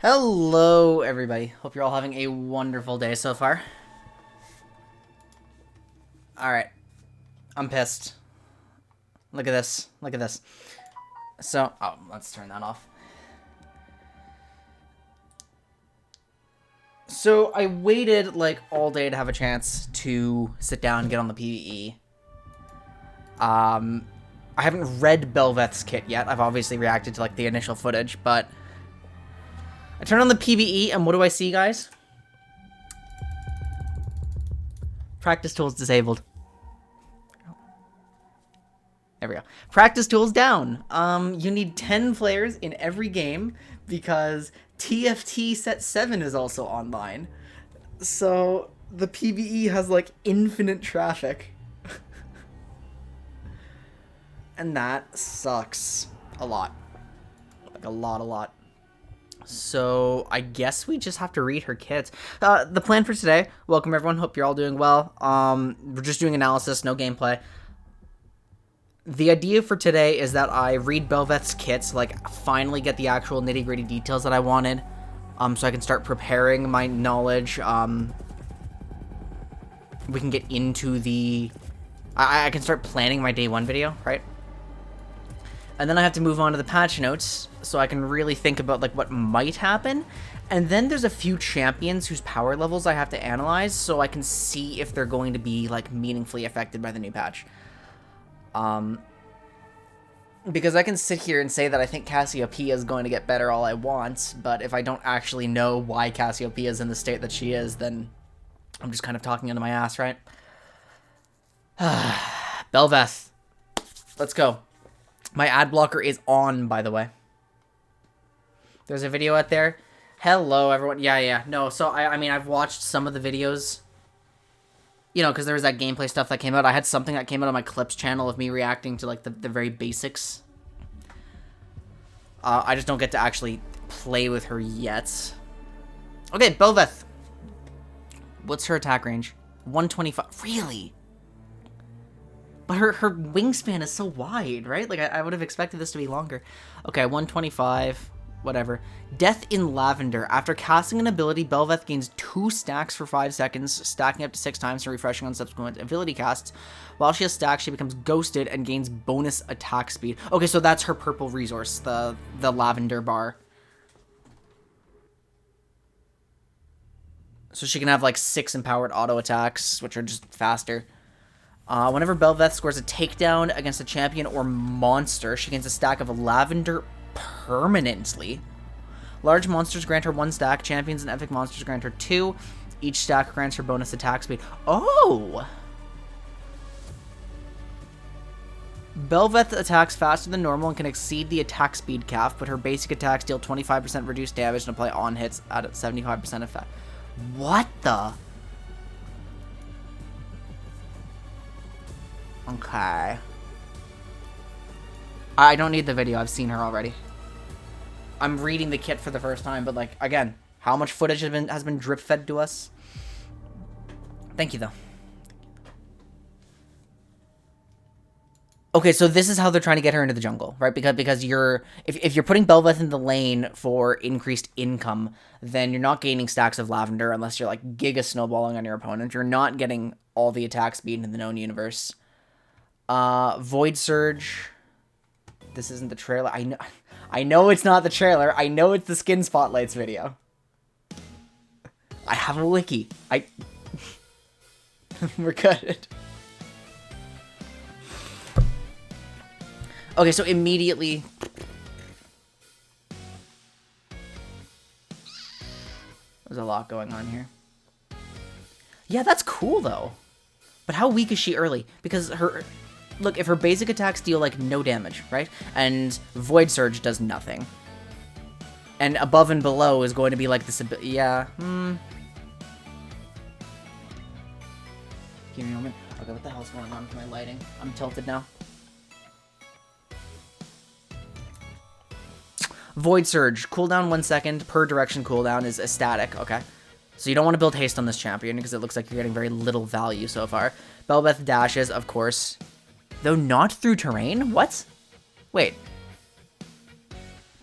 Hello, everybody. Hope you're all having a wonderful day so far. Alright. I'm pissed. Look at this. Look at this. So, let's turn that off. So, I waited, like, all day to have a chance to sit down and get on the PvE. I haven't read Bel'Veth's kit yet. I've obviously reacted to, like, the initial footage, but I turn on the PvE, and what do I see, guys? Practice tools disabled. There we go. Practice tools down. You need 10 players in every game because TFT set 7 is also online. So the PvE has like infinite traffic. And that sucks a lot. Like a lot. So I guess we just have to read her kits. The plan for today, welcome everyone, hope you're all doing well. We're just doing analysis, no gameplay. The idea for today is that I read Bel'Veth's kits, like finally get the actual nitty-gritty details that I wanted, so I can start preparing my knowledge. We can get into the... I can start planning my day one video, right? And then I have to move on to the patch notes, so I can really think about like what might happen. And then there's a few champions whose power levels I have to analyze, so I can see if they're going to be like meaningfully affected by the new patch. Because I can sit here and say that I think Cassiopeia is going to get better all I want, but if I don't actually know why Cassiopeia is in the state that she is, then I'm just kind of talking into my ass, right? Bel'Veth. Let's go. My ad blocker is on, by the way. There's a video out there. Hello, everyone. Yeah. No, so, I mean, I've watched some of the videos. You know, because there was that gameplay stuff that came out. I had something that came out on my Clips channel of me reacting to, like, the very basics. I just don't get to actually play with her yet. Okay, Bel'Veth. What's her attack range? 125. Really? But her wingspan is so wide, right? Like, I would have expected this to be longer. Okay, 125. Whatever. Death in Lavender. After casting an ability, Bel'Veth gains 2 stacks for 5 seconds, stacking up to 6 times and refreshing on subsequent ability casts. While she has stacks, she becomes ghosted and gains bonus attack speed. Okay, so that's her purple resource, the Lavender bar. So she can have like 6 empowered auto attacks, which are just faster. Whenever Bel'Veth scores a takedown against a champion or monster, she gains a stack of Lavender permanently. Large monsters grant her 1 stack. Champions and epic monsters grant her 2. Each stack grants her bonus attack speed. Oh! Bel'Veth attacks faster than normal and can exceed the attack speed cap, but her basic attacks deal 25% reduced damage and apply on hits at 75% effect. What the? Okay. I don't need the video. I've seen her already. I'm reading the kit for the first time, but like, again, how much footage has been drip fed to us? Thank you, though. Okay, so this is how they're trying to get her into the jungle, right? Because if you're putting Bel'Veth in the lane for increased income, then you're not gaining stacks of Lavender unless you're like giga snowballing on your opponent. You're not getting all the attack speed in the known universe. Void Surge. This isn't the trailer. I know it's not the trailer. I know it's the Skin Spotlights video. I have a wiki. We're good. Okay, so immediately... There's a lot going on here. Yeah, that's cool, though. But how weak is she early? Because her... Look, if her basic attacks deal, like, no damage, right? And Void Surge does nothing. And above and below is going to be, like, this... Yeah, Give me a moment. Okay, what the hell's going on with my lighting? I'm tilted now. Void Surge. Cooldown 1 second per direction cooldown is a static. Okay. So you don't want to build haste on this champion because it looks like you're getting very little value so far. Bel'Veth dashes, of course. Though not through terrain? What? Wait.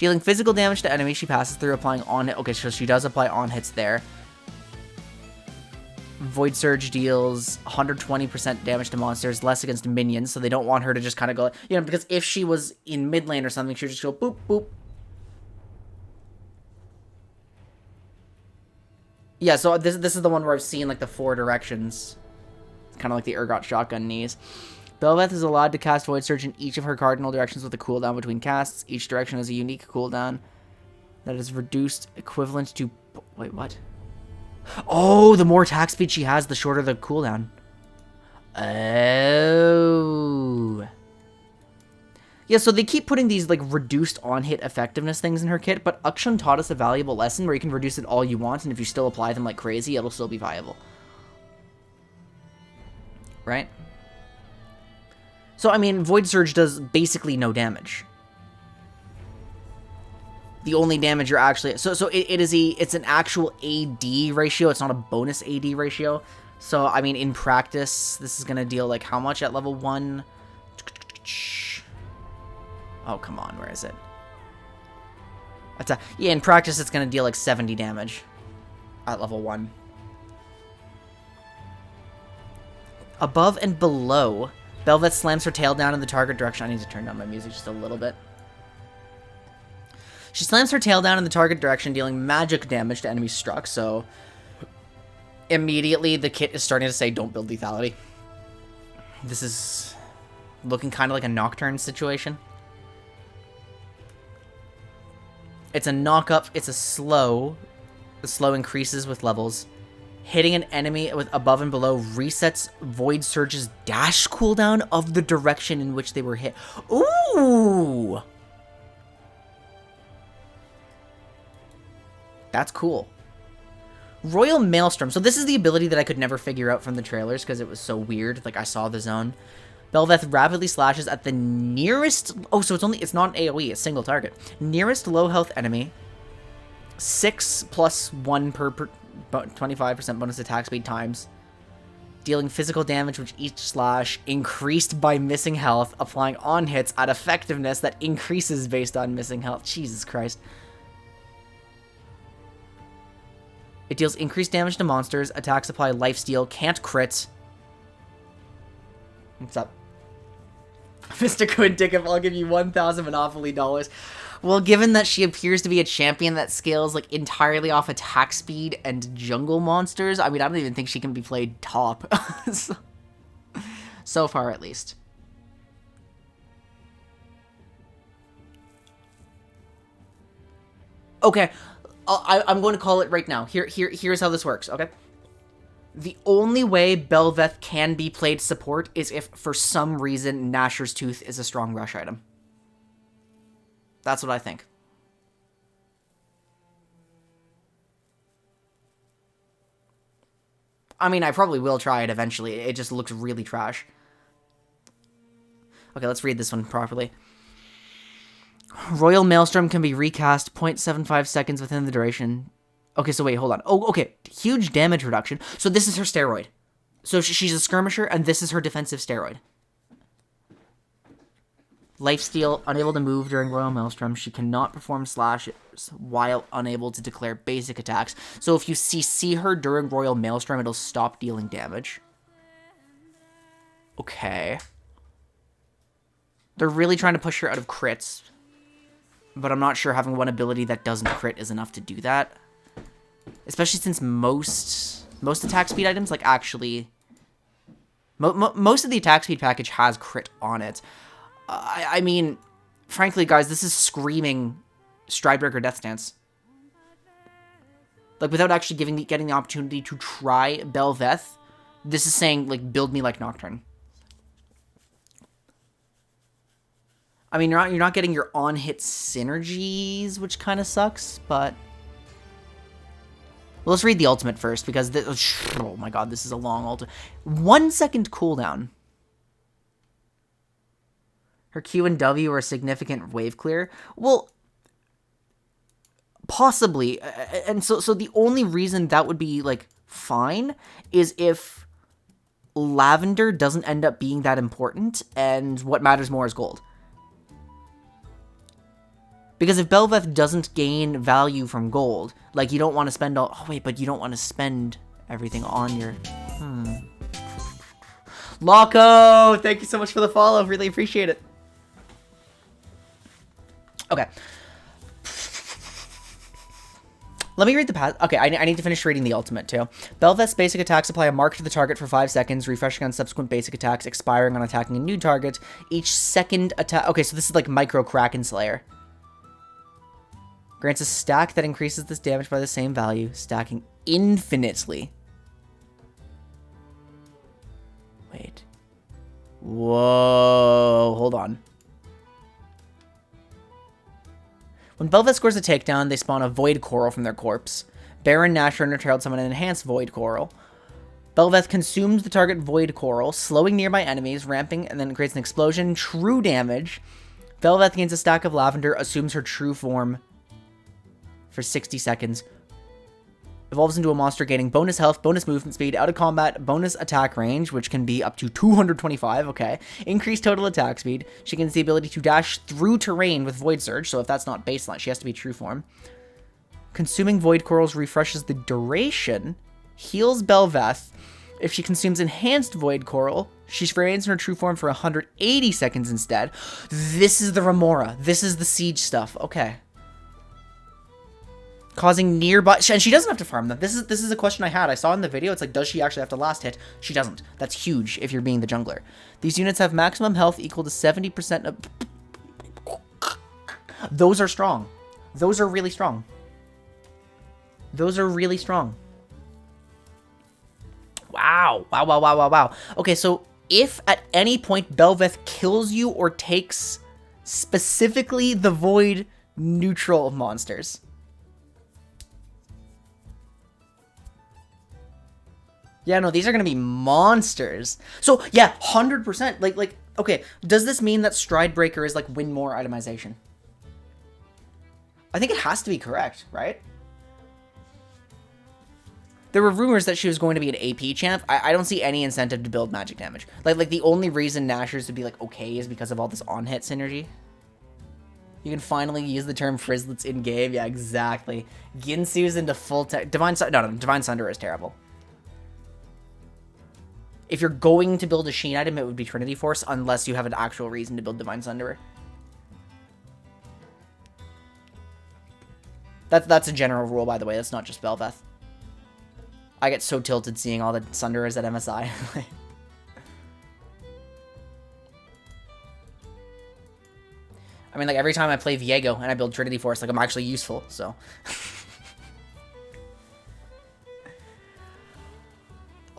Dealing physical damage to enemies she passes through, applying on hit. Okay, so she does apply on hits there. Void Surge deals 120% damage to monsters, less against minions, so they don't want her to just kind of go, you know, because if she was in mid lane or something, she would just go boop, boop. Yeah, so this is the one where I've seen, like, the 4 directions. It's kind of like the Urgot shotgun knees. Bel'Veth is allowed to cast Void Surge in each of her cardinal directions with a cooldown between casts. Each direction has a unique cooldown that is reduced equivalent to... Wait, what? Oh, the more attack speed she has, the shorter the cooldown. Oh. Yeah, so they keep putting these, like, reduced on-hit effectiveness things in her kit, but Akshan taught us a valuable lesson where you can reduce it all you want, and if you still apply them like crazy, it'll still be viable. Right? So, I mean, Void Surge does basically no damage. The only damage you're actually... So it's an actual AD ratio. It's not a bonus AD ratio. So, I mean, in practice, this is going to deal, like, how much at level 1? Oh, come on. Where is it? Yeah, in practice, it's going to deal, like, 70 damage at level 1. Above and below... Bel'Veth slams her tail down in the target direction. I need to turn down my music just a little bit. She slams her tail down in the target direction, dealing magic damage to enemies struck, so... Immediately, the kit is starting to say, don't build lethality. This is looking kind of like a Nocturne situation. It's a knock-up. It's a slow. The slow increases with levels. Hitting an enemy with above and below resets Void Surge's dash cooldown of the direction in which they were hit. Ooh! That's cool. Royal Maelstrom. So this is the ability that I could never figure out from the trailers because it was so weird. Like, I saw the zone. Bel'Veth rapidly slashes at the nearest... Oh, so it's not an AoE, it's single target. Nearest low health enemy. 6 plus 1 per 25% bonus attack speed times. Dealing physical damage with each slash, increased by missing health, applying on hits at effectiveness that increases based on missing health. Jesus Christ. It deals increased damage to monsters, attacks apply lifesteal, can't crit. What's up? Mr. Quinn Tickip, I'll give you 1,000 Monopoly dollars. Well, given that she appears to be a champion that scales, like, entirely off attack speed and jungle monsters, I mean, I don't even think she can be played top. So far, at least. Okay, I'm going to call it right now. Here's how this works, okay? The only way Bel'Veth can be played support is if, for some reason, Nashor's Tooth is a strong rush item. That's what I think. I mean, I probably will try it eventually. It just looks really trash. Okay, let's read this one properly. Royal Maelstrom can be recast 0.75 seconds within the duration. Okay, so wait, hold on. Oh, okay. Huge damage reduction. So this is her steroid. So she's a skirmisher, and this is her defensive steroid. Lifesteal, unable to move during Royal Maelstrom. She cannot perform slashes while unable to declare basic attacks. So if you CC her during Royal Maelstrom, it'll stop dealing damage. Okay. They're really trying to push her out of crits. But I'm not sure having one ability that doesn't crit is enough to do that. Especially since most attack speed items, like, actually... most of the attack speed package has crit on it. I mean, frankly, guys, this is screaming Stridebreaker Death Stance. Like, without actually getting the opportunity to try Bel'Veth, this is saying, like, build me like Nocturne. I mean, you're not getting your on-hit synergies, which kind of sucks, but... Well, let's read the ultimate first, because... oh my god, this is a long ultimate. 1 second cooldown. Her Q and W are a significant wave clear. Well, possibly. And so the only reason that would be, like, fine is if Lavender doesn't end up being that important, and what matters more is gold. Because if Bel'Veth doesn't gain value from gold, like, you don't want to spend all... Oh, wait, but you don't want to spend everything on your... Loco! Thank you so much for the follow. Really appreciate it. Okay. Let me read the path. Okay, I need to finish reading the ultimate, too. Bel'Veth's basic attacks apply a mark to the target for 5 seconds, refreshing on subsequent basic attacks, expiring on attacking a new target. Each second attack... Okay, so this is like Micro Kraken Slayer. Grants a stack that increases this damage by the same value, stacking infinitely. Wait. Whoa. Hold on. When Bel'Veth scores a takedown, they spawn a Void Coral from their corpse. Baron, Nashor, and Trailed summon an enhanced Void Coral. Bel'Veth consumes the target Void Coral, slowing nearby enemies, ramping, and then creates an explosion. True damage. Bel'Veth gains a stack of Lavender, assumes her true form for 60 seconds. Evolves into a monster, gaining bonus health, bonus movement speed, out of combat, bonus attack range, which can be up to 225, okay. Increased total attack speed. She gains the ability to dash through terrain with Void Surge, so if that's not baseline, she has to be true form. Consuming Void Corals refreshes the duration. Heals Bel'Veth. If she consumes Enhanced Void Coral, she remains in her true form for 180 seconds instead. This is the Remora. This is the siege stuff. Okay. Causing nearby... And she doesn't have to farm them. This is a question I had. I saw in the video. It's like, does she actually have to last hit? She doesn't. That's huge if you're being the jungler. These units have maximum health equal to 70% of... Those are strong. Those are really strong. Those are really strong. Wow. Wow, wow, wow, wow, wow. Okay, so if at any point Bel'Veth kills you or takes specifically the Void neutral monsters... Yeah, no, these are going to be monsters. So, yeah, 100%. Like, okay, does this mean that Stridebreaker is, like, win more itemization? I think it has to be correct, right? There were rumors that she was going to be an AP champ. I don't see any incentive to build magic damage. Like the only reason Nashor's would be, like, okay is because of all this on-hit synergy. You can finally use the term Frizzlets in-game. Yeah, exactly. Ginsu's into full tech. Divine Sunder is terrible. If you're going to build a Sheen item, it would be Trinity Force, unless you have an actual reason to build Divine Sunderer. That's a general rule, by the way. That's not just Bel'Veth. I get so tilted seeing all the Sunderers at MSI. I mean, like, every time I play Viego and I build Trinity Force, like, I'm actually useful, so...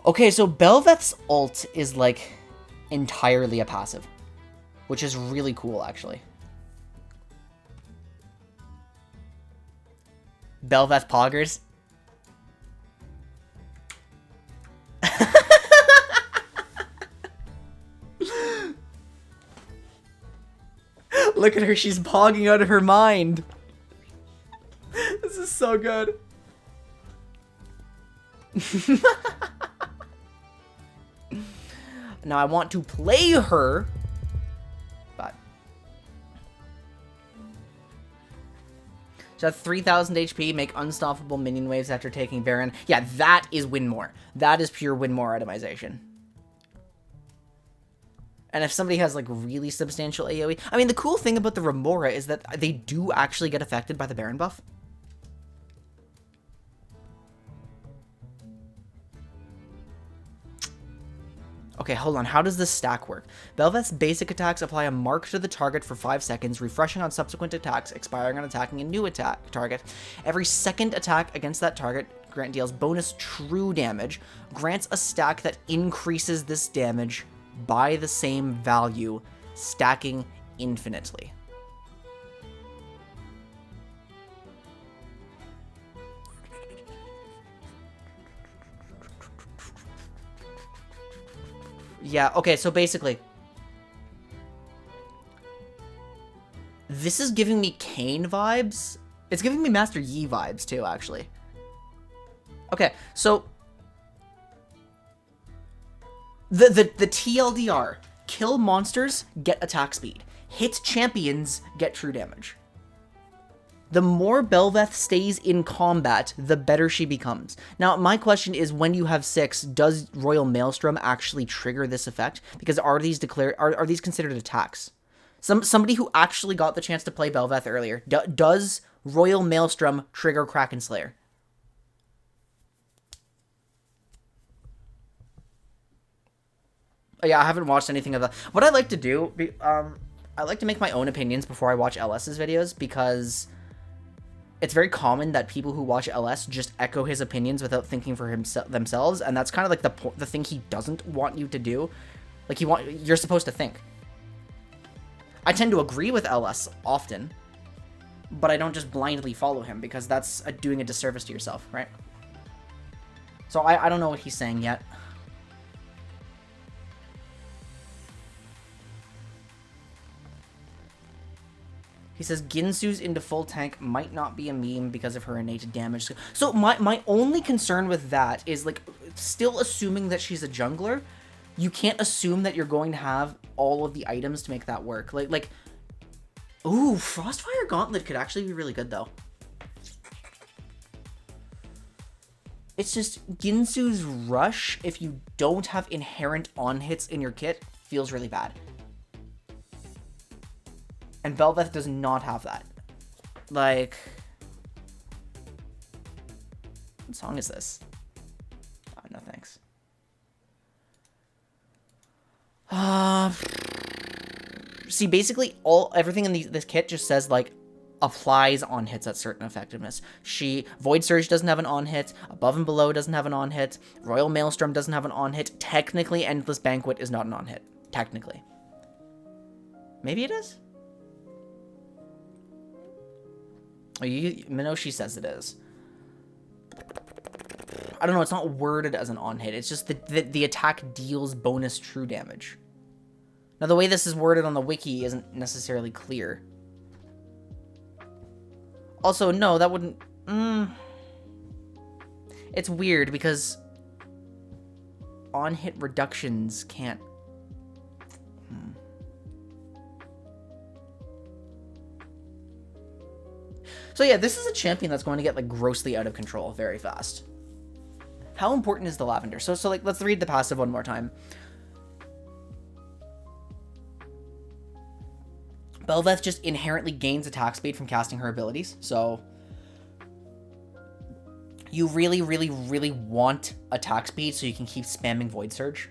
Okay, so Bel'Veth's ult is, like, entirely a passive, which is really cool, actually. Bel'Veth poggers. Look at her, she's pogging out of her mind. This is so good. Now I want to play her, but she has 3,000 HP, make unstoppable minion waves after taking Baron. Yeah, that is win more. That is pure win more itemization. And if somebody has, like, really substantial AoE... I mean, the cool thing about the Remora is that they do actually get affected by the Baron buff. Okay, hold on. How does this stack work? Bel'Veth's basic attacks apply a mark to the target for 5 seconds, refreshing on subsequent attacks, expiring on attacking a new target. Every second attack against that target deals bonus true damage, grants a stack that increases this damage by the same value, stacking infinitely. Yeah, okay, so basically, this is giving me Kayn vibes. It's giving me Master Yi vibes, too, actually. Okay, so the TLDR, kill monsters, get attack speed. Hit champions, get true damage. The more Bel'Veth stays in combat, the better she becomes. Now, my question is, when you have 6, does Royal Maelstrom actually trigger this effect? Because are these considered attacks? Somebody who actually got the chance to play Bel'Veth earlier, does Royal Maelstrom trigger Kraken Slayer? Yeah, I haven't watched anything of that. What I like to do, I like to make my own opinions before I watch LS's videos, because it's very common that people who watch LS just echo his opinions without thinking for themselves, and that's kind of like the thing he doesn't want you to do. Like, you're supposed to think. I tend to agree with LS often, but I don't just blindly follow him, because that's doing a disservice to yourself, right? So I don't know what he's saying yet. He says Ginsu's into full tank might not be a meme because of her innate damage. So my only concern with that is, like, still assuming that she's a jungler, you can't assume that you're going to have all of the items to make that work. Like, ooh, Frostfire Gauntlet could actually be really good, though. It's just Ginsu's Rush, if you don't have inherent on-hits in your kit, feels really bad. And Bel'Veth does not have that. Like, what song is this? Oh, no thanks. See, basically everything in this kit just says, like, applies on hits at certain effectiveness. Void Surge doesn't have an on hit, Above and Below doesn't have an on hit, Royal Maelstrom doesn't have an on hit. Technically, Endless Banquet is not an on hit. Technically. Maybe it is? Oh, Minoshi says it is. I don't know, it's not worded as an on hit. It's just the attack deals bonus true damage. Now, the way this is worded on the wiki isn't necessarily clear. Also, no, that wouldn't... It's weird, because on-hit reductions can't... So yeah, this is a champion that's going to get, like, grossly out of control very fast. How important is the Lavender? So like, let's read the passive one more time. Bel'Veth just inherently gains attack speed from casting her abilities, so you really, really, really want attack speed so you can keep spamming Void Surge.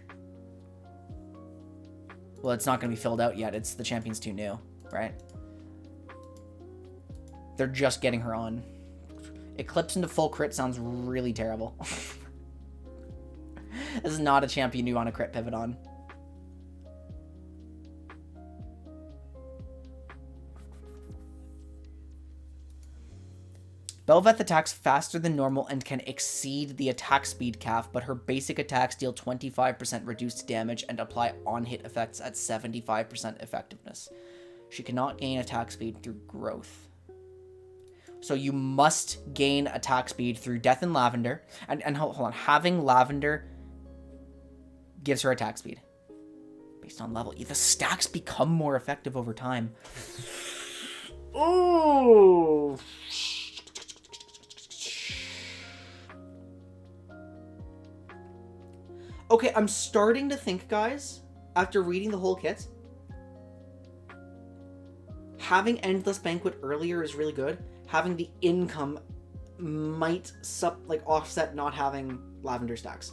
Well, it's not going to be filled out yet. It's the champion's too new, right? They're just getting her on. Eclipse into full crit sounds really terrible. This is not a champion you want to crit pivot on. Bel'Veth attacks faster than normal and can exceed the attack speed cap, but her basic attacks deal 25% reduced damage and apply on-hit effects at 75% effectiveness. She cannot gain attack speed through growth. So you must gain attack speed through Death and Lavender. And hold on, having Lavender gives her attack speed. Based on level. The stacks become more effective over time. Oh! Okay, I'm starting to think, guys, after reading the whole kit, having Endless Banquet earlier is really good. Having the income might offset not having Lavender stacks.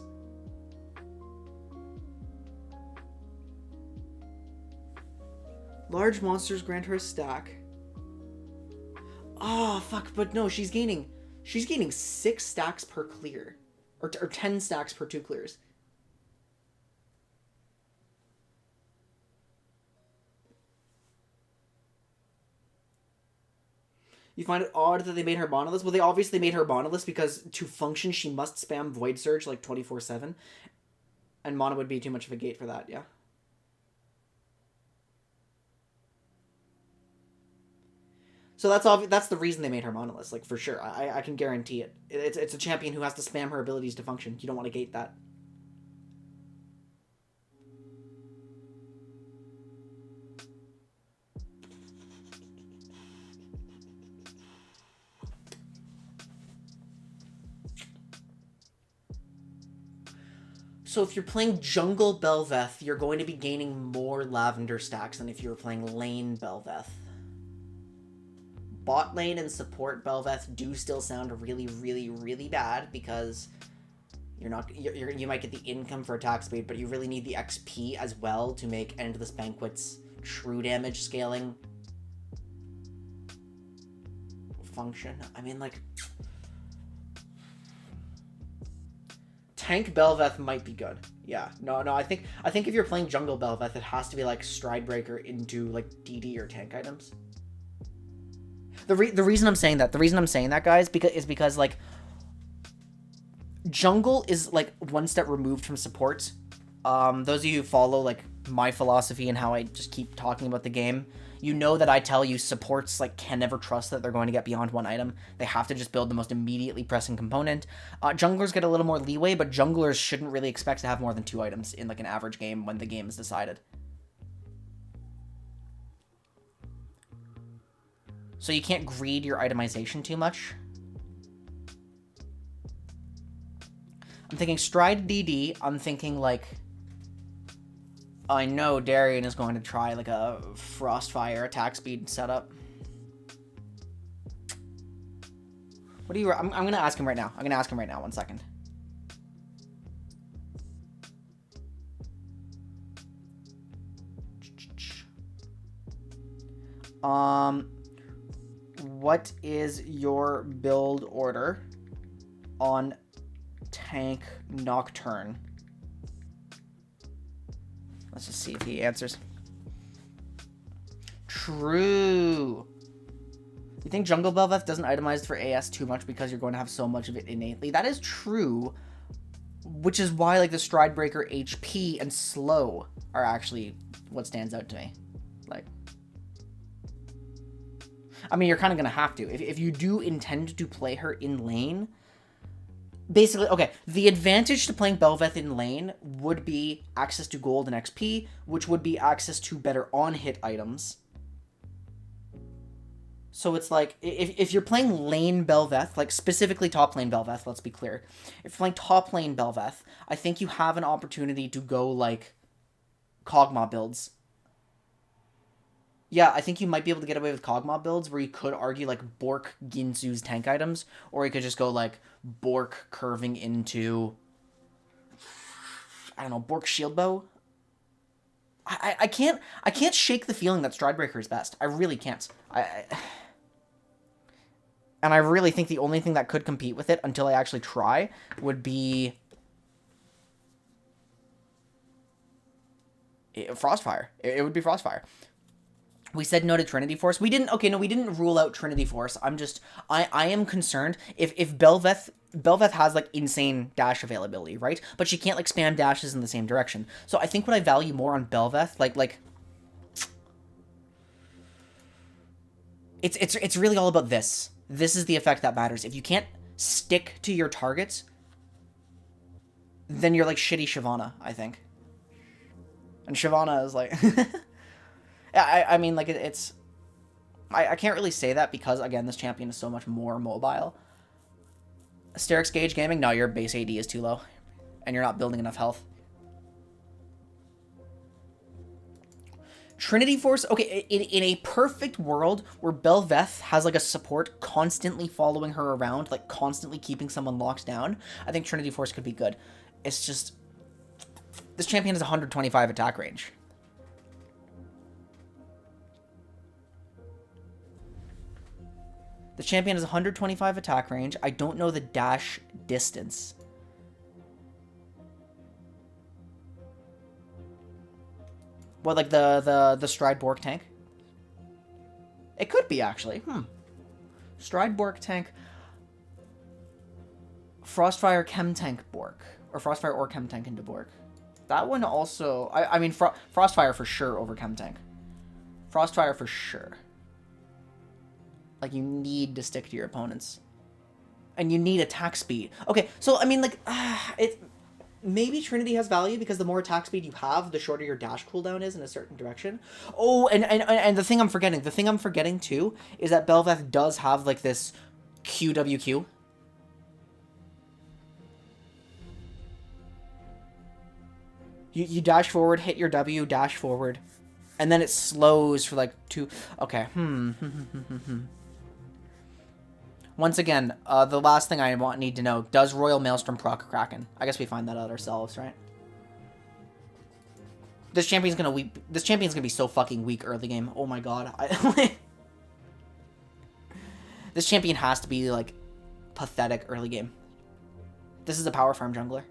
Large monsters grant her a stack. Oh, fuck, but no, she's gaining 6 stacks per clear. Or 10 stacks per 2 clears. You find it odd that they made her monolith? Well, they obviously made her monolith because to function, she must spam Void Surge like 24/7. And Mana would be too much of a gate for that, yeah. So that's the reason they made her monolith, like, for sure. I can guarantee it. It's a champion who has to spam her abilities to function. You don't want to gate that. So if you're playing jungle Bel'Veth, you're going to be gaining more lavender stacks than if you were playing lane Bel'Veth. Bot lane and support Bel'Veth do still sound really, really, really bad because you might get the income for attack speed, but you really need the XP as well to make Endless Banquet's true damage scaling function. I mean, like, tank Bel'Veth might be good. Yeah, no, I think if you're playing jungle Bel'Veth, it has to be like Stridebreaker into like DD or tank items. The reason I'm saying that, guys, is because like jungle is like one step removed from support. Those of you who follow like my philosophy and how I just keep talking about the game, you know that I tell you supports like can never trust that they're going to get beyond one item. They have to just build the most immediately pressing component. Junglers get a little more leeway, but junglers shouldn't really expect to have more than 2 items in like an average game when the game is decided. So you can't greed your itemization too much. I'm thinking Stride DD. I'm thinking like, I know Darian is going to try like a Frostfire attack speed setup. What do you? I'm gonna ask him right now. 1 second. What is your build order on tank Nocturne? Let's just see if he answers. True. You think Jungle Bel'Veth doesn't itemize for AS too much because you're going to have so much of it innately? That is true, which is why like the Stridebreaker HP and slow are actually what stands out to me. Like, I mean, you're kind of going to have to. If you do intend to play her in lane, basically, okay, the advantage to playing Bel'Veth in lane would be access to gold and XP, which would be access to better on-hit items. So it's like, if you're playing lane Bel'Veth, like specifically top lane Bel'Veth, let's be clear. If you're playing top lane Bel'Veth, I think you have an opportunity to go like Kog'Maw builds. Yeah, I think you might be able to get away with Kog'Maw builds where you could argue like Bork Ginsu's tank items, or you could just go like Bork curving into, I don't know, Bork shield bow. I can't shake the feeling that Stridebreaker is best. I really can't. And I really think the only thing that could compete with it until I actually try would be Frostfire. It would be Frostfire. We said no to Trinity Force. We didn't. Okay, no, we didn't rule out Trinity Force. I am concerned if Bel'Veth has like insane dash availability, right? But she can't like spam dashes in the same direction. So I think what I value more on Bel'Veth, like it's really all about this. This is the effect that matters. If you can't stick to your targets, then you're like shitty Shyvana, I think. And Shyvana is like I mean, like, it's... I can't really say that because, again, this champion is so much more mobile. Asterix Gauge Gaming? No, your base AD is too low. And you're not building enough health. Trinity Force? Okay, in a perfect world where Bel'Veth has, like, a support constantly following her around, like, constantly keeping someone locked down, I think Trinity Force could be good. It's just... This champion has 125 attack range. The champion has 125 attack range. I don't know the dash distance. What, like the Stride Bork tank? It could be, actually. Stride Bork tank. Frostfire Chem Tank Bork. Or Frostfire or Chem Tank into Bork. That one also... I mean, Frostfire for sure over Chem Tank. Frostfire for sure. Like, you need to stick to your opponents. And you need attack speed. Okay, so, I mean, like, maybe Trinity has value because the more attack speed you have, the shorter your dash cooldown is in a certain direction. Oh, and the thing I'm forgetting, too, is that Bel'Veth does have, like, this QWQ. You dash forward, hit your W, dash forward. And then it slows for like 2... Okay. Once again, the last thing I need to know, does Royal Maelstrom proc Kraken? I guess we find that out ourselves, right? This champion's gonna be so fucking weak early game. Oh my god. This champion has to be, like, pathetic early game. This is a power farm jungler.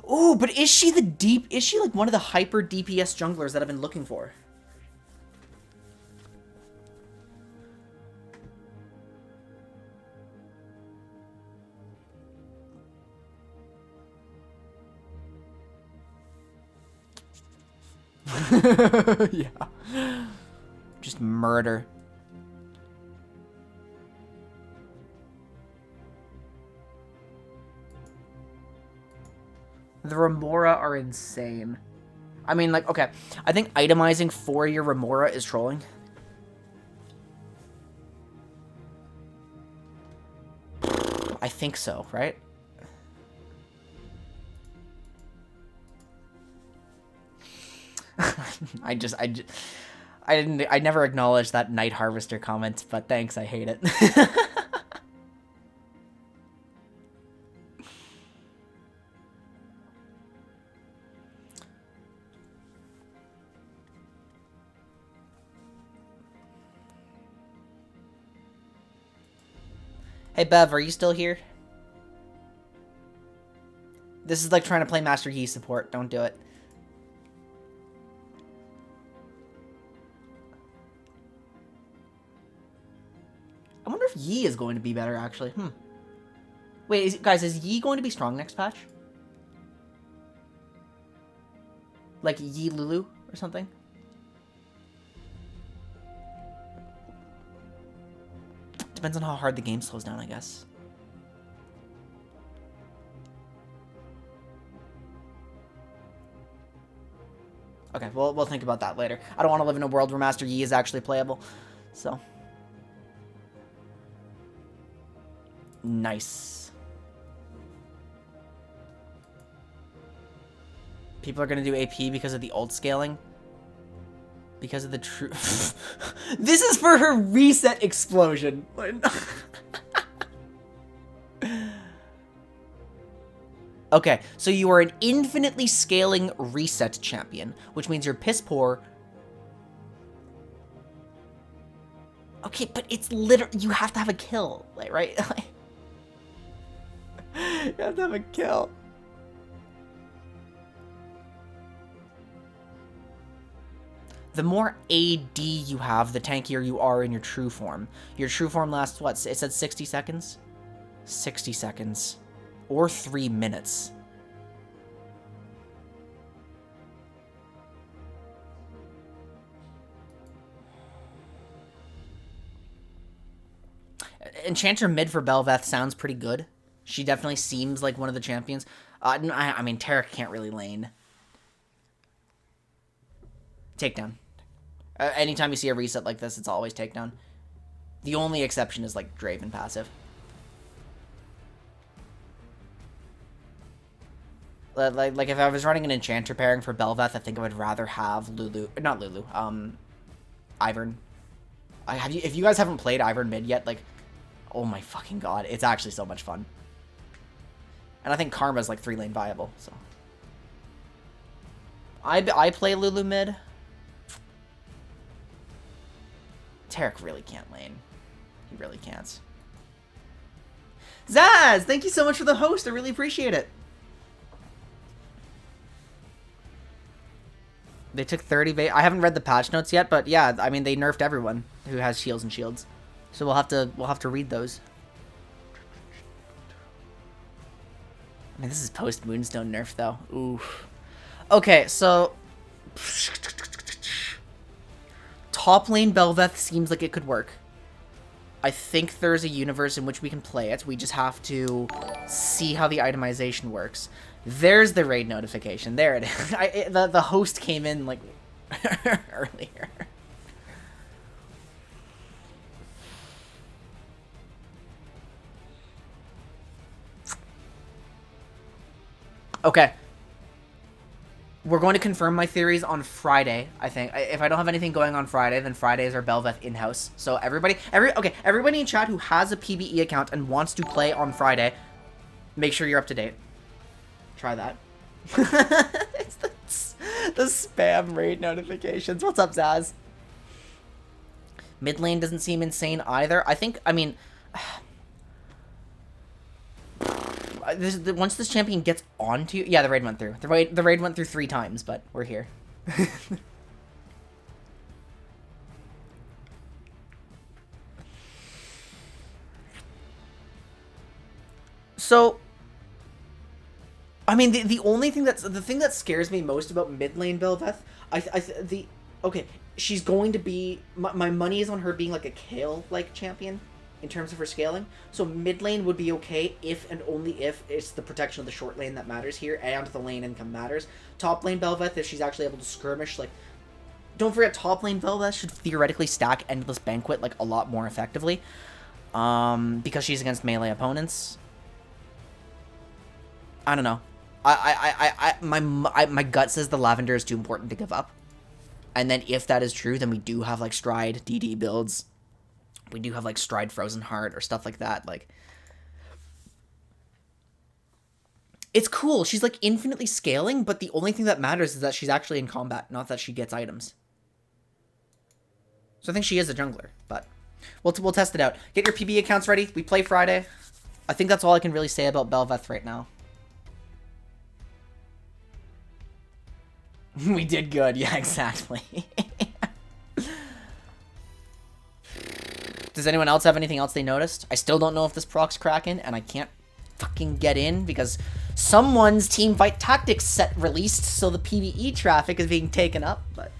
Ooh, but is she like one of the hyper DPS junglers that I've been looking for? Yeah. Just murder. The Remora are insane. I mean, like, okay. I think itemizing for your Remora is trolling. I think so, right? I never acknowledged that Night Harvester comment, but thanks, I hate it. Hey, Bev, are you still here? This is like trying to play Master Yi support. Don't do it. I wonder if Yi is going to be better, actually. Wait, guys, is Yi going to be strong next patch? Like Yi Lulu or something? Depends on how hard the game slows down, I guess. Okay, well, we'll think about that later. I don't want to live in a world where Master Yi is actually playable, so... Nice. People are going to do AP because of the ult scaling. Because of the true... This is for her reset explosion. Okay, so you are an infinitely scaling reset champion, which means you're piss poor. Okay, but it's literally... You have to have a kill, like, right? You have to have a kill. The more AD you have, the tankier you are in your true form. Your true form lasts, what? It said 60 seconds? 60 seconds. Or 3 minutes. Enchanter mid for Bel'Veth sounds pretty good. She definitely seems like one of the champions. I mean, Tarek can't really lane. Takedown. Anytime you see a reset like this, it's always takedown. The only exception is, like, Draven passive. Like, if I was running an Enchanter pairing for Bel'Veth, I think I would rather have Lulu... Not Lulu, Ivern. If you guys haven't played Ivern mid yet, like... Oh my fucking god, it's actually so much fun. And I think Karma's, like, 3-lane viable, so... I play Lulu mid. Tarek really can't lane. He really can't. Zaz, thank you so much for the host. I really appreciate it. They took 30 I haven't read the patch notes yet, but yeah, I mean they nerfed everyone who has shields and shields. So we'll have to read those. I mean, this is post Moonstone nerf though. Oof. Okay, so top lane Bel'Veth seems like it could work. I think there's a universe in which we can play it. We just have to see how the itemization works. There's the raid notification. There it is. The host came in, like, earlier. Okay. We're going to confirm my theories on Friday, I think. If I don't have anything going on Friday, then Friday is our Bel'Veth in-house. So everybody in chat who has a PBE account and wants to play on Friday, make sure you're up to date. Try that. It's the spam raid notifications. What's up, Zaz? Mid lane doesn't seem insane either. I mean... once this champion gets onto... Yeah, the raid went through. The raid went through 3 times, but we're here. So... I mean, the only thing that's... The thing that scares me most about mid lane Bel'Veth... Okay, she's going to be... My money is on her being like a Kale-like champion in terms of her scaling. So mid lane would be okay if and only if it's the protection of the short lane that matters here, and the lane income matters. Top lane Bel'Veth, if she's actually able to skirmish, like... Don't forget, top lane Bel'Veth should theoretically stack Endless Banquet, like, a lot more effectively. Because she's against melee opponents. I don't know. My gut says the Lavender is too important to give up. And then if that is true, then we do have, like, Stride DD builds. We do have, like, Stride Frozen Heart or stuff like that. Like, it's cool. She's, like, infinitely scaling, but the only thing that matters is that she's actually in combat, not that she gets items. So I think she is a jungler, but we'll test it out. Get your PB accounts ready. We play Friday. I think that's all I can really say about Bel'Veth right now. We did good. Yeah, exactly. Does anyone else have anything else they noticed? I still don't know if this proc's Kraken, and I can't fucking get in because someone's team fight tactics set released, so the PvE traffic is being taken up, but...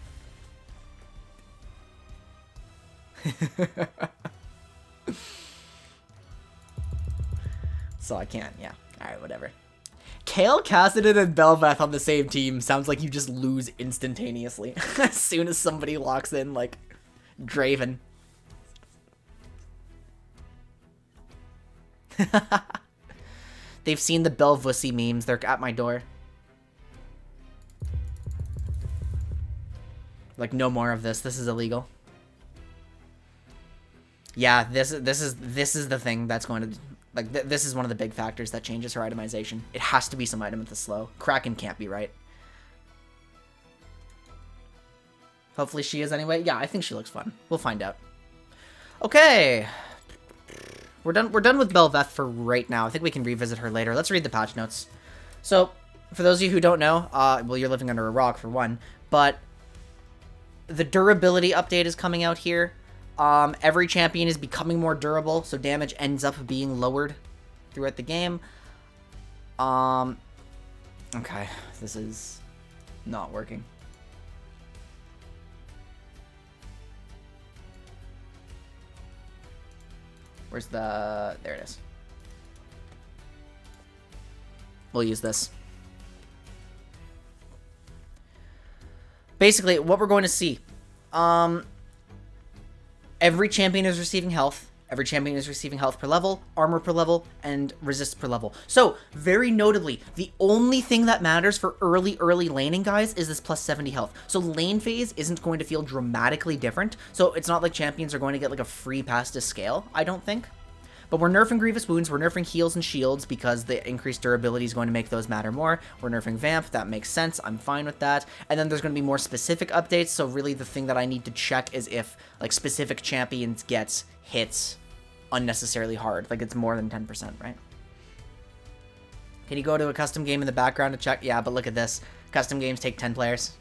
So I can't, yeah. Alright, whatever. Kale, Kassadin, and Bel'Veth on the same team sounds like you just lose instantaneously as soon as somebody locks in, like, Draven. They've seen the Bel'Vussy memes. They're at my door. Like, no more of this. This is illegal. Yeah, this is the thing that's going to... Like, this is one of the big factors that changes her itemization. It has to be some item at the slow. Kraken can't be right. Hopefully she is anyway. Yeah, I think she looks fun. We'll find out. Okay. We're done with Bel'Veth for right now. I think we can revisit her later. Let's read the patch notes. So, for those of you who don't know, well, you're living under a rock for one, but the durability update is coming out here. Every champion is becoming more durable, so damage ends up being lowered throughout the game. Okay, this is not working. Where's the... There it is. We'll use this. Basically, what we're going to see. Every champion is receiving health. Every champion is receiving health per level, armor per level, and resist per level. So, very notably, the only thing that matters for early laning, guys, is this plus 70 health. So lane phase isn't going to feel dramatically different. So it's not like champions are going to get like a free pass to scale, I don't think. But we're nerfing Grievous Wounds, we're nerfing heals and shields because the increased durability is going to make those matter more. We're nerfing Vamp, that makes sense, I'm fine with that. And then there's going to be more specific updates, so really the thing that I need to check is if, like, specific champions get hits unnecessarily hard. Like, it's more than 10%, right? Can you go to a custom game in the background to check? Yeah, but look at this. Custom games take 10 players.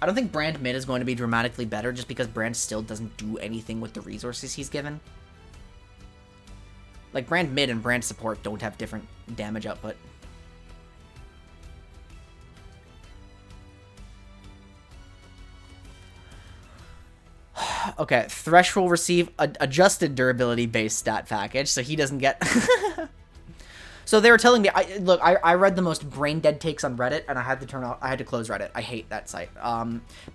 I don't think Brand Mid is going to be dramatically better just because Brand still doesn't do anything with the resources he's given. Like, Brand Mid and Brand Support don't have different damage output. Okay, Thresh will receive a adjusted durability-based stat package, so he doesn't get... So they were telling me, I read the most brain-dead takes on Reddit, and I had to close Reddit. I hate that site.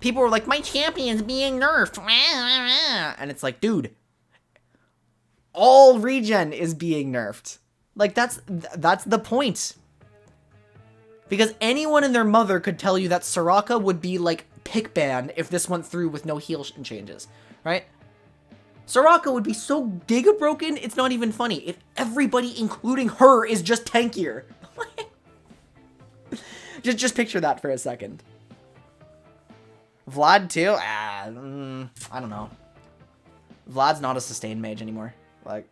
People were like, my champion's being nerfed. And it's like, dude, all regen is being nerfed. Like, that's the point. Because anyone and their mother could tell you that Soraka would be, like, pick banned if this went through with no heal changes, right? Soraka would be so giga broken, it's not even funny. If everybody, including her, is just tankier. just picture that for a second. Vlad, too? I don't know. Vlad's not a sustained mage anymore. Like...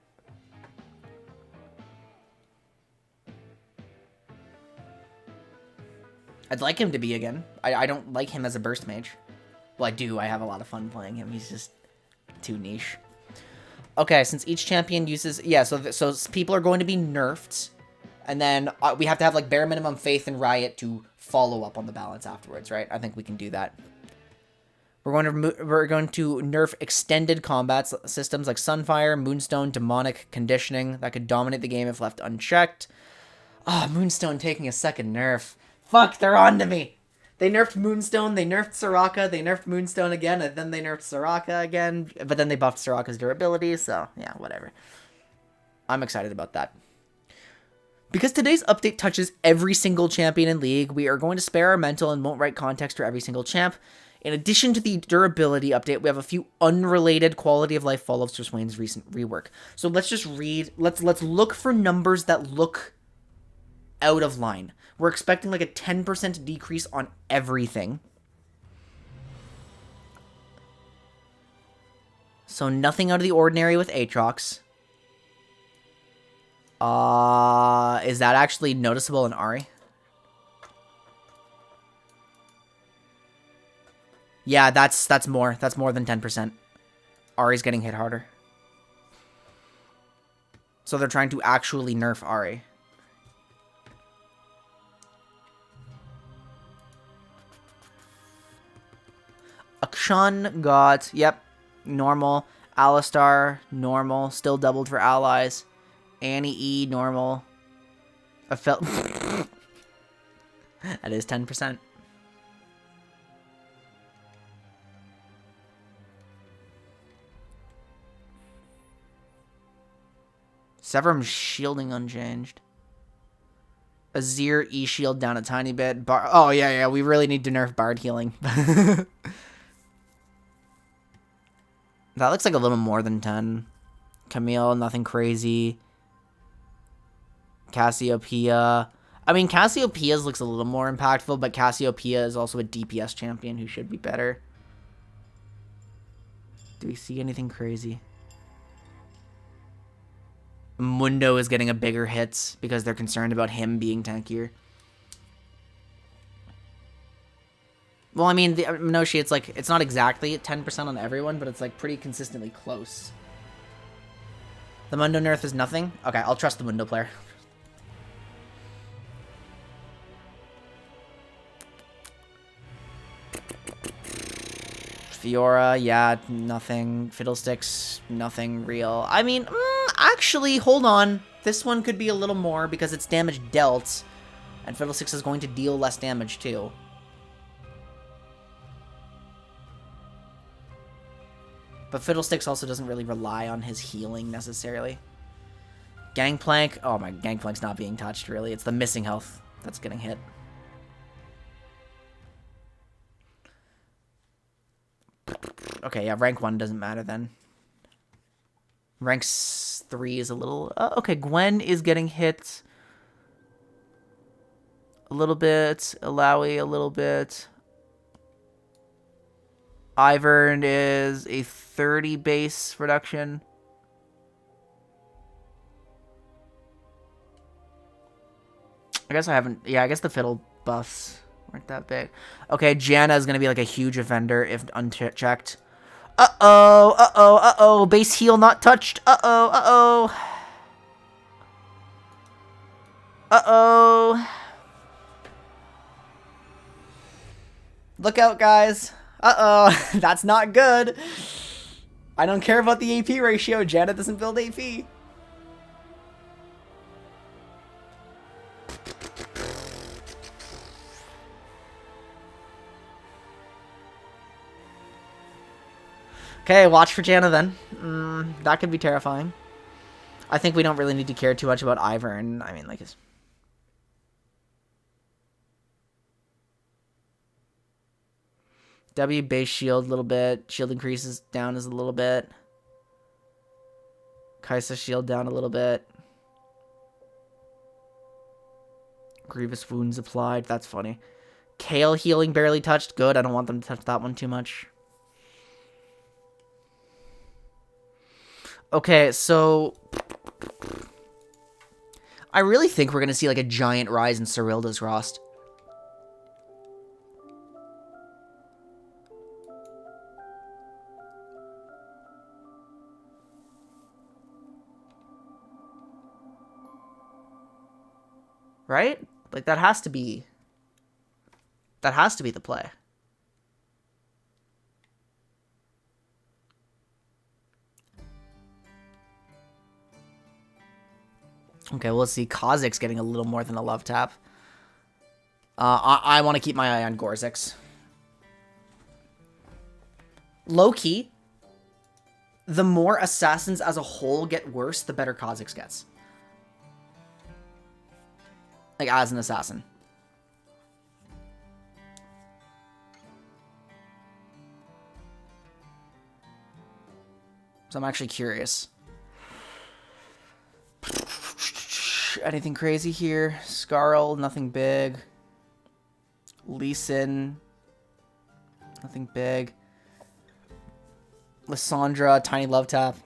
I'd like him to be again. I don't like him as a burst mage. Well, I do. I have a lot of fun playing him. He's just too niche. Okay, since each champion uses... Yeah, so people are going to be nerfed. And then we have to have, like, bare minimum faith in Riot to follow up on the balance afterwards, right? I think we can do that. We're going to nerf extended combat systems like Sunfire, Moonstone, Demonic Conditioning. That could dominate the game if left unchecked. Ah, Moonstone taking a second nerf. Fuck, they're on to me. They nerfed Moonstone, they nerfed Soraka, they nerfed Moonstone again, and then they nerfed Soraka again, but then they buffed Soraka's durability, so yeah, whatever. I'm excited about that. Because today's update touches every single champion in League, we are going to spare our mental and won't write context for every single champ. In addition to the durability update, we have a few unrelated quality of life follow-ups for Swain's recent rework. So let's just read, let's look for numbers that look out of line. We're expecting like a 10% decrease on everything. So nothing out of the ordinary with Aatrox. Is that actually noticeable in Ahri? Yeah, that's more. That's more than 10%. Ahri's getting hit harder. So they're trying to actually nerf Ahri. Akshan got, yep, normal. Alistar, normal. Still doubled for allies. Annie E, normal. I felt... That is 10%. Severum's shielding unchanged. Azir E-shield down a tiny bit. Oh, yeah, we really need to nerf Bard healing. That looks like a little more than 10. Camille, nothing crazy. Cassiopeia. I mean, Cassiopeia's looks a little more impactful, but Cassiopeia is also a DPS champion who should be better. Do we see anything crazy? Mundo is getting a bigger hit because they're concerned about him being tankier. Well, I mean, Minoshi, it's like, it's not exactly 10% on everyone, but it's like pretty consistently close. The Mundo nerf is nothing? Okay, I'll trust the Mundo player. Fiora, yeah, nothing. Fiddlesticks, nothing real. I mean, actually, hold on. This one could be a little more because it's damage dealt, and Fiddlesticks is going to deal less damage too. But Fiddlesticks also doesn't really rely on his healing necessarily. Gangplank, oh my, Gangplank's not being touched really. It's the missing health that's getting hit. Okay, yeah, rank 1 doesn't matter then. Rank 3 is a little... okay, Gwen is getting hit a little bit. Alawi a little bit. Ivern is a 30 base reduction. I guess I haven't... Yeah, I guess the Fiddle buffs weren't that big. Okay, Janna is going to be like a huge offender if unchecked. Uh-oh. Base heal not touched. Uh-oh. Look out, guys. Uh-oh. That's not good. I don't care about the AP ratio. Janna doesn't build AP. Okay, watch for Janna then. That could be terrifying. I think we don't really need to care too much about Ivern. I mean, like, his... W base shield a little bit. Shield increases down is a little bit. Kaisa shield down a little bit. Grievous wounds applied. That's funny. Kale healing barely touched. Good. I don't want them to touch that one too much. Okay, so... I really think we're going to see like a giant rise in Cyrilda's Rost. Right? Like, that has to be the play. Okay, we'll see. Kha'Zix's getting a little more than a love tap. I want to keep my eye on Gorzix. Low-key, the more assassins as a whole get worse, the better Kha'Zix gets. Like, as an assassin. So I'm actually curious. Anything crazy here? Scarl, nothing big. Lee Sin, nothing big. Lysandra, tiny love tap.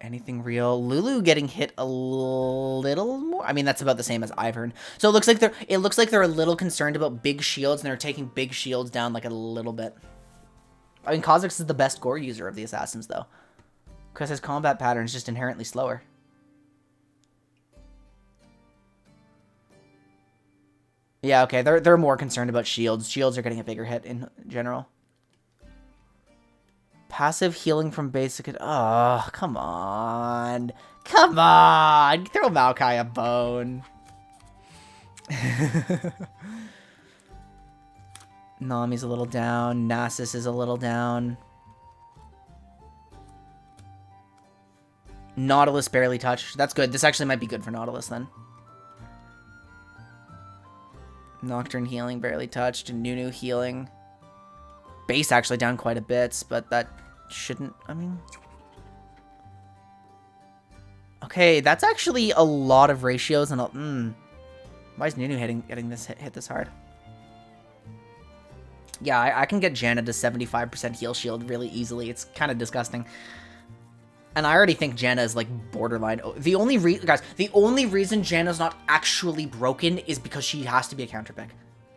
Anything real? Lulu getting hit a little more. I mean, that's about the same as Ivern. So it looks like they're a little concerned about big shields, and they're taking big shields down like a little bit. I mean, Kha'Zix is the best gore user of the assassins, though, because his combat pattern is just inherently slower. Yeah, okay, they're more concerned about shields. Shields are getting a bigger hit in general. Passive healing from basic... Oh, come on. Come on. Throw Maokai a bone. Nami's a little down. Nasus is a little down. Nautilus barely touched. That's good. This actually might be good for Nautilus then. Nocturne healing barely touched. Nunu healing. Base actually down quite a bit, but that shouldn't... I mean... Okay, that's actually a lot of ratios and a... Why is Nunu getting this hit this hard? Yeah, I can get Janna to 75% heal shield really easily. It's kind of disgusting. And I already think Janna is, like, borderline. The only reason Janna's not actually broken is because she has to be a counter pick.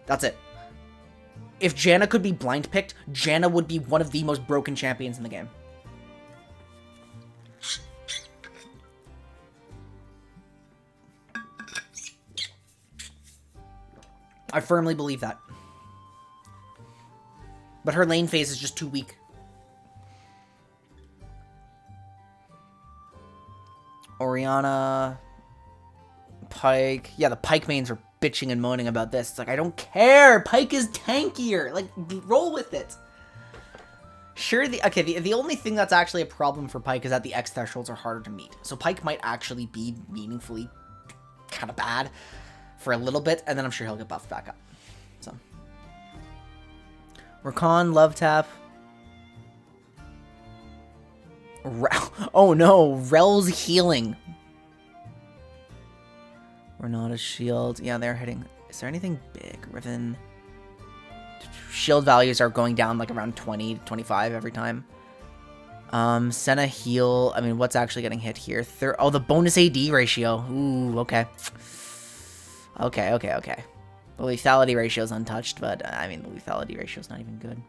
That's it. If Janna could be blind picked, Janna would be one of the most broken champions in the game. I firmly believe that. But her lane phase is just too weak. Orianna, Pyke. Yeah, the Pyke mains are bitching and moaning about this. It's like, I don't care. Pyke is tankier. Like, roll with it. Sure, the only thing that's actually a problem for Pyke is that the X thresholds are harder to meet. So Pyke might actually be meaningfully kind of bad for a little bit, and then I'm sure he'll get buffed back up. So, Rakan, love tap. Oh no, Rel's healing. Renata's shield. Yeah, they're hitting. Is there anything big? Riven. Shield values are going down like around 20 to 25 every time. Senna heal. I mean, what's actually getting hit here? Oh, the bonus AD ratio. Ooh, okay. Okay. The lethality ratio is untouched, but I mean, the lethality ratio is not even good.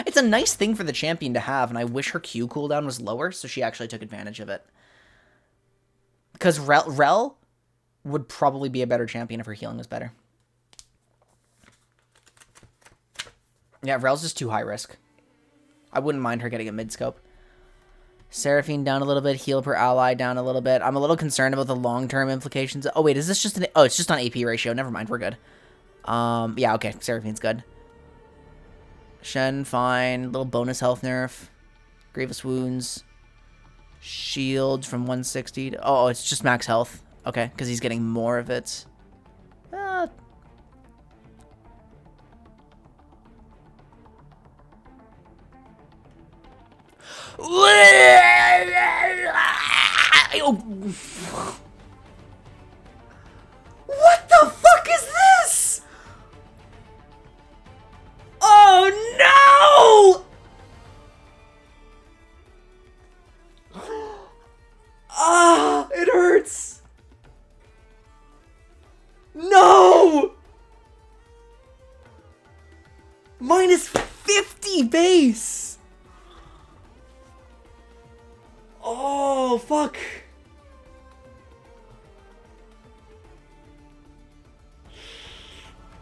It's a nice thing for the champion to have, and I wish her Q cooldown was lower, so she actually took advantage of it. Because Rel would probably be a better champion if her healing was better. Yeah, Rel's just too high risk. I wouldn't mind her getting a mid-scope. Seraphine down a little bit, heal per ally down a little bit. I'm a little concerned about the long-term implications. Oh, wait, is this just an... Oh, it's just on AP ratio. Never mind, we're good. Yeah, okay, Seraphine's good. Shen, fine. Little bonus health nerf. Grievous wounds. Shield from 160 to... Oh, it's just max health. Okay, because he's getting more of it. What the fuck is this? Oh no! Ah, it hurts. No! Minus 50 base. Oh, fuck.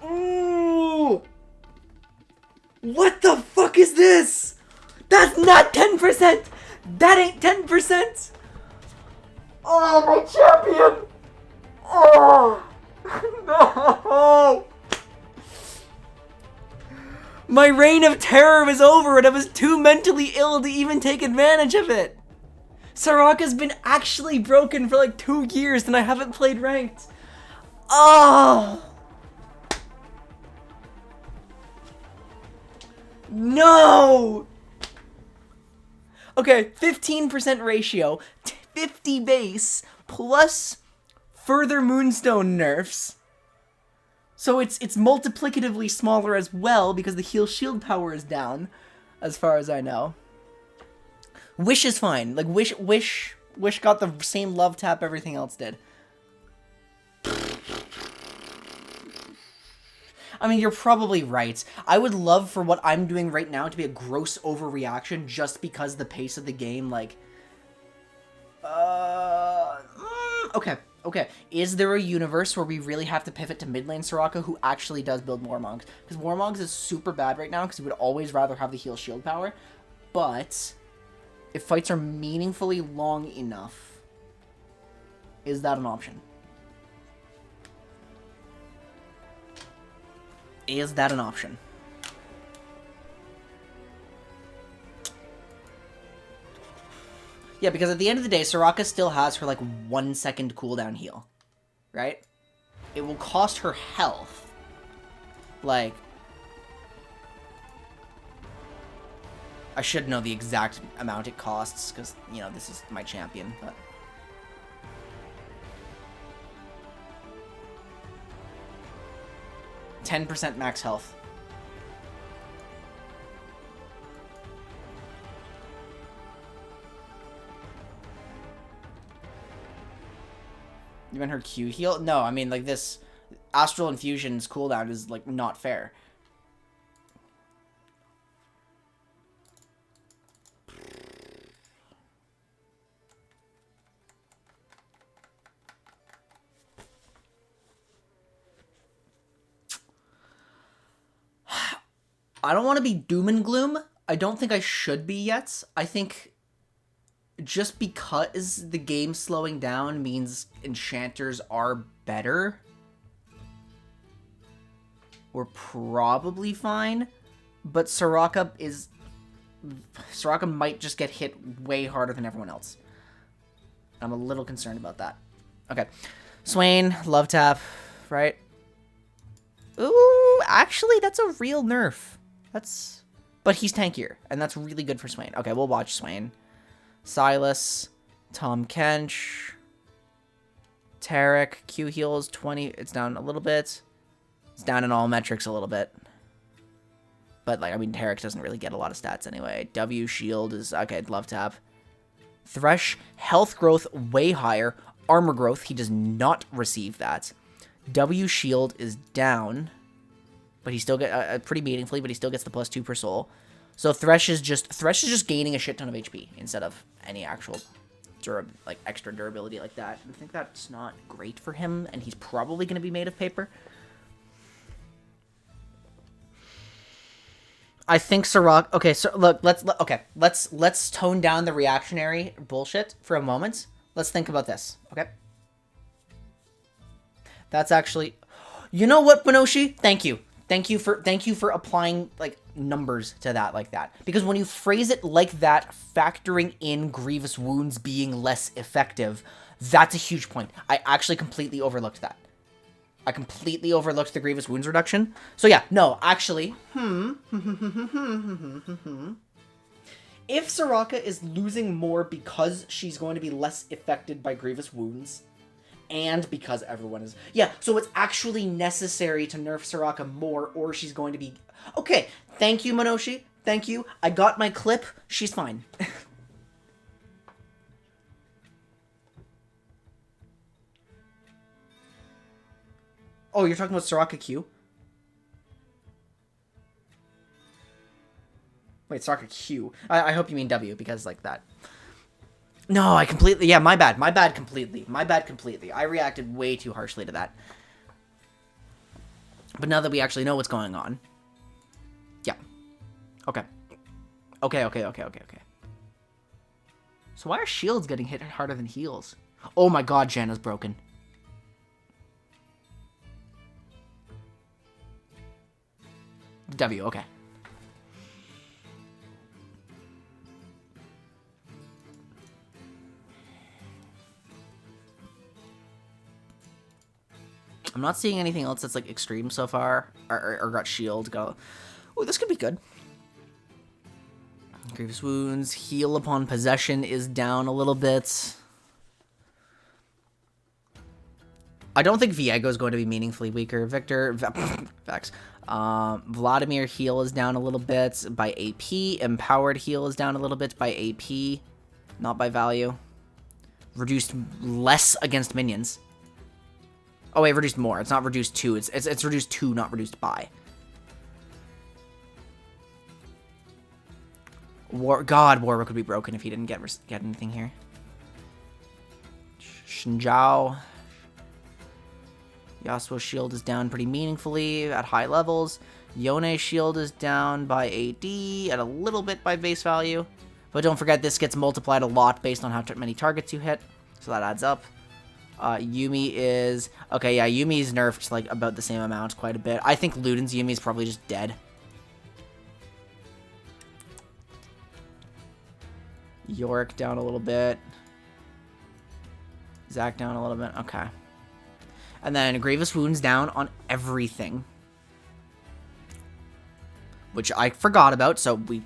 Ooh. What the fuck is this? That's not 10%. That ain't 10%. Oh, my champion. Oh, no. My reign of terror was over and I was too mentally ill to even take advantage of it. Soraka's been actually broken for like 2 years and I haven't played ranked. Oh. No. Okay, 15% ratio, 50 base, plus further Moonstone nerfs. So it's multiplicatively smaller as well because the heal shield power is down, as far as I know. Wish is fine. Like Wish got the same love tap everything else did. I mean, you're probably right. I would love for what I'm doing right now to be a gross overreaction just because the pace of the game, like... Okay. Is there a universe where we really have to pivot to mid lane Soraka who actually does build Warmogs? Because Warmogs is super bad right now because we would always rather have the heal shield power. But if fights are meaningfully long enough, is that an option? Is that an option? Yeah, because at the end of the day, Soraka still has her, like, 1 second cooldown heal. Right? It will cost her health. Like... I should know the exact amount it costs, because, you know, this is my champion, but... %10 max health. Even her Q heal? No, I mean, like, this Astral Infusion's cooldown is, like, not fair. I don't want to be doom and gloom. I don't think I should be yet. I think just because the game's slowing down means enchanters are better, we're probably fine. But Soraka might just get hit way harder than everyone else. I'm a little concerned about that. Okay. Swain, love tap, right? Ooh, actually, that's a real nerf. But he's tankier, and that's really good for Swain. Okay, we'll watch Swain. Silas, Tom Kench, Tarek, Q heals 20. It's down a little bit. It's down in all metrics a little bit. But, like, I mean, Tarek doesn't really get a lot of stats anyway. W shield is, okay, love tap. Thresh, health growth way higher. Armor growth, he does not receive that. W shield is down. But he still get pretty meaningfully, but he still gets the +2 per soul. So Thresh is just gaining a shit ton of HP instead of any actual extra durability like that. I think that's not great for him, and he's probably going to be made of paper. I think Soraka. Okay, so look, let's tone down the reactionary bullshit for a moment. Let's think about this. Okay, that's actually. You know what, Benoshi? Thank you for applying, like, numbers to that like that. Because when you phrase it like that, factoring in grievous wounds being less effective, that's a huge point. I actually completely overlooked that. I completely overlooked the grievous wounds reduction. So yeah, no, actually, if Soraka is losing more because she's going to be less affected by grievous wounds, and because everyone is... Yeah, so it's actually necessary to nerf Soraka more, or she's going to be... Okay, thank you, Minoshi. Thank you. I got my clip. She's fine. Oh, you're talking about Soraka Q? Wait, Soraka Q. I hope you mean W, because, like, that... No, I completely... Yeah, my bad. My bad completely. My bad completely. I reacted way too harshly to that. But now that we actually know what's going on... Yeah. Okay. Okay. So why are shields getting hit harder than heals? Oh my god, Janna's broken. W, okay. I'm not seeing anything else that's like extreme so far, or got shield. Go. Oh, this could be good. Grievous wounds, heal upon possession is down a little bit. I don't think Viego is going to be meaningfully weaker. Victor, facts. Vladimir heal is down a little bit by AP. Empowered heal is down a little bit by AP, not by value. Reduced less against minions. Oh wait, reduced more. It's not reduced to. It's reduced to, not reduced by. Warwick would be broken if he didn't get anything here. Shinjao. Yasuo's shield is down pretty meaningfully at high levels. Yone's shield is down by AD and a little bit by base value. But don't forget, this gets multiplied a lot based on how many targets you hit. So that adds up. Yuumi is... Okay, yeah, Yuumi's nerfed like about the same amount, quite a bit. I think Luden's Yuumi is probably just dead. Yorick down a little bit. Zac down a little bit. Okay. And then Grievous Wounds down on everything. Which I forgot about, so we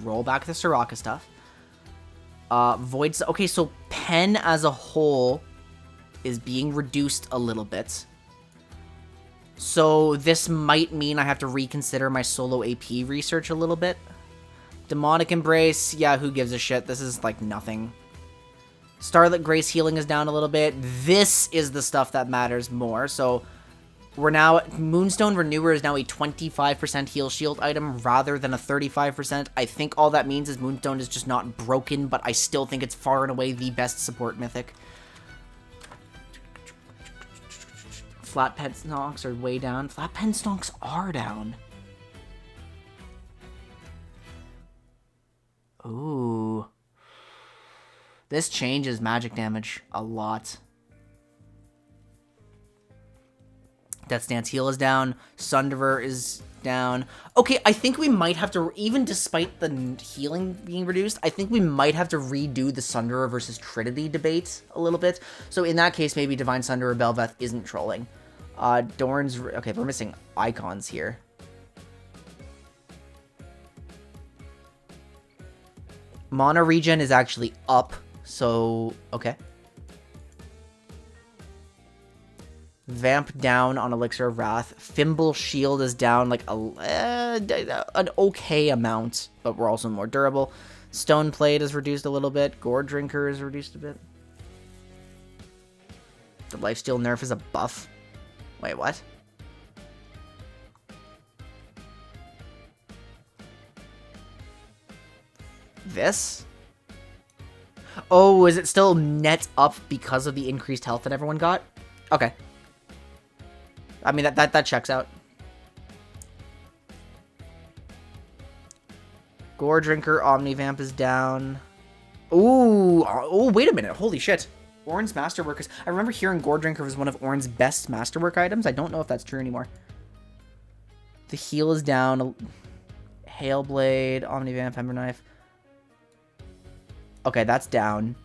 roll back the Soraka stuff. Void... Okay, so Pen as a whole is being reduced a little bit. So this might mean I have to reconsider my solo AP research a little bit. Demonic Embrace, yeah, who gives a shit? This is like nothing. Starlit Grace healing is down a little bit. This is the stuff that matters more. So we're now... Moonstone Renewer is now a 25% heal shield item rather than a 35%. I think all that means is Moonstone is just not broken, but I still think it's far and away the best support mythic. Flat pen stonks are way down. Flat pen stonks are down. Ooh. This changes magic damage a lot. Death Dance heal is down. Sunderer is down. Okay, I think we might have to, even despite the healing being reduced, I think we might have to redo the Sunderer versus Trinity debate a little bit. So in that case, maybe Divine Sunderer Bel'Veth isn't trolling. Dorn's... Okay, we're missing icons here. Mana regen is actually up, so... Okay. Vamp down on Elixir of Wrath. Fimble shield is down like an okay amount, but we're also more durable. Stone Plate is reduced a little bit. Gore Drinker is reduced a bit. The Lifesteal nerf is a buff. Wait, what? This? Oh, is it still net up because of the increased health that everyone got? Okay. I mean, that checks out. Gore Drinker, Omnivamp is down. Ooh, oh, wait a minute. Holy shit. Ornn's Masterwork is... I remember hearing Gore Drinker was one of Ornn's best Masterwork items. I don't know if that's true anymore. The heal is down Hailblade, Omnivamp, Ember Knife. Okay, that's down.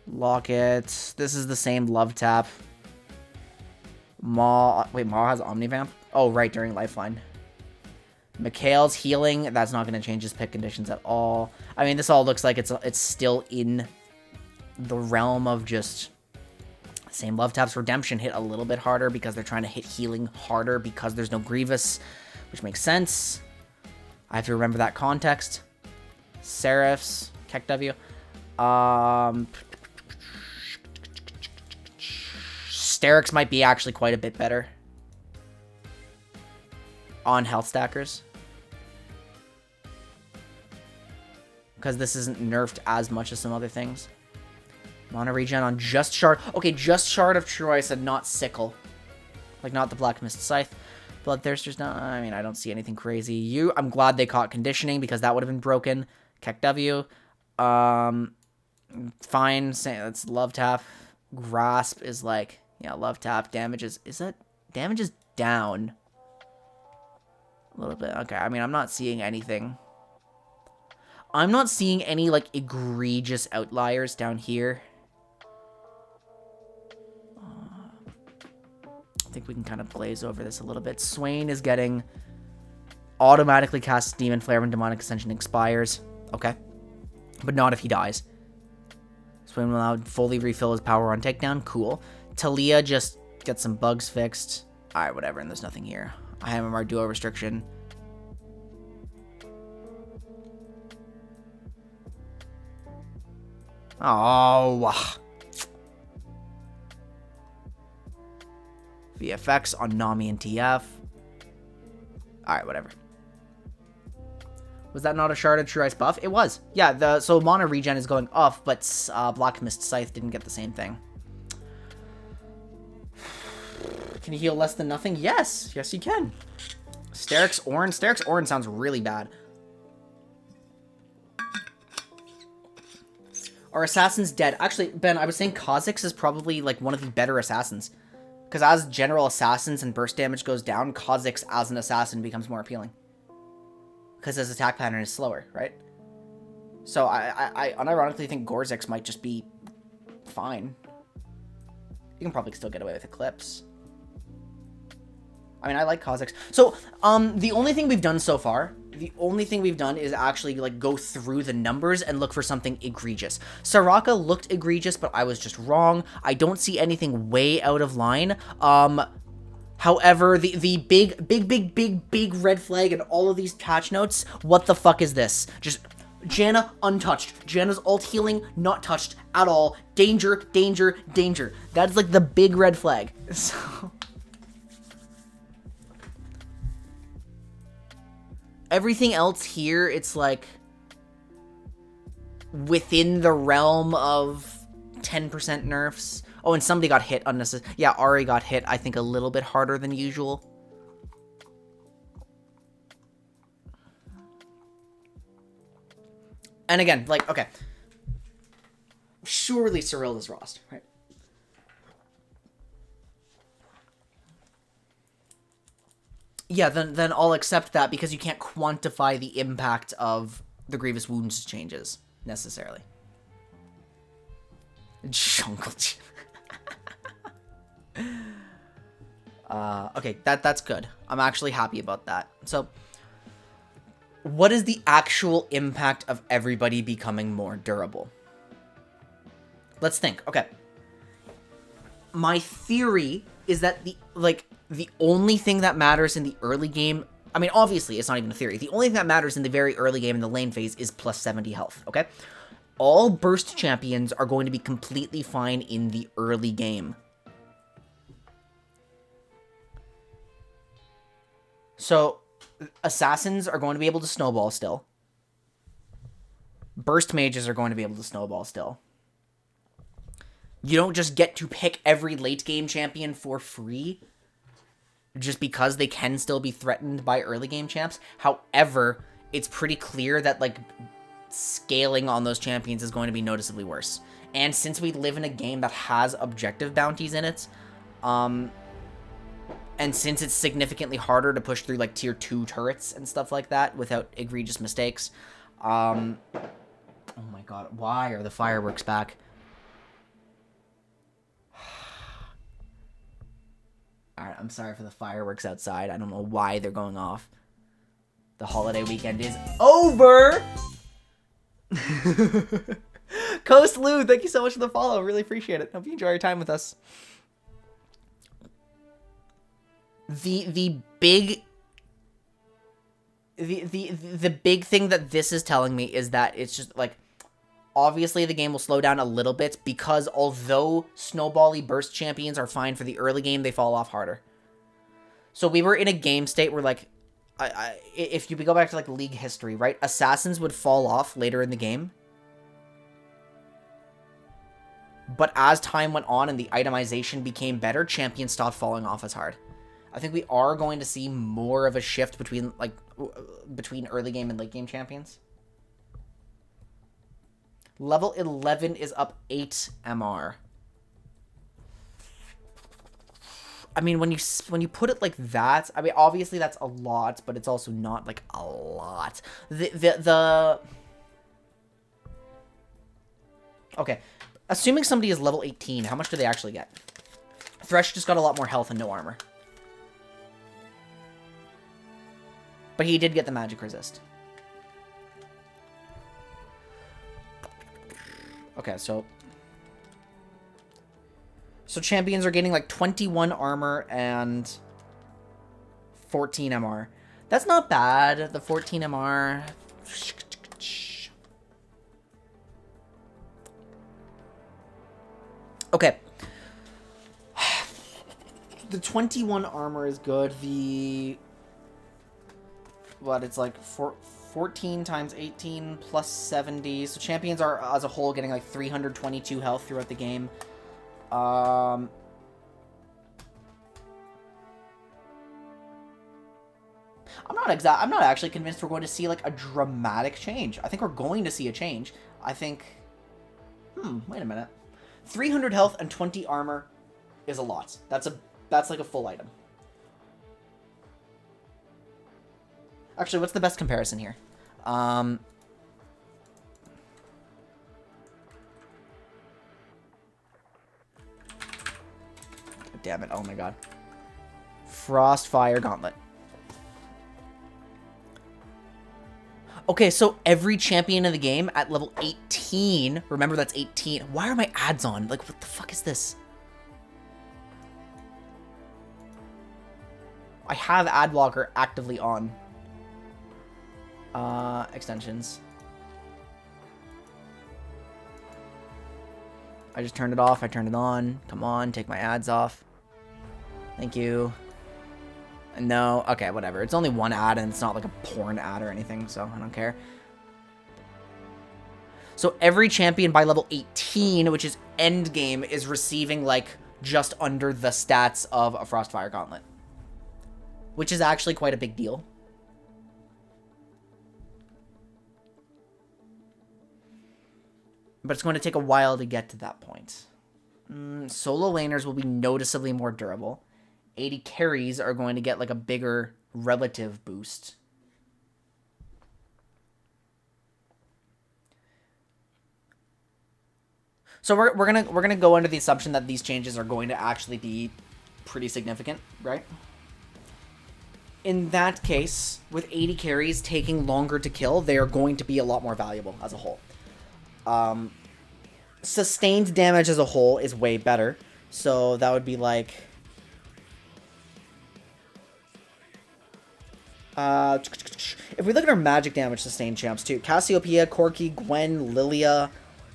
Locket. This is the same Love Tap. Maw. Wait, Maw has Omnivamp? Oh, right, during Lifeline. Mikhail's healing. That's not going to change his pick conditions at all. I mean, this all looks like it's still in the realm of just same Love Tap's Redemption hit a little bit harder because they're trying to hit healing harder because there's no Grievous, which makes sense. I have to remember that context. Seraphs, Keck W. Sterix might be actually quite a bit better on health stackers, because this isn't nerfed as much as some other things. Mana regen on just Shard. Okay, just Shard of Troy. I said not Sickle. Like, not the Black Mist Scythe. Bloodthirster's not... I mean, I don't see anything crazy. I'm glad they caught Conditioning, because that would have been broken. Keck W. Fine. That's Love Tap. Grasp is like... Yeah, Love Tap. Damage is... Is that... Damage is down. A little bit. Okay, I mean, I'm not seeing anything. I'm not seeing any, like, egregious outliers down here. I think we can kind of glaze over this a little bit. Swain is getting automatically casts Demon Flare when Demonic Ascension expires. Okay. But not if he dies. Swain will now fully refill his power on takedown. Cool. Talia just gets some bugs fixed. Alright, whatever, and there's nothing here. I have our duo restriction. Oh. VFX on Nami and TF. Alright, whatever. Was that not a Shard of True Ice buff? It was. Yeah, so Mana regen is going off, but Black Mist Scythe didn't get the same thing. Can you heal less than nothing? Yes. Yes, you can. Sterix Orin. Sterix Orin sounds really bad. Are assassins dead? Actually, Ben, I was saying Kha'Zix is probably like one of the better assassins. Because as general assassins and burst damage goes down, Kha'Zix as an assassin becomes more appealing. Because his attack pattern is slower, right? So I unironically think Gorzix might just be fine. You can probably still get away with Eclipse. I mean, I like Kha'Zix. So, the only thing we've done so far, is actually, like, go through the numbers and look for something egregious. Soraka looked egregious, but I was just wrong. I don't see anything way out of line. However, the big red flag in all of these patch notes, what the fuck is this? Just, Janna, untouched. Janna's ult healing, not touched at all. Danger, danger, danger. That's, like, the big red flag. So... Everything else here, it's like within the realm of 10% nerfs. Oh, and somebody got hit unnecessarily. Yeah, Ari got hit, I think, a little bit harder than usual. And again, like, okay. Surely Cyril is Rost, right? Yeah, then I'll accept that because you can't quantify the impact of the Grievous Wounds changes, necessarily. Jungle. Okay, that's good. I'm actually happy about that. So, what is the actual impact of everybody becoming more durable? Let's think. Okay. My theory is that the only thing that matters in the early game, I mean, obviously, it's not even a theory. The only thing that matters in the very early game in the lane phase is plus 70 health, okay? All burst champions are going to be completely fine in the early game. So, assassins are going to be able to snowball still. Burst mages are going to be able to snowball still. You don't just get to pick every late game champion for free just because they can still be threatened by early game champs. However, it's pretty clear that, like, scaling on those champions is going to be noticeably worse. And since we live in a game that has objective bounties in it, And since it's significantly harder to push through, like, tier 2 turrets and stuff like that without egregious mistakes, oh my god, why are the fireworks back? Alright, I'm sorry for the fireworks outside. I don't know why they're going off. The holiday weekend is over! Coast Lou, thank you so much for the follow. Really appreciate it. Hope you enjoy your time with us. The big thing that this is telling me is that it's just like, obviously the game will slow down a little bit because although snowbally burst champions are fine for the early game, they fall off harder. So we were in a game state where, like, if you go back to, like, League history, right? Assassins would fall off later in the game. But as time went on and the itemization became better, champions stopped falling off as hard. I think we are going to see more of a shift between, like, between early game and late game champions. Level 11 is up 8 MR. I mean, when you put it like that, I mean, obviously that's a lot, but it's also not, like, a lot. Okay. Assuming somebody is level 18, how much do they actually get? Thresh just got a lot more health and no armor. But he did get the magic resist. Okay, so champions are getting like 21 armor and 14 MR. That's not bad, the 14 MR. Okay. The 21 armor is good. It's like 14 times 18 plus 70. So champions are, as a whole, getting like 322 health throughout the game. I'm not actually convinced we're going to see like a dramatic change. I think we're going to see a change. I think, wait a minute. 300 health and 20 armor is a lot. That's like a full item. Actually, what's the best comparison here? God damn it. Oh my god. Frostfire Gauntlet. Okay, so every champion in the game at level 18, remember that's 18. Why are my ads on? Like, what the fuck is this? I have ad blocker actively on. Extensions. I just turned it off. I turned it on. Come on, take my ads off. Thank you. No, okay, whatever. It's only one ad and it's not like a porn ad or anything, so I don't care. So every champion by level 18, which is end game, is receiving like just under the stats of a Frostfire Gauntlet, which is actually quite a big deal. But it's going to take a while to get to that point. Solo laners will be noticeably more durable. 80 carries are going to get like a bigger relative boost. So we're gonna go under the assumption that these changes are going to actually be pretty significant, right? In that case, with 80 carries taking longer to kill, they are going to be a lot more valuable as a whole. Sustained damage as a whole is way better. So that would be like... if we look at our magic damage sustained champs too, Cassiopeia, Corki, Gwen, Lilia,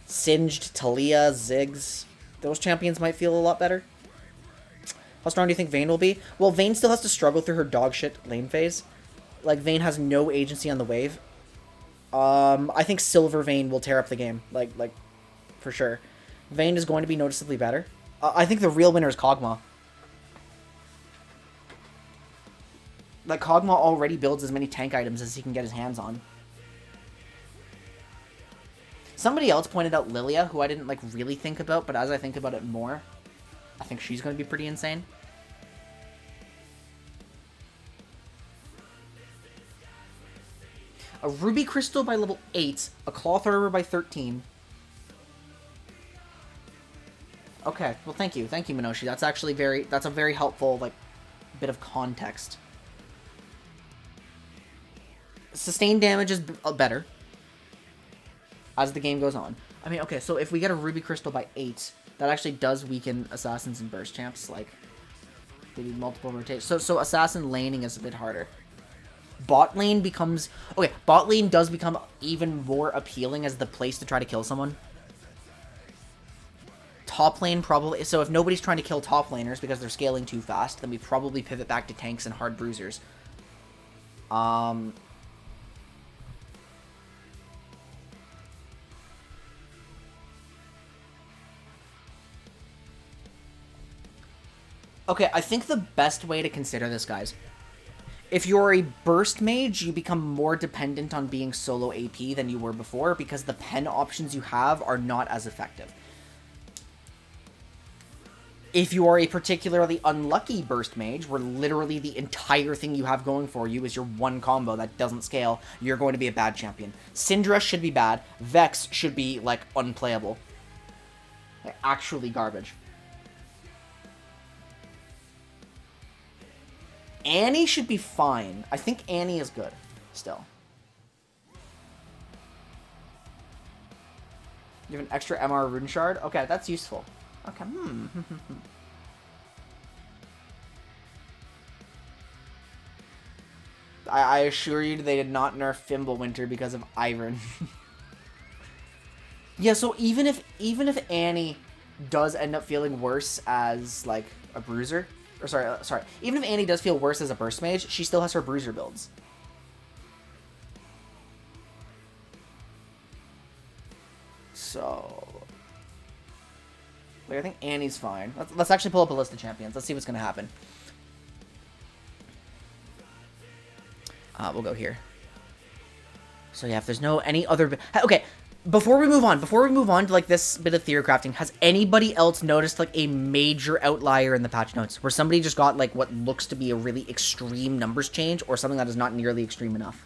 Singed, Talia, Ziggs, those champions might feel a lot better. How strong do you think Vayne will be? Well, Vayne still has to struggle through her dogshit lane phase. Like, Vayne has no agency on the wave. I think Silver Vayne will tear up the game. Like, for sure. Vayne is going to be noticeably better. I think the real winner is Kog'Maw. Like, Kog'Maw already builds as many tank items as he can get his hands on. Somebody else pointed out Lilia, who I didn't, like, really think about, but as I think about it more, I think she's going to be pretty insane. A Ruby Crystal by level 8, a Cloth Armor by 13. Okay, well thank you, Minoshi. That's actually that's a very helpful, like, bit of context. Sustained damage is better as the game goes on. I mean, okay, so if we get a Ruby Crystal by 8, that actually does weaken Assassins and Burst Champs, like, they need multiple rotations. So Assassin laning is a bit harder. Bot lane becomes... Okay, bot lane does become even more appealing as the place to try to kill someone. Top lane probably... So if nobody's trying to kill top laners because they're scaling too fast, then we probably pivot back to tanks and hard bruisers. Okay, I think the best way to consider this, guys... If you're a burst mage, you become more dependent on being solo AP than you were before because the pen options you have are not as effective. If you are a particularly unlucky burst mage, where literally the entire thing you have going for you is your one combo that doesn't scale, you're going to be a bad champion. Syndra should be bad. Vex should be, like, unplayable. Like, actually garbage. Annie should be fine. I think Annie is good, still. You have an extra MR Rune Shard? Okay, that's useful. Okay, I assure you they did not nerf Fimbulwinter because of Iron. Yeah, so even if Annie does end up feeling worse as, like, a bruiser... Or sorry. Even if Annie does feel worse as a burst mage, she still has her bruiser builds. So... Like, I think Annie's fine. Let's actually pull up a list of champions. Let's see what's going to happen. We'll go here. So yeah, if there's any other... Okay, before we move on to, like, this bit of theory crafting, has anybody else noticed, like, a major outlier in the patch notes? Where somebody just got, like, what looks to be a really extreme numbers change, or something that is not nearly extreme enough?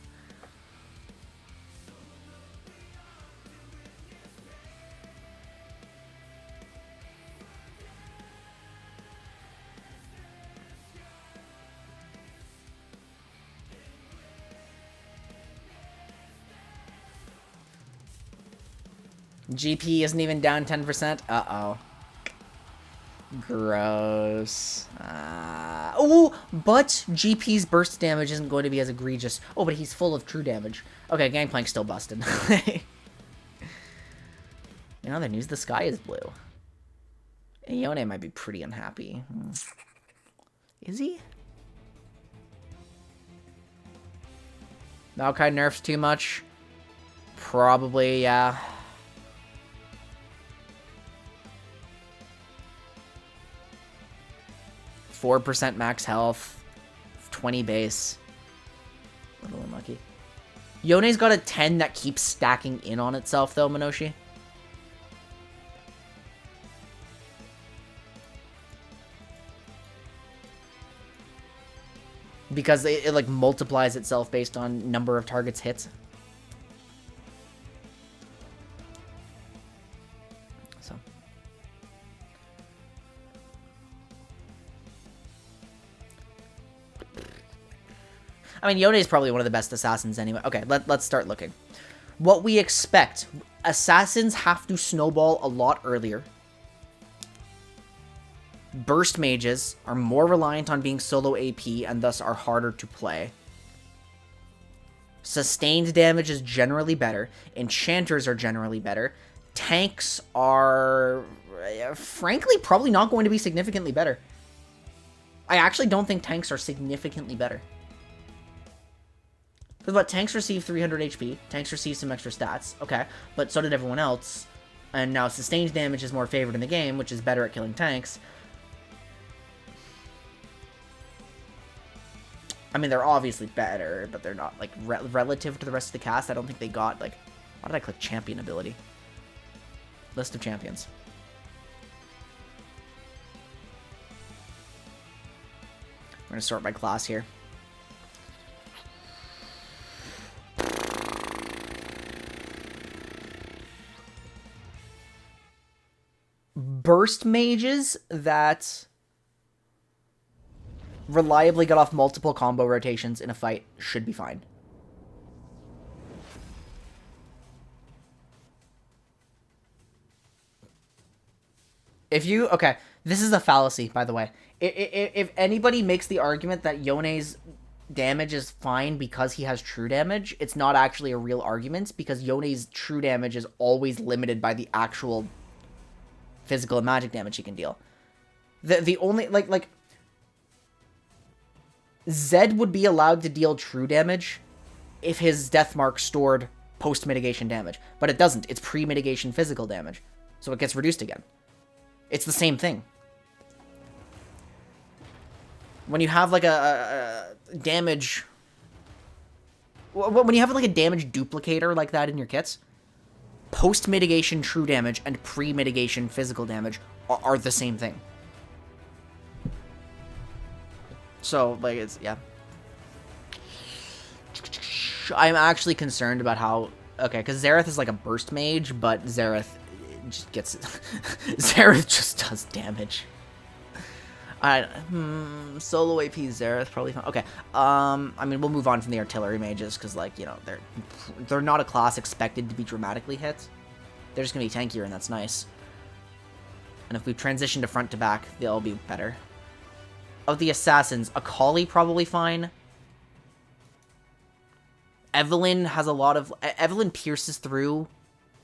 GP isn't even down 10%? Uh-oh. Gross. Oh, but GP's burst damage isn't going to be as egregious. Oh, but he's full of true damage. Okay, Gangplank's still busted. In other news, the sky is blue. Yone might be pretty unhappy. Is he? Maokai nerfs too much? Probably, yeah. 4% max health, 20 base. A little unlucky. Yone's got a 10 that keeps stacking in on itself, though, Minoshi. Because it like, multiplies itself based on number of targets hits. I mean, Yone is probably one of the best assassins anyway. Okay, let's start looking. What we expect. Assassins have to snowball a lot earlier. Burst mages are more reliant on being solo AP and thus are harder to play. Sustained damage is generally better. Enchanters are generally better. Tanks are, frankly, probably not going to be significantly better. I actually don't think tanks are significantly better. But tanks receive 300 HP. Tanks receive some extra stats. Okay, but so did everyone else. And now sustained damage is more favored in the game, which is better at killing tanks. I mean, they're obviously better, but they're not, like, relative to the rest of the cast. I don't think they got, like... Why did I click champion ability? List of champions. We're going to sort by class here. burst mages that reliably get off multiple combo rotations in a fight should be fine. Okay, this is a fallacy, by the way. If anybody makes the argument that Yone's damage is fine because he has true damage, it's not actually a real argument, because Yone's true damage is always limited by the actual physical and magic damage he can deal. The only, like Zed would be allowed to deal true damage if his death mark stored post-mitigation damage, but it doesn't. It's pre-mitigation physical damage, so it gets reduced again. It's the same thing. When you have like a damage... When you have like a damage duplicator like that in your kits, post-mitigation true damage and pre-mitigation physical damage are the same thing. So, like, it's... yeah. I'm actually concerned about how... okay, because Xerath is like a burst mage, but Xerath just gets... Xerath just does damage. Solo AP Xerath, probably fine. Okay, I mean, we'll move on from the artillery mages, because, like, you know, they're not a class expected to be dramatically hit. They're just gonna be tankier, and that's nice. And if we transition to front to back, they'll be better. Of the assassins, Akali probably fine. Evelyn has a lot of... Evelyn pierces through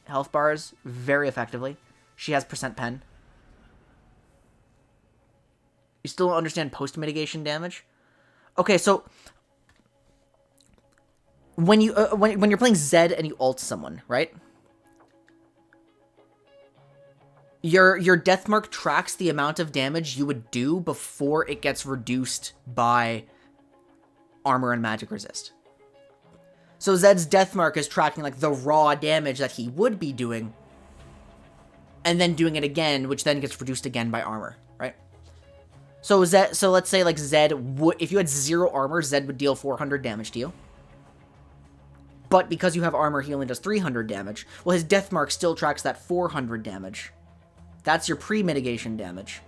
health bars very effectively. She has percent pen. You still don't understand post-mitigation damage? Okay, so... when you're playing Zed and you ult someone, right? Your death mark tracks the amount of damage you would do before it gets reduced by armor and magic resist. So Zed's death mark is tracking like the raw damage that he would be doing, and then doing it again, which then gets reduced again by armor, right? So let's say like Zed would, if you had 0 armor, Zed would deal 400 damage to you. But because you have armor, he only does 300 damage. Well, his death mark still tracks that 400 damage. That's your pre-mitigation damage.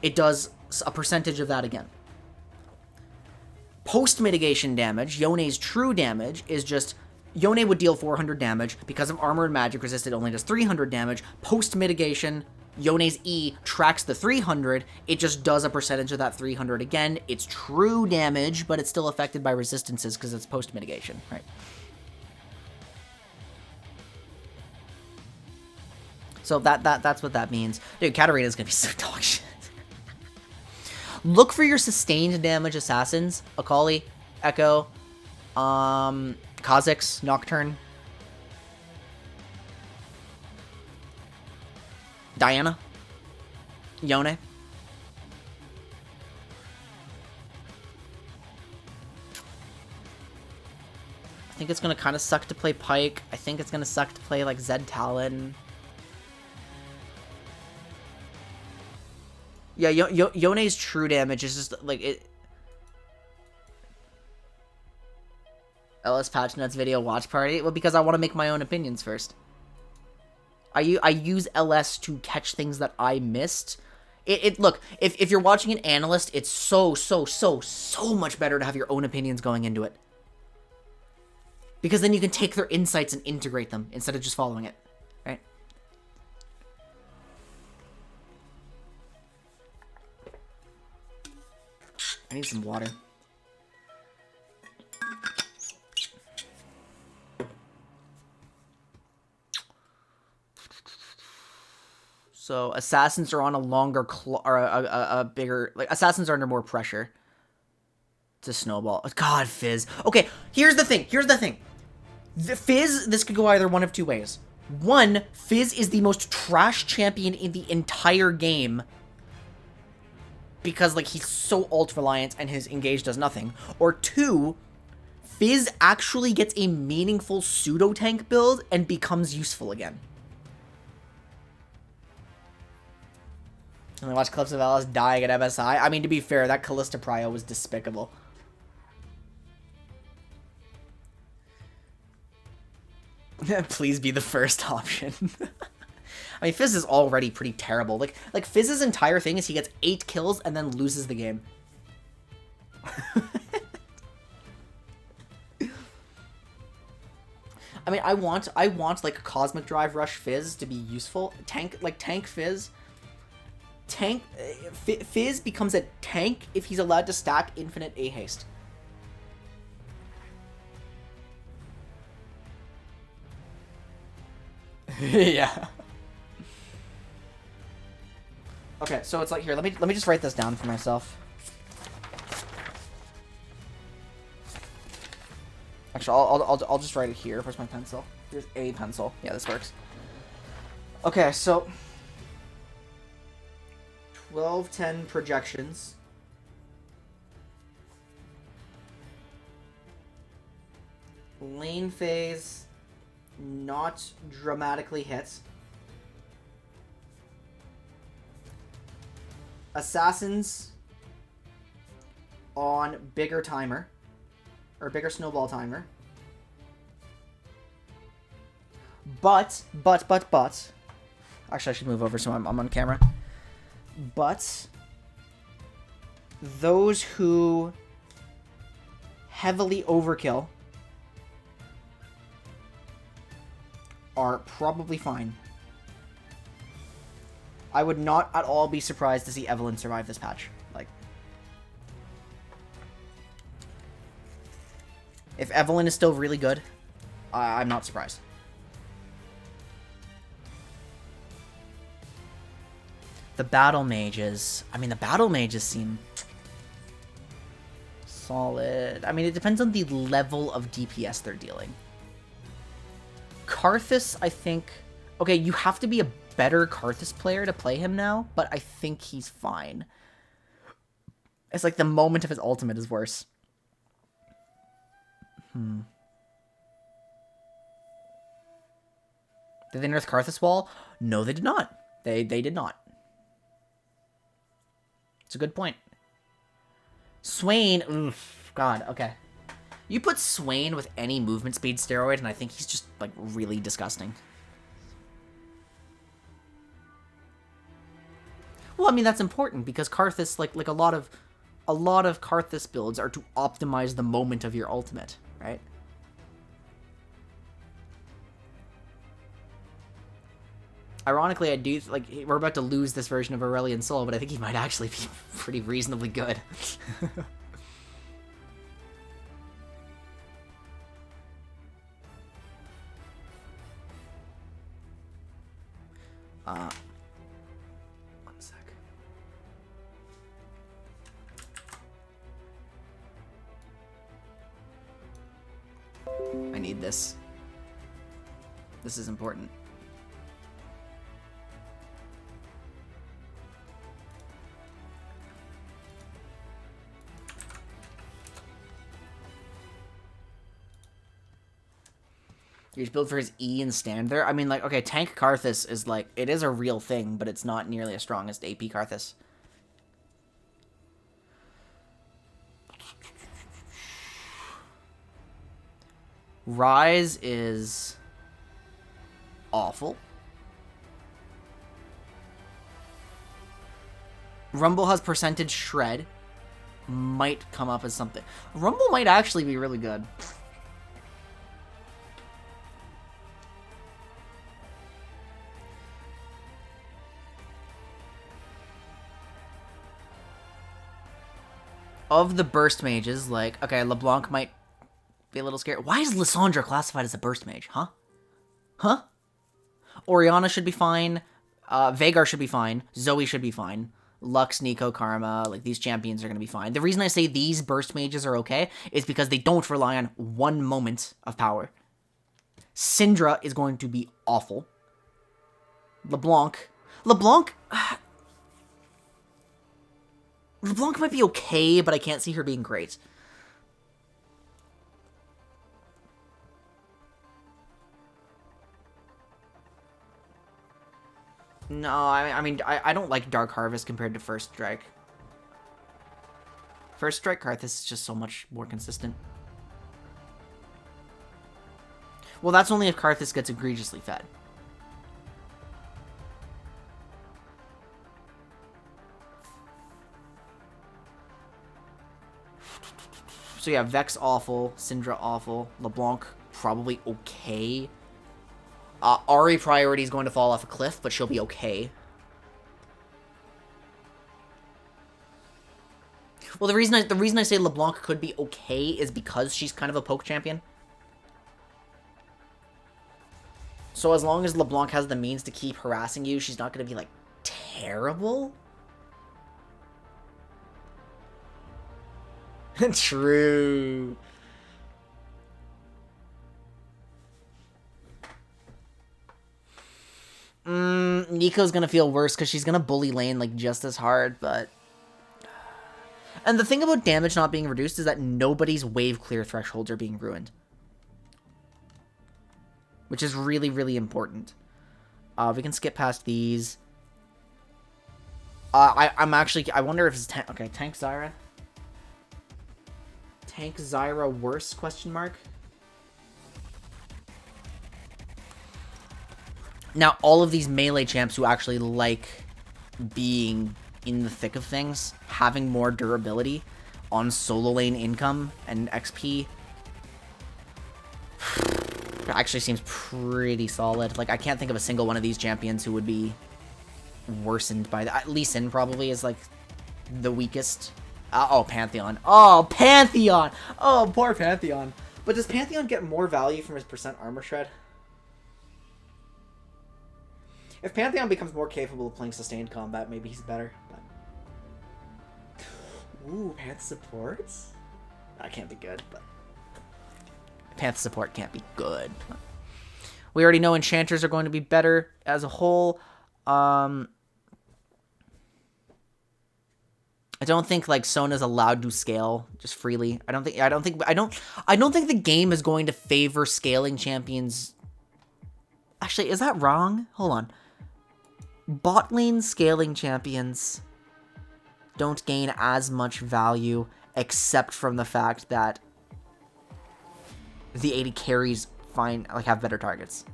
It does a percentage of that again. Post-mitigation damage, Yone's true damage, is just... Yone would deal 400 damage. Because of armor and magic resist, it only does 300 damage. Post-mitigation, Yone's E tracks the 300. It just does a percentage of that 300 again. It's true damage, but it's still affected by resistances because it's post-mitigation, right? So that's what that means. Dude, Katarina's gonna be so dog shit. Look for your sustained damage assassins. Akali, Echo, Kha'Zix, Nocturne, Diana, Yone. I think it's gonna kind of suck to play Pyke. I think it's gonna suck to play like Zed Talon. Yeah, Yone's true damage is just, like, it... LS Patch Nuts video watch party? Well, because I want to make my own opinions first. I use LS to catch things that I missed. Look, if you're watching an analyst, it's so much better to have your own opinions going into it. Because then you can take their insights and integrate them, instead of just following it. Right? I need some water. So assassins are on a longer or a bigger, like, assassins are under more pressure to snowball. God, Fizz. Okay, here's the thing. The Fizz, this could go either one of two ways. One, Fizz is the most trash champion in the entire game, because, like, he's so ult-reliant and his engage does nothing. Or two, Fizz actually gets a meaningful pseudo-tank build and becomes useful again. And I watch clips of Alice dying at MSI. I mean, to be fair, that Callista Prio was despicable. Please be the first option. I mean, Fizz is already pretty terrible. Like Fizz's entire thing is he gets 8 kills and then loses the game. I mean, I want like Cosmic Drive Rush Fizz to be useful. Tank Fizz. Fizz becomes a tank if he's allowed to stack infinite A haste. Yeah. Okay, so it's like here. Let me just write this down for myself. Actually, I'll just write it here. Where's my pencil? Here's a pencil. Yeah, this works. Okay, so 12-10 projections. Lane phase not dramatically hits. Assassins on bigger timer. Or bigger snowball timer. But. Actually, I should move over so I'm on camera. But those who heavily overkill are probably fine. I would not at all be surprised to see Evelynn survive this patch. Like, if Evelynn is still really good, I'm not surprised. The battle mages. I mean, the battle mages seem solid. I mean, it depends on the level of DPS they're dealing. Karthus, I think... Okay, you have to be a better Karthus player to play him now, but I think he's fine. It's like the moment of his ultimate is worse. Did they nerf Karthus wall? No, they did not. They did not. It's a good point. Swain, oof, God, okay. You put Swain with any movement speed steroid, and I think he's just, like, really disgusting. Well, I mean, that's important, because Karthus, like a lot of Karthus builds are to optimize the moment of your ultimate, right? Ironically, I do, like, we're about to lose this version of Aurelion Sol, but I think he might actually be pretty reasonably good. One sec. I need this. This is important. You just build for his E and stand there? I mean, like, okay, tank Karthus is, like, it is a real thing, but it's not nearly as strong as AP Karthus. Rise is awful. Rumble has percentage shred. Might come up as something. Rumble might actually be really good. Of the burst mages, like, okay, LeBlanc might be a little scared. Why is Lissandra classified as a burst mage, huh? Huh? Orianna should be fine. Veigar should be fine. Zoe should be fine. Lux, Nico, Karma, like, these champions are going to be fine. The reason I say these burst mages are okay is because they don't rely on one moment of power. Syndra is going to be awful. LeBlanc might be okay, but I can't see her being great. No, I mean, I don't like Dark Harvest compared to First Strike. First Strike Karthus is just so much more consistent. Well, that's only if Karthus gets egregiously fed. So yeah, Vex awful, Syndra awful, LeBlanc probably okay. Ahri priority is going to fall off a cliff, but she'll be okay. Well, the reason I say LeBlanc could be okay is because she's kind of a poke champion. So as long as LeBlanc has the means to keep harassing you, she's not going to be, like, terrible. True. Nico's going to feel worse because she's going to bully lane, like, just as hard, but... And the thing about damage not being reduced is that nobody's wave clear thresholds are being ruined. Which is really, really important. We can skip past these. I wonder if it's okay, Tank Zyra. Tank Zyra worse, question mark? Now, all of these melee champs who actually like being in the thick of things, having more durability on solo lane income and XP, actually seems pretty solid. Like, I can't think of a single one of these champions who would be worsened by that. Lee Sin probably is, like, the weakest. Oh, Pantheon. Oh, Pantheon! Oh, poor Pantheon. But does Pantheon get more value from his percent armor shred? If Pantheon becomes more capable of playing sustained combat, maybe he's better. But... Ooh, Panth supports? That can't be good, but... Panth support can't be good. We already know enchanters are going to be better as a whole. I don't think like Sona's allowed to scale just freely. I don't think the game is going to favor scaling champions. Actually, is that wrong? Hold on. Bot lane scaling champions don't gain as much value except from the fact that the 80 carries have better targets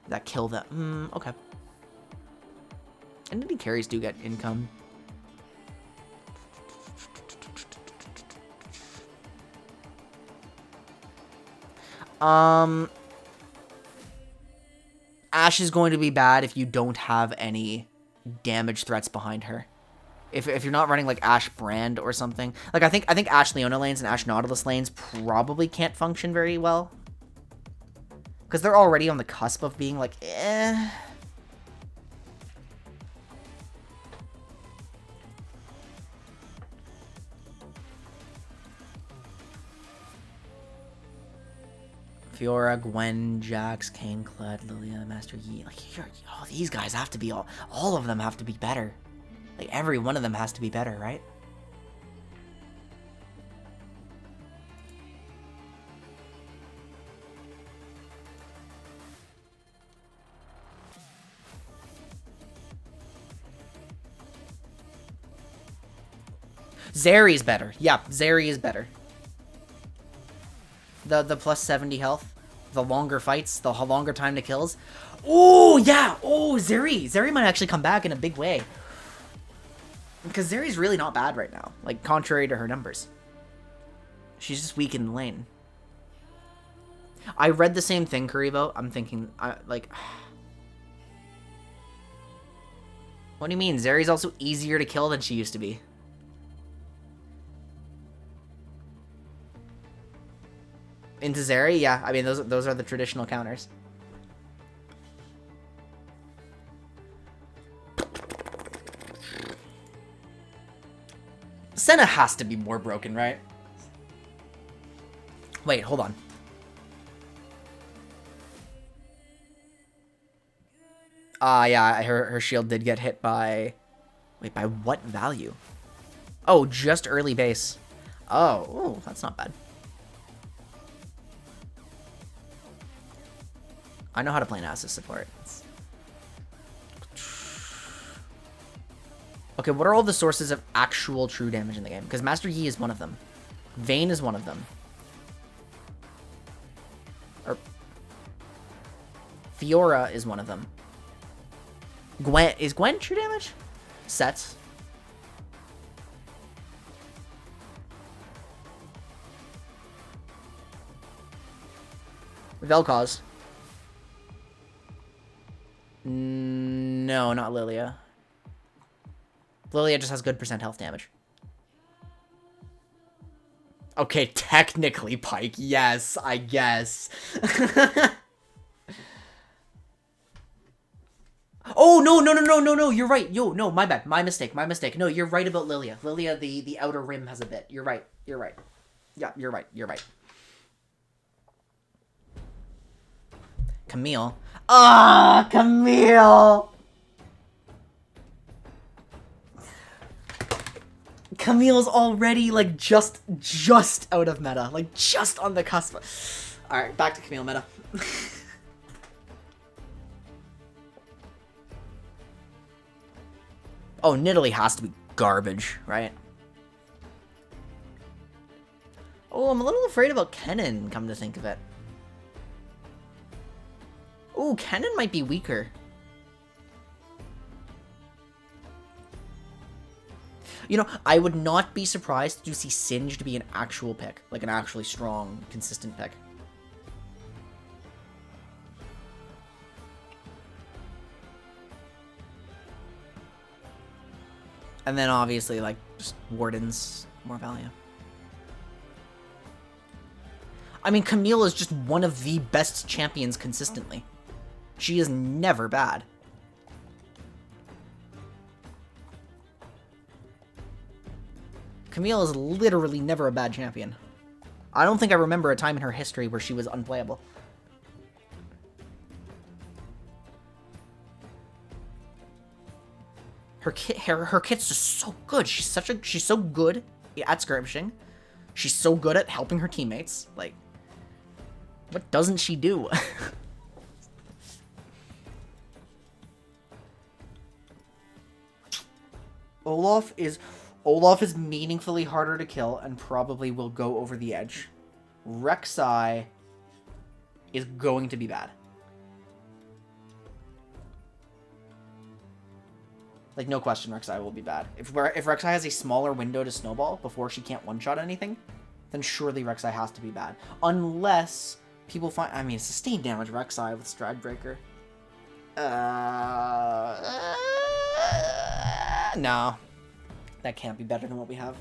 that kill them. Okay. And 80 carries do get income. Ashe is going to be bad if you don't have any damage threats behind her. If you're not running like Ashe Brand or something. Like I think Ashe Leona lanes and Ashe Nautilus lanes probably can't function very well. Because they're already on the cusp of being like, eh. Fiora, Gwen, Jax, Kayn, Kled, Lilia, Master Yi. Like, all these guys have to be all of them have to be better. Like, every one of them has to be better, right? Zeri's better. Yeah, Zeri is better. The plus 70 health, the longer fights, the longer time to kills. Oh, yeah. Oh, Zeri might actually come back in a big way. Because Zeri's really not bad right now. Like, contrary to her numbers. She's just weak in the lane. I read the same thing, Kuribo. I'm thinking, like... What do you mean? Zeri's also easier to kill than she used to be. Into Zeri? Yeah, I mean, those are the traditional counters. Senna has to be more broken, right? Wait, hold on. Yeah, her shield did get hit by... Wait, by what value? Oh, just early base. Oh, that's not bad. I know how to play Nasus support. Okay, what are all the sources of actual true damage in the game? Because Master Yi is one of them. Vayne is one of them. Or Fiora is one of them. Gwen, is Gwen true damage? Sets. Vel'Koz. No, not Lilia. Lilia just has good percent health damage. Okay, technically Pike. Yes, I guess. Oh, no. You're right. Yo, no, my bad. My mistake. No, you're right about Lilia. Lilia, the outer rim has a bit. You're right. Yeah, you're right. Camille. Ah, Camille! Camille's already, like, just out of meta. Like, just on the cusp. Alright, back to Camille meta. Oh, Nidalee has to be garbage, right? Oh, I'm a little afraid about Kennen, come to think of it. Ooh, Kennen might be weaker. You know, I would not be surprised to see Singed be an actual pick. Like, an actually strong, consistent pick. And then, obviously, like, just Warden's more value. I mean, Camille is just one of the best champions consistently. She is never bad. Camille is literally never a bad champion. I don't think I remember a time in her history where she was unplayable. Her kit's just so good. She's so good at skirmishing. She's so good at helping her teammates. Like, what doesn't she do? Olaf is meaningfully harder to kill and probably will go over the edge. Rek'Sai is going to be bad. Like, no question, Rek'Sai will be bad. If Rek'Sai has a smaller window to snowball before she can't one-shot anything, then surely Rek'Sai has to be bad. Unless people find... I mean, sustained damage Rek'Sai with Stridebreaker. No. That can't be better than what we have.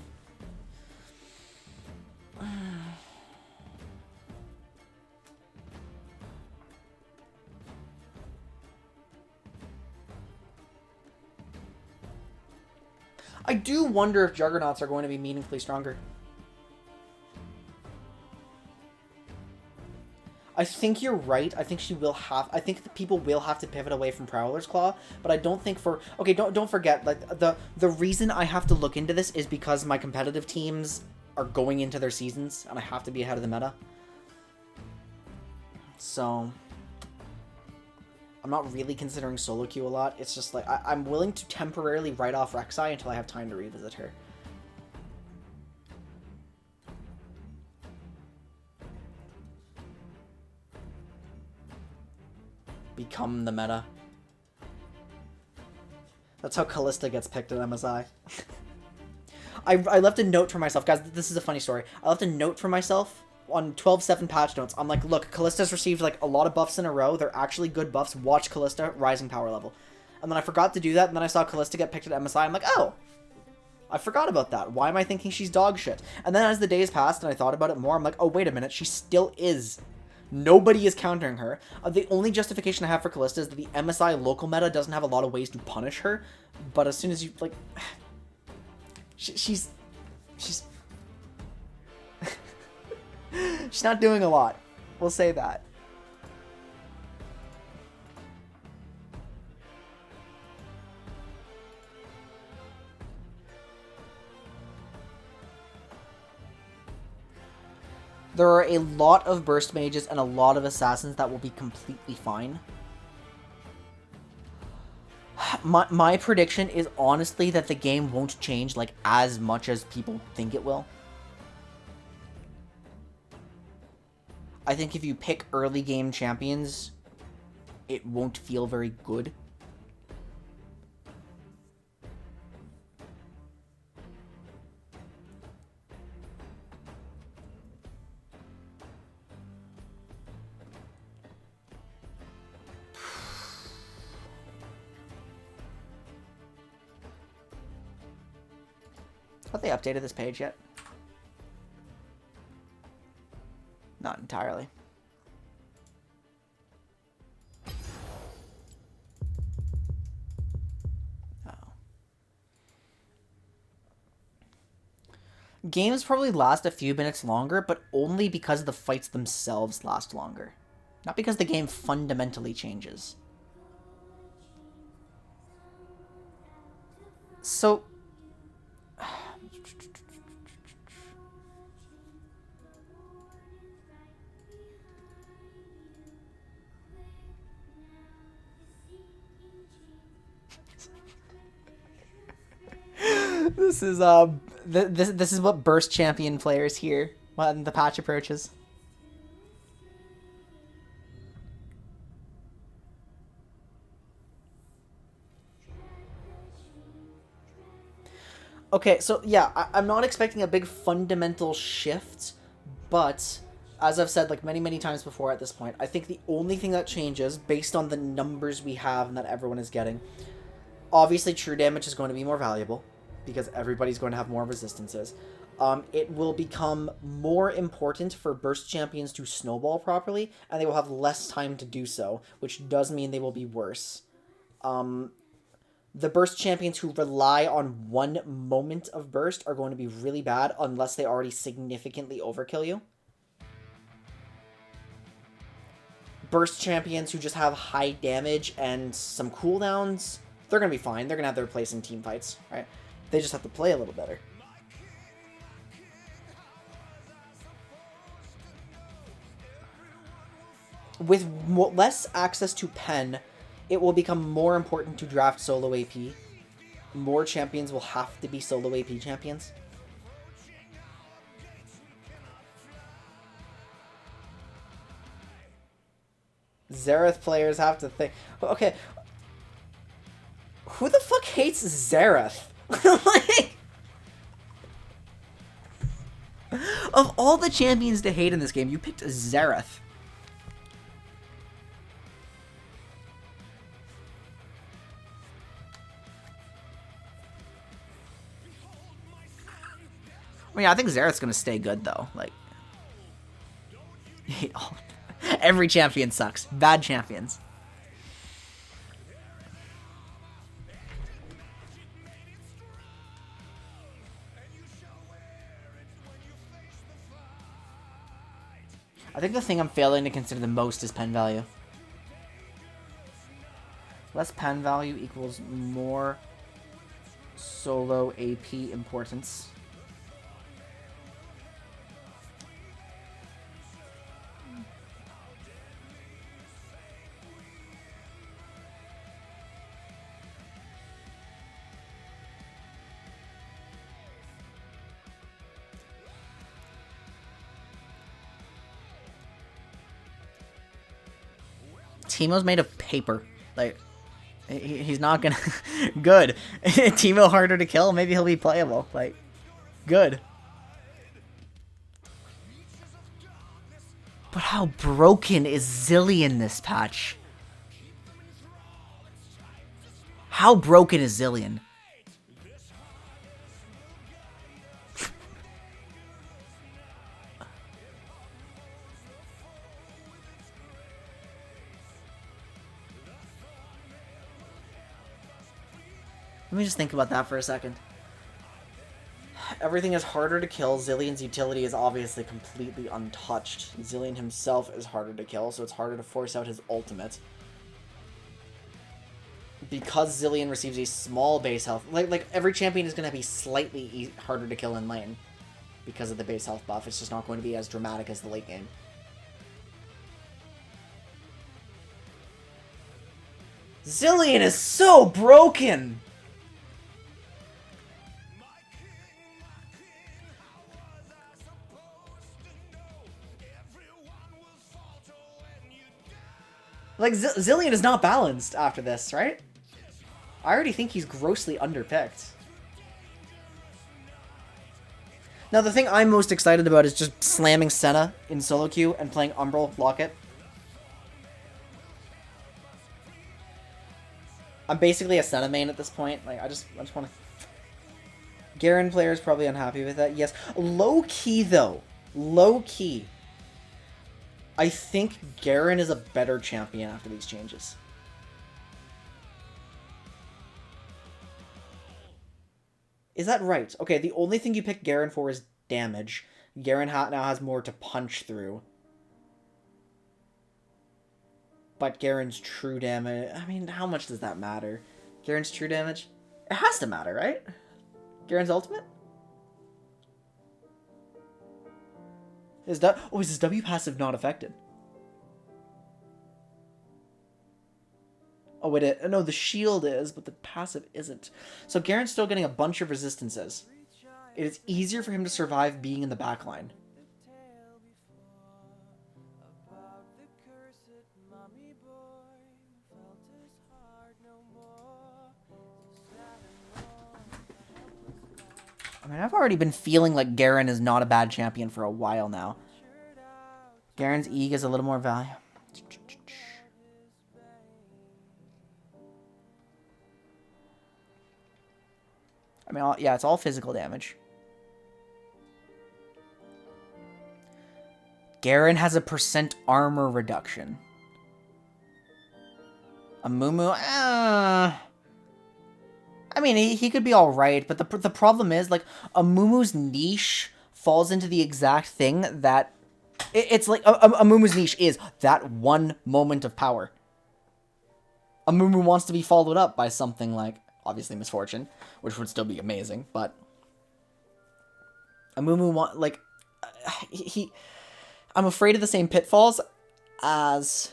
I do wonder if Juggernauts are going to be meaningfully stronger. I think you're right. I think I think the people will have to pivot away from Prowler's Claw, but I don't think for... Okay, don't forget, like, the reason I have to look into this is because my competitive teams are going into their seasons, and I have to be ahead of the meta. So... I'm not really considering solo queue a lot. It's just like, I'm willing to temporarily write off Rek'Sai until I have time to revisit her. Become the meta. That's how Callista gets picked at MSI. I left a note for myself. Guys, this is a funny story. I left a note for myself on 12.7 patch notes. I'm like, look, Callista's received like a lot of buffs in a row. They're actually good buffs. Watch Callista, rising power level. And then I forgot to do that, and then I saw Callista get picked at MSI. I'm like, oh, I forgot about that. Why am I thinking she's dog shit? And then as the days passed and I thought about it more, I'm like, oh, wait a minute, she still is. Nobody is countering her. The only justification I have for Callista is that the MSI local meta doesn't have a lot of ways to punish her. But as soon as you, like... She's she's not doing a lot. We'll say that. There are a lot of burst mages and a lot of assassins that will be completely fine. My prediction is honestly that the game won't change like as much as people think it will. I think if you pick early game champions, it won't feel very good. Have they updated this page yet? Not entirely. Games probably last a few minutes longer, but only because the fights themselves last longer. Not because the game fundamentally changes. So... This is this is what burst champion players hear when the patch approaches. Okay, so yeah, I'm not expecting a big fundamental shift, but as I've said like many times before at this point, I think the only thing that changes based on the numbers we have and that everyone is getting, obviously true damage is going to be more valuable because everybody's going to have more resistances. It will become more important for burst champions to snowball properly, and they will have less time to do so, which does mean they will be worse. The burst champions who rely on one moment of burst are going to be really bad unless they already significantly overkill you. Burst champions who just have high damage and some cooldowns, they're going to be fine. They're going to have their place in team fights, right? They just have to play a little better. With less access to pen, it will become more important to draft solo AP. More champions will have to be solo AP champions. Xerath players have to think... Okay. Who the fuck hates Xerath? Like... Of all the champions to hate in this game, you picked Xerath. I mean, I think Xerath's gonna stay good, though. Like... Every champion sucks. Bad champions. I think the thing I'm failing to consider the most is pen value. Less pen value equals more solo AP importance. Teemo's made of paper. Like, he's not gonna... Good. Teemo harder to kill? Maybe he'll be playable. Like, good. But how broken is Zilean this patch? How broken is Zilean? Let me just think about that for a second. Everything is harder to kill. Zilean's utility is obviously completely untouched. Zilean himself is harder to kill, so it's harder to force out his ultimate. Because Zilean receives a small base health... Like every champion is going to be slightly harder to kill in lane. Because of the base health buff. It's just not going to be as dramatic as the late game. Zilean is so broken! Like, Zilean is not balanced after this, right? I already think he's grossly underpicked. Now, the thing I'm most excited about is just slamming Senna in solo queue and playing Umbral Locket. I'm basically a Senna main at this point. Like, I just want to Garen player is probably unhappy with that. Yes. Low key, though. Low key. I think Garen is a better champion after these changes. Is that right? Okay, the only thing you pick Garen for is damage. Garen now has more to punch through. But Garen's true damage... I mean, how much does that matter? Garen's true damage? It has to matter, right? Garen's ultimate? Is his W passive not affected? Oh, wait, no, the shield is, but the passive isn't. So Garen's still getting a bunch of resistances. It is easier for him to survive being in the backline. I mean, I've already been feeling like Garen is not a bad champion for a while now. Garen's E is a little more value. I mean, yeah, it's all physical damage. Garen has a % armor reduction. Amumu, I mean, he could be alright, but the problem is, like, Amumu's niche falls into the exact thing that... It's like, Amumu's niche is that one moment of power. Amumu wants to be followed up by something like, obviously, Misfortune, which would still be amazing, but... Amumu I'm afraid of the same pitfalls as...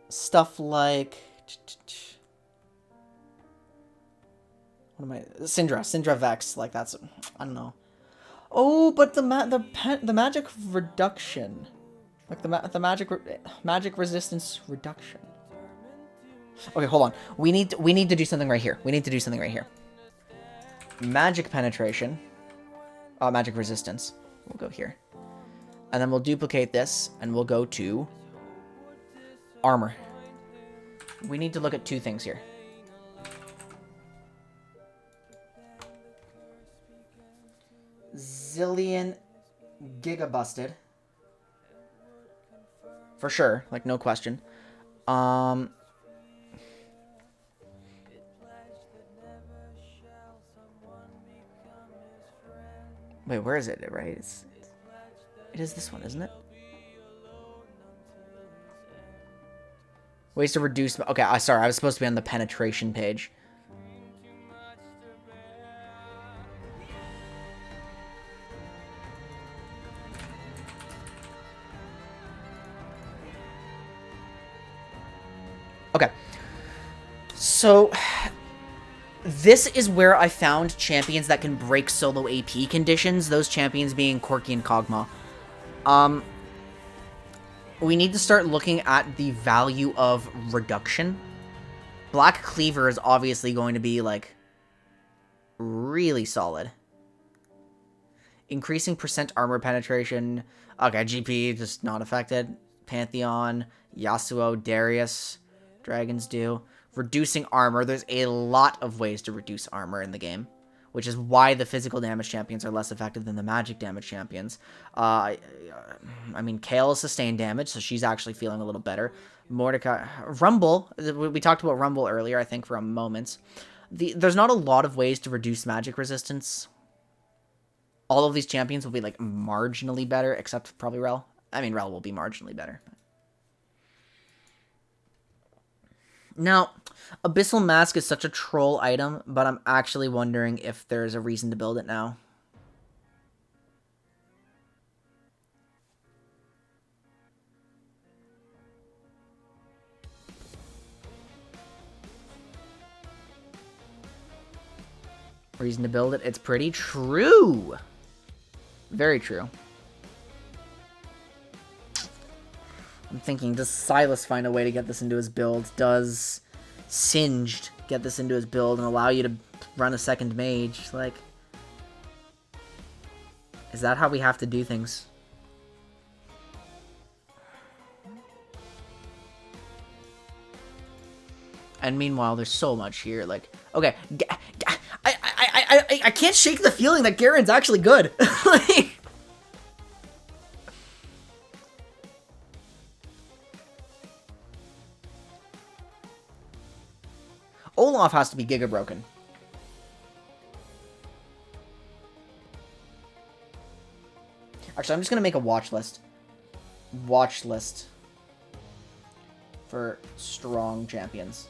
stuff like... What am I... Syndra Vex, like that's... I don't know. Oh, but the magic reduction. Like the magic resistance reduction. Okay, hold on. We need to do something right here. Magic penetration. Oh, magic resistance. We'll go here. And then we'll duplicate this, and we'll go to armor. We need to look at two things here. Zillion gigabusted. For sure, like no question. Wait, where is it? Right? It is this one, isn't it? Ways to reduce... Okay, sorry, I was supposed to be on the penetration page. Okay. So... this is where I found champions that can break solo AP conditions, those champions being Corki and Kog'Maw. We need to start looking at the value of reduction. Black Cleaver is obviously going to be, like, really solid. Increasing % armor penetration. Okay, GP, just not affected. Pantheon, Yasuo, Darius, Dragons do. Reducing armor. There's a lot of ways to reduce armor in the game, which is why the physical damage champions are less effective than the magic damage champions. I mean, Kayle is sustained damage, so she's actually feeling a little better. Mordecai... Rumble. We talked about Rumble earlier, I think, for a moment. There's not a lot of ways to reduce magic resistance. All of these champions will be, like, marginally better, except probably Rel. I mean, Rel will be marginally better. Now, Abyssal Mask is such a troll item, but I'm actually wondering if there's a reason to build it now. Reason to build it? It's pretty true. Very true. I'm thinking, does Silas find a way to get this into his build? Does Singed get this into his build and allow you to run a second mage? Like, is that how we have to do things? And meanwhile, there's so much here. Like, okay, I can't shake the feeling that Garen's actually good. Like, Olaf has to be giga broken. Actually, I'm just gonna make a watch list. Watch list for strong champions.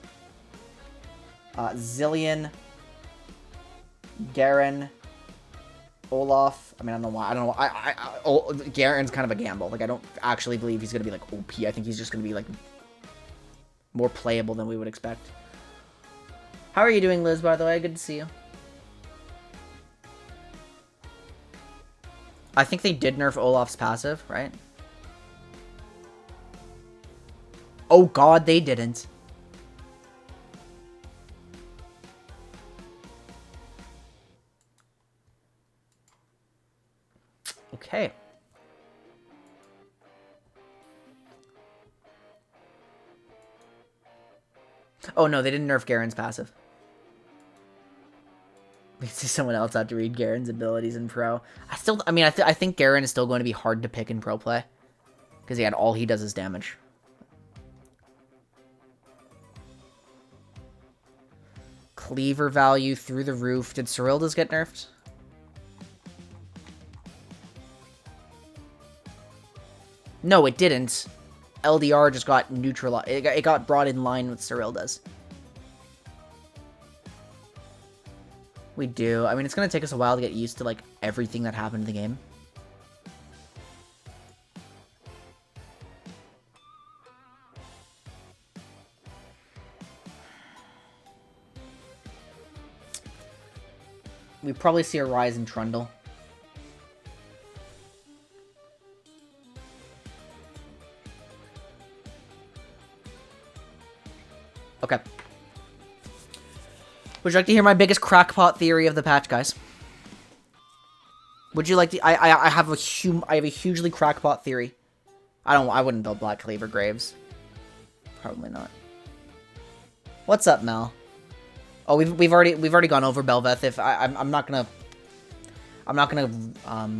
Zillion, Garen, Olaf. I mean, I don't know why. I don't know. Garen's kind of a gamble. Like, I don't actually believe he's gonna be like OP. I think he's just gonna be like more playable than we would expect. How are you doing, Liz? By the way, good to see you. I think they did nerf Olaf's passive, right? Oh god, they didn't. Okay. Oh no, they didn't nerf Garen's passive. We see someone else have to read Garen's abilities in Pro. I think Garen is still going to be hard to pick in Pro play. Because all he does is damage. Cleaver value through the roof. Did Cyrilda's get nerfed? No, it didn't. LDR just got neutralized. It got brought in line with Cyrilda's. We do. I mean, it's going to take us a while to get used to, like, everything that happened in the game. We probably see a rise in Trundle. Okay. Would you like to hear my biggest crackpot theory of the patch, guys? Would you like to? I have a hugely crackpot theory. I wouldn't build Black Cleaver Graves. Probably not. What's up, Mel? Oh, we've already gone over Bel'Veth. If I'm not gonna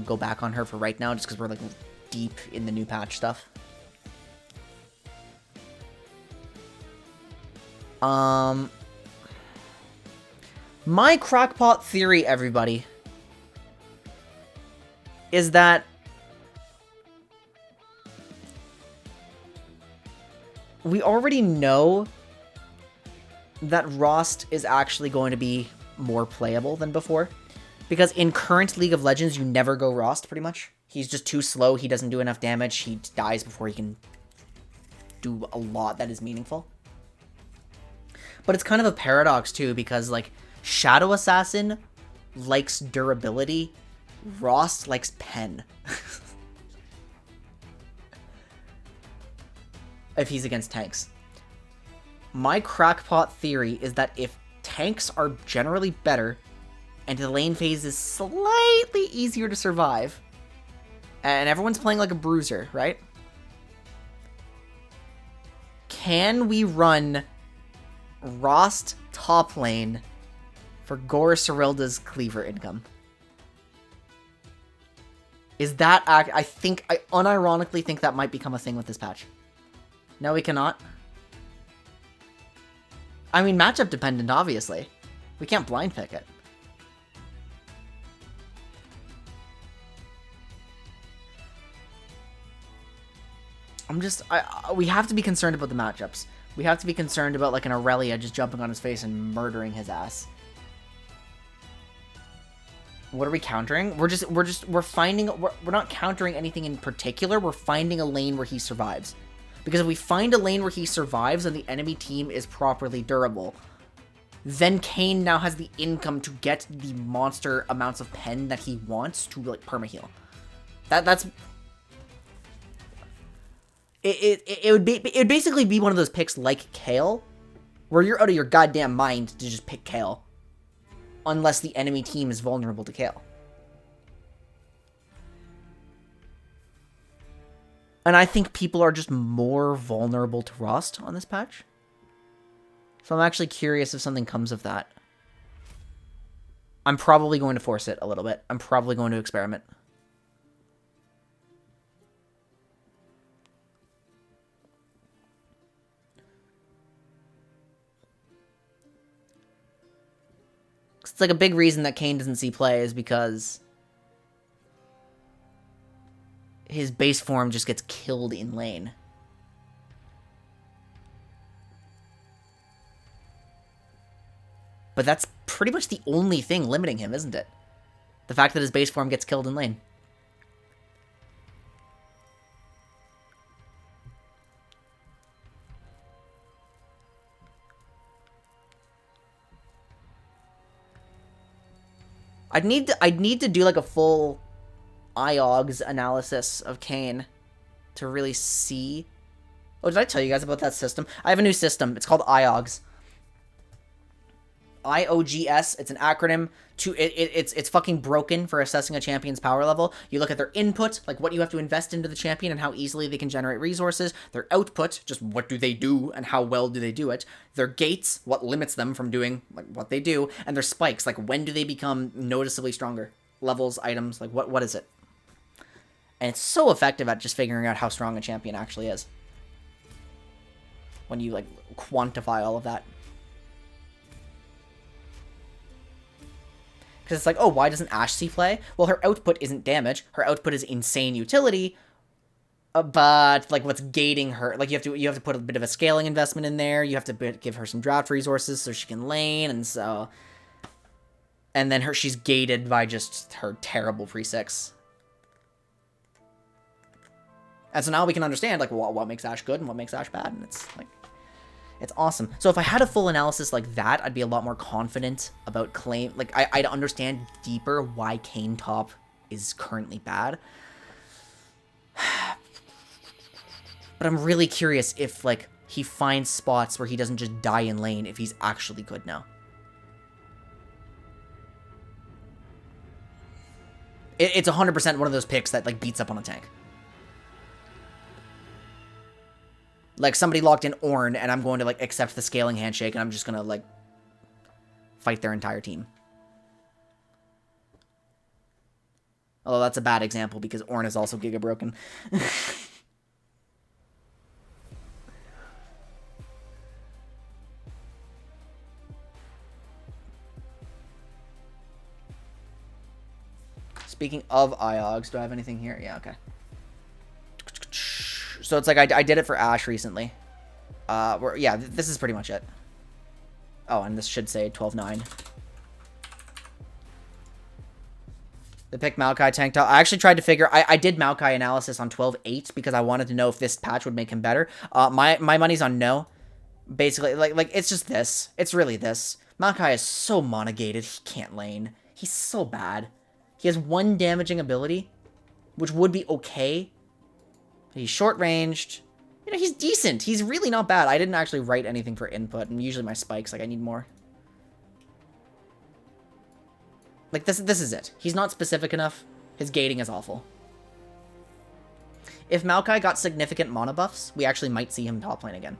go back on her for right now, just because we're like deep in the new patch stuff. My crackpot theory, everybody, is that we already know that Rost is actually going to be more playable than before. Because in current League of Legends, you never go Rost, pretty much. He's just too slow, he doesn't do enough damage, he dies before he can do a lot that is meaningful. But it's kind of a paradox, too, because, like, Shadow Assassin likes durability, Rost likes pen. If he's against tanks. My crackpot theory is that if tanks are generally better, and the lane phase is slightly easier to survive, and everyone's playing like a bruiser, right? Can we run Rost top lane for Gore Cyrilda's Cleaver income? Is that... I unironically think that might become a thing with this patch. No, we cannot. I mean, matchup dependent, obviously. We can't blind pick it. We have to be concerned about the matchups. We have to be concerned about, like, an Aurelia just jumping on his face and murdering his ass. What are we countering? We're not countering anything in particular. We're finding a lane where he survives. Because if we find a lane where he survives and the enemy team is properly durable, then Kayn now has the income to get the monster amounts of pen that he wants to, like, permaheal. It would basically be one of those picks like Kayle, where you're out of your goddamn mind to just pick Kayle, unless the enemy team is vulnerable to Kayle. And I think people are just more vulnerable to Rost on this patch. So I'm actually curious if something comes of that. I'm probably going to force it a little bit. I'm probably going to experiment. It's like a big reason that Kane doesn't see play is because his base form just gets killed in lane. But that's pretty much the only thing limiting him, isn't it? The fact that his base form gets killed in lane. I'd need to do like a full IOGS analysis of Kane to really see. Oh, did I tell you guys about that system? I have a new system. It's called IOGS. IOGS. It's an acronym. It's fucking broken for assessing a champion's power level. You look at their input, like what you have to invest into the champion and how easily they can generate resources. Their output, just what do they do and how well do they do it. Their gates, what limits them from doing like what they do, and their spikes, like when do they become noticeably stronger. Levels, items, like what is it? And it's so effective at just figuring out how strong a champion actually is. When you like quantify all of that. Because it's like, oh, why doesn't Ashe see play? Well, her output isn't damage. Her output is insane utility. But like, what's gating her? Like, you have to put a bit of a scaling investment in there. You have to give her some draft resources so she can lane, and then she's gated by just her terrible pre-6. And so now we can understand like what makes Ashe good and what makes Ashe bad, and it's like. It's awesome. So if I had a full analysis like that, I'd be a lot more confident about claim. Like, I'd understand deeper why Kane top is currently bad. But I'm really curious if, like, he finds spots where he doesn't just die in lane if he's actually good now. It's 100% one of those picks that, like, beats up on a tank. Like, somebody locked in Ornn, and I'm going to, like, accept the scaling handshake, and I'm just gonna, like, fight their entire team. Although that's a bad example, because Ornn is also Giga broken. Speaking of IOGs, do I have anything here? Yeah, okay. So it's like I did it for Ashe recently. Yeah, this is pretty much it. Oh, and this should say 12-9. They picked Maokai tank top. I actually tried to figure... I did Maokai analysis on 12-8 because I wanted to know if this patch would make him better. My money's on no. Basically, like it's just this. It's really this. Maokai is so monogated. He can't lane. He's so bad. He has one damaging ability, which would be okay. He's short-ranged. You know, he's decent. He's really not bad. I didn't actually write anything for input, and usually my spikes, like, I need more. Like, this is it. He's not specific enough. His gating is awful. If Maokai got significant mana buffs, we actually might see him top lane again.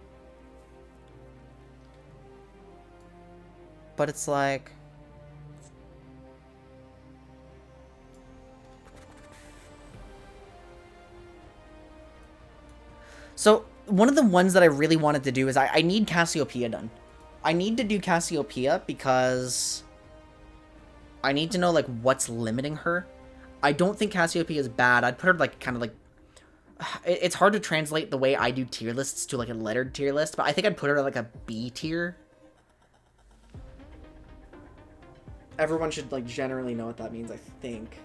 But it's like... So, one of the ones that I really wanted to do is I need Cassiopeia done. I need to do Cassiopeia because I need to know, like, what's limiting her. I don't think Cassiopeia is bad. I'd put her, like, kind of, like... It's hard to translate the way I do tier lists to, like, a lettered tier list, but I think I'd put her, like, a B tier. Everyone should, like, generally know what that means, I think.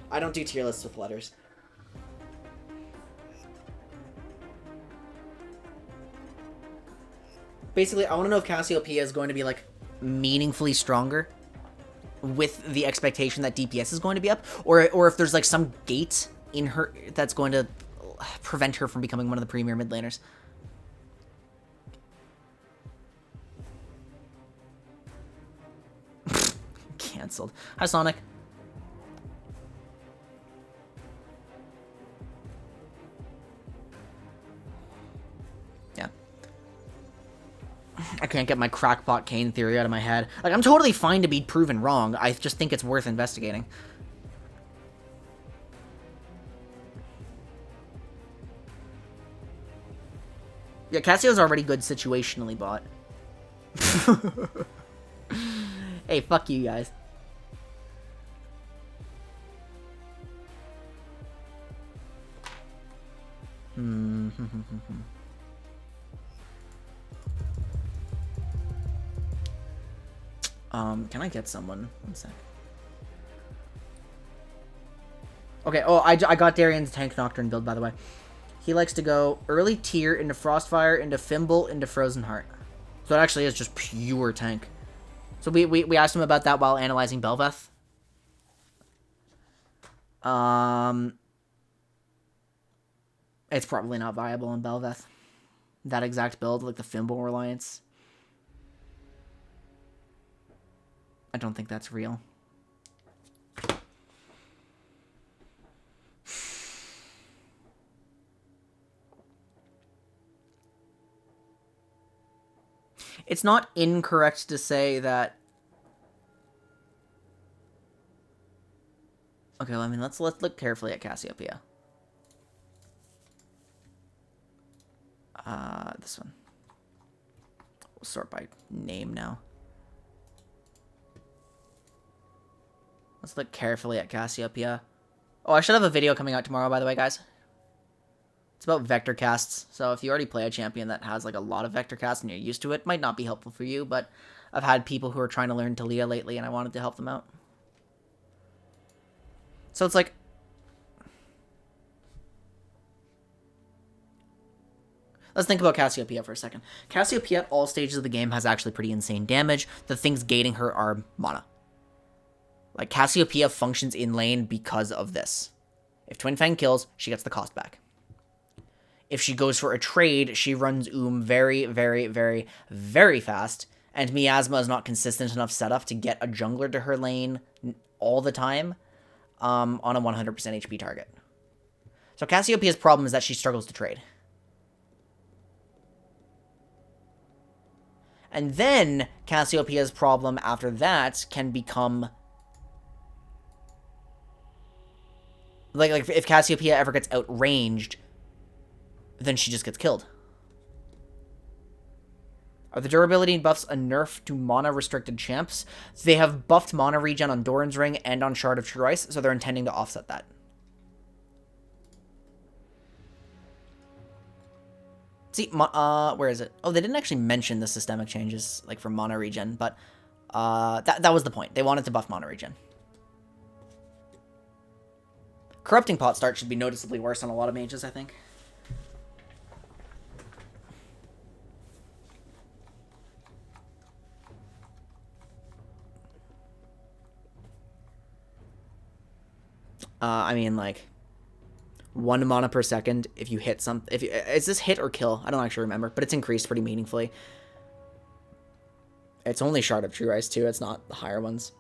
I don't do tier lists with letters. Basically, I want to know if Cassiopeia is going to be, like, meaningfully stronger with the expectation that DPS is going to be up, or if there's, like, some gate in her that's going to prevent her from becoming one of the premier mid laners. Cancelled. Hi, Sonic. Yeah. can't get my crackpot Kane theory out of my head. Like, I'm totally fine to be proven wrong. I just think it's worth investigating. Yeah, Cassio's already good situationally bought. Hey, fuck you guys. Can I get someone? One sec. Okay, oh, I got Darian's Tank Nocturne build, by the way. He likes to go early tier into Frostfire, into Fimble, into Frozen Heart. So it actually is just pure tank. So we asked him about that while analyzing Bel'Veth. It's probably not viable in Bel'Veth. That exact build, like the Fimble Reliance. I don't think that's real. It's not incorrect to say that... Okay, well, I mean, let's look carefully at Cassiopeia. This one. We'll sort by name now. Let's look carefully at Cassiopeia. Oh, I should have a video coming out tomorrow, by the way, guys. It's about vector casts. So if you already play a champion that has like a lot of vector casts and you're used to it, might not be helpful for you, but I've had people who are trying to learn Talia lately and I wanted to help them out. So it's like... Let's think about Cassiopeia for a second. Cassiopeia at all stages of the game has actually pretty insane damage. The things gating her are mana. Like, Cassiopeia functions in lane because of this. If Twin Fang kills, she gets the cost back. If she goes for a trade, she runs very, very, very, very fast, and Miasma is not consistent enough setup to get a jungler to her lane all the time on a 100% HP target. So Cassiopeia's problem is that she struggles to trade. And then Cassiopeia's problem after that can become... Like if Cassiopeia ever gets outranged, then she just gets killed. Are the durability buffs a nerf to mana-restricted champs? They have buffed mana regen on Doran's Ring and on Shard of True Ice, so they're intending to offset that. See, where is it? Oh, they didn't actually mention the systemic changes, like, for mana regen, but that was the point. They wanted to buff mana regen. Corrupting Pot Start should be noticeably worse on a lot of mages, I think. I mean, like, 1 mana per second if you hit some... Is this hit or kill? I don't actually remember, but it's increased pretty meaningfully. It's only Shard of True Ice, too. It's not the higher ones.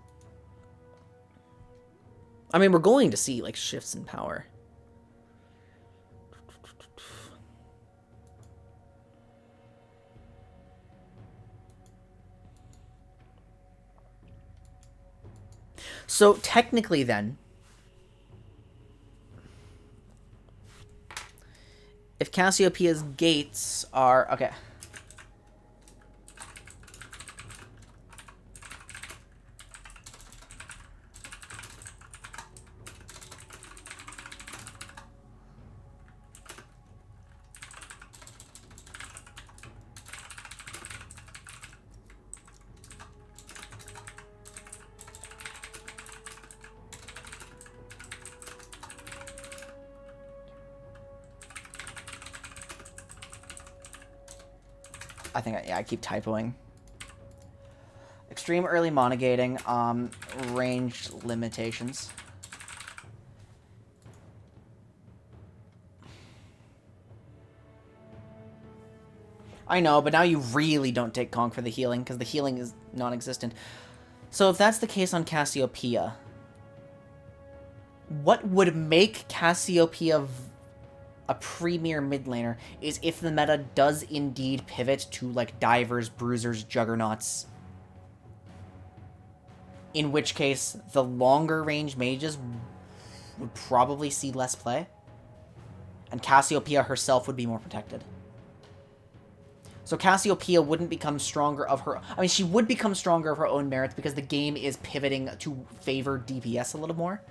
I mean, we're going to see, like, shifts in power. So, technically, then... If Cassiopeia's gates are... Okay. I keep typoing. Extreme early monogating, range limitations. I know, but now you really don't take Conk for the healing, because the healing is non-existent. So if that's the case on Cassiopeia, what would make Cassiopeia a premier mid laner is if the meta does indeed pivot to, like, divers, bruisers, juggernauts. In which case, the longer range mages would probably see less play. And Cassiopeia herself would be more protected. So Cassiopeia wouldn't become stronger of her... I mean, she would become stronger of her own merits because the game is pivoting to favor DPS a little more.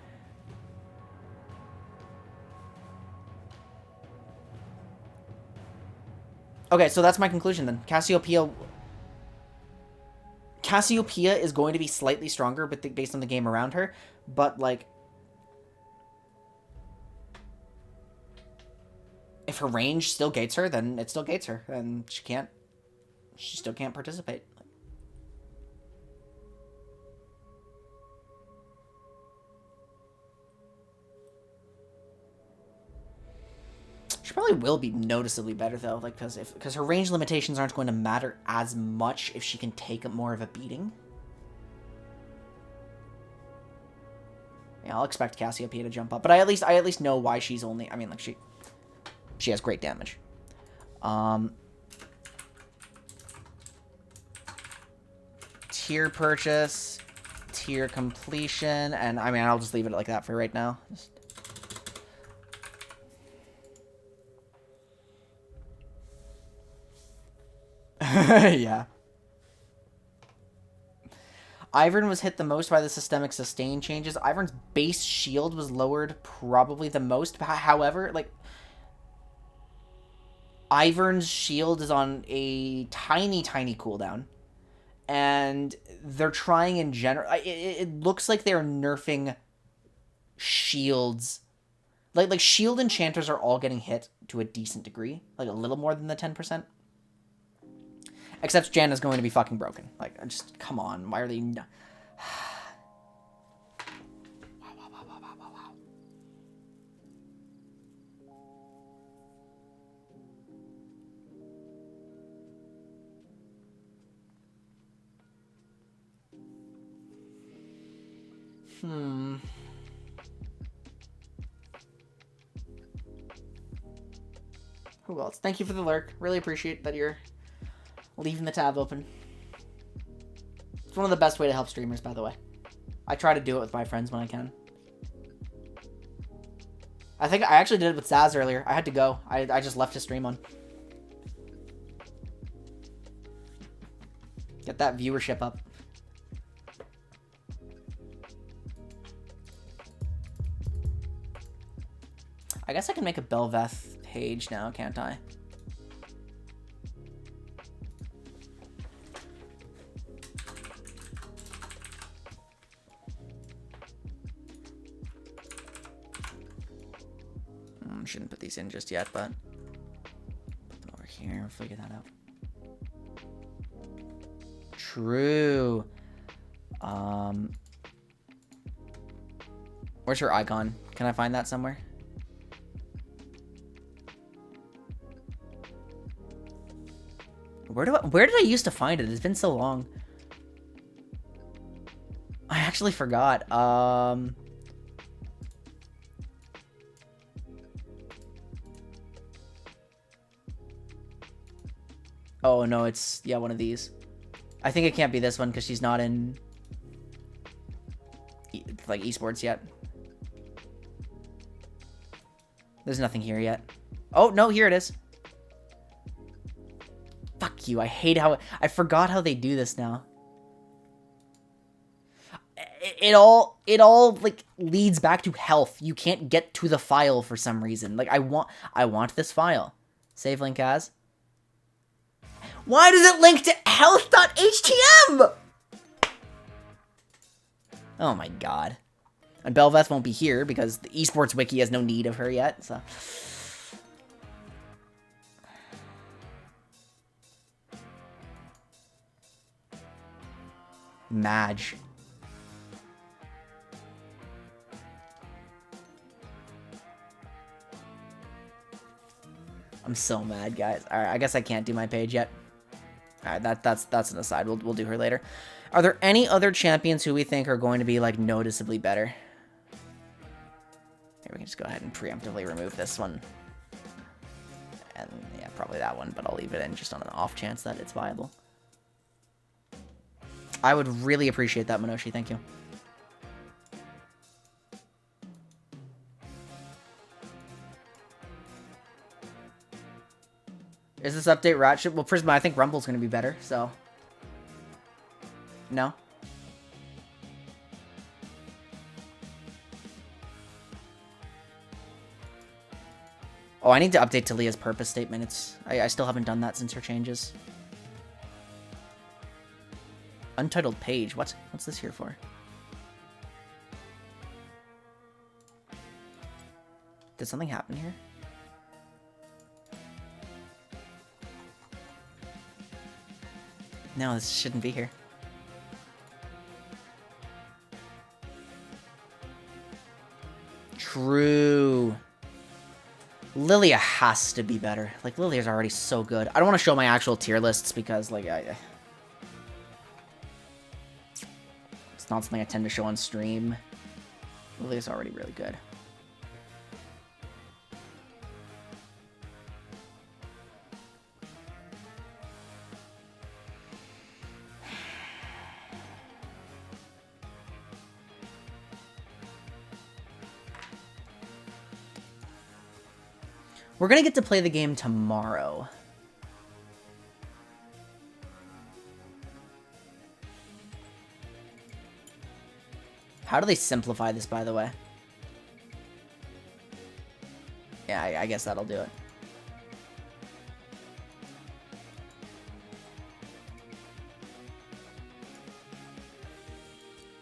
Okay, so that's my conclusion then. Cassiopeia is going to be slightly stronger based on the game around her, but, like... if her range still gates her, then it still gates her, and she still can't participate. She probably will be noticeably better, though, like, because her range limitations aren't going to matter as much if she can take more of a beating. Yeah, I'll expect Cassiopeia to jump up, but I at least know why she's only... I mean, like, she has great damage. Tier purchase, tier completion, and I mean, I'll just leave it like that for right now. Yeah. Ivern was hit the most by the systemic sustain changes. Ivern's base shield was lowered probably the most. However, like... Ivern's shield is on a tiny, tiny cooldown. And they're trying in general... It looks like they're nerfing shields. Like shield enchanters are all getting hit to a decent degree. Like, a little more than the 10%. Except Janna's going to be fucking broken. Like, just, come on. Why are they... Who else? Thank you for the lurk. Really appreciate that you're leaving the tab open. It's one of the best way to help streamers, by the way. I try to do it with my friends when I can. I think I actually did it with Zaz earlier. I had to go. I just left his stream on. Get that viewership up. I guess I can make a Bel'Veth page now, can't I? Shouldn't put these in just yet, but put them over here. We'll figure that out. True. Where's her icon? Can I find that somewhere? Where did I used to find it? It's been so long. I actually forgot. Oh, no, it's... yeah, one of these. I think it can't be this one because she's not in... like, esports yet. There's nothing here yet. Oh, no, here it is. Fuck you. I hate how... I forgot how they do this now. It all, like, leads back to health. You can't get to the file for some reason. Like, I want this file. Save link as... Why does it link to health.htm? Oh my god. And Bel'Veth won't be here because the esports wiki has no need of her yet, so... Madge. I'm so mad, guys. Alright, I guess I can't do my page yet. Alright, that's an aside. We'll do her later. Are there any other champions who we think are going to be, like, noticeably better? Here, we can just go ahead and preemptively remove this one. And yeah, probably that one, but I'll leave it in just on an off chance that it's viable. I would really appreciate that, Minoshi. Thank you. Is this update Ratchet? Well, Prisma, I think Rumble's going to be better, so... No? Oh, I need to update Talia's purpose statement. I still haven't done that since her changes. Untitled page. What's this here for? Did something happen here? No, this shouldn't be here. True. Lilia has to be better. Like, Lilia's already so good. I don't want to show my actual tier lists because, like, it's not something I tend to show on stream. Lilia's already really good. We're gonna get to play the game tomorrow. How do they simplify this, by the way? Yeah, I guess that'll do it.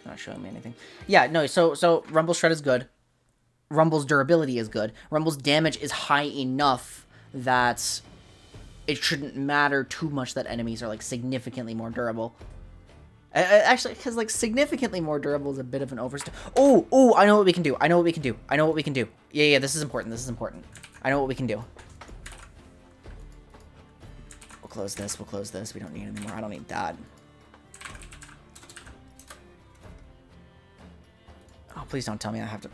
Not showing me anything. Yeah, no, so Rumble Shred is good. Rumble's durability is good. Rumble's damage is high enough that it shouldn't matter too much that enemies are, like, significantly more durable. Actually, because, like, significantly more durable is a bit of an overstep. Oh, I know what we can do. I know what we can do. I know what we can do. Yeah, this is important. This is important. I know what we can do. We'll close this. We'll close this. We don't need any more. I don't need that. Oh, please don't tell me I have to...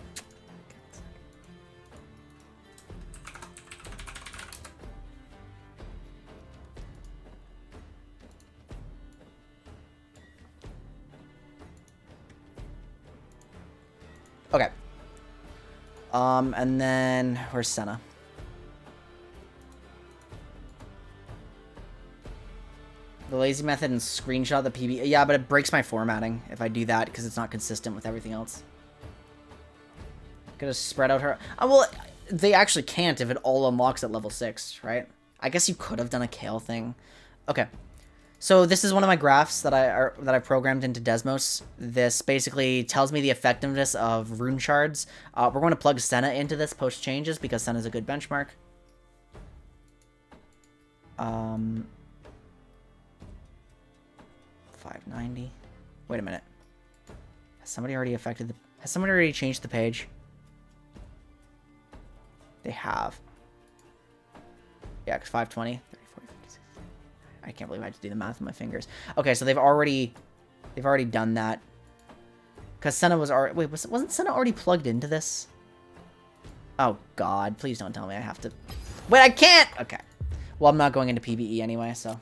Okay. And then where's Senna? The lazy method and screenshot the PB. Yeah, but it breaks my formatting if I do that because it's not consistent with everything else. Gonna spread out her. Oh, well, they actually can't if it all unlocks at level 6, right? I guess you could have done a Kale thing. Okay. So this is one of my graphs that I programmed into Desmos. This basically tells me the effectiveness of rune shards. We're going to plug Senna into this post changes because Senna's a good benchmark. 590. Wait a minute. Has somebody already changed the page? They have. Yeah, because 520. I can't believe I had to do the math with my fingers. Okay, so they've already done that. Because Senna was already... Wait, wasn't Senna already plugged into this? Oh, God. Please don't tell me I have to... Wait, I can't! Okay. Well, I'm not going into PvE anyway, so...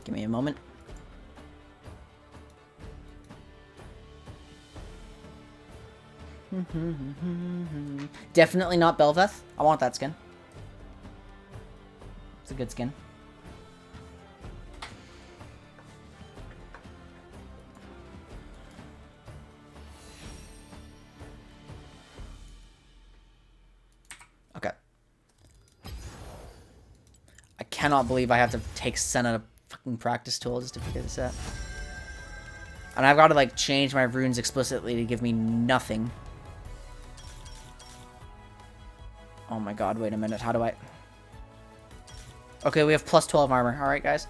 Give me a moment. Definitely not Bel'Veth. I want that skin. It's a good skin. Okay. I cannot believe I have to take Senna fucking practice tool just to figure this out. And I've got to, like, change my runes explicitly to give me nothing. Oh my god, wait a minute. How do I... Okay, we have plus 12 armor. Alright, guys.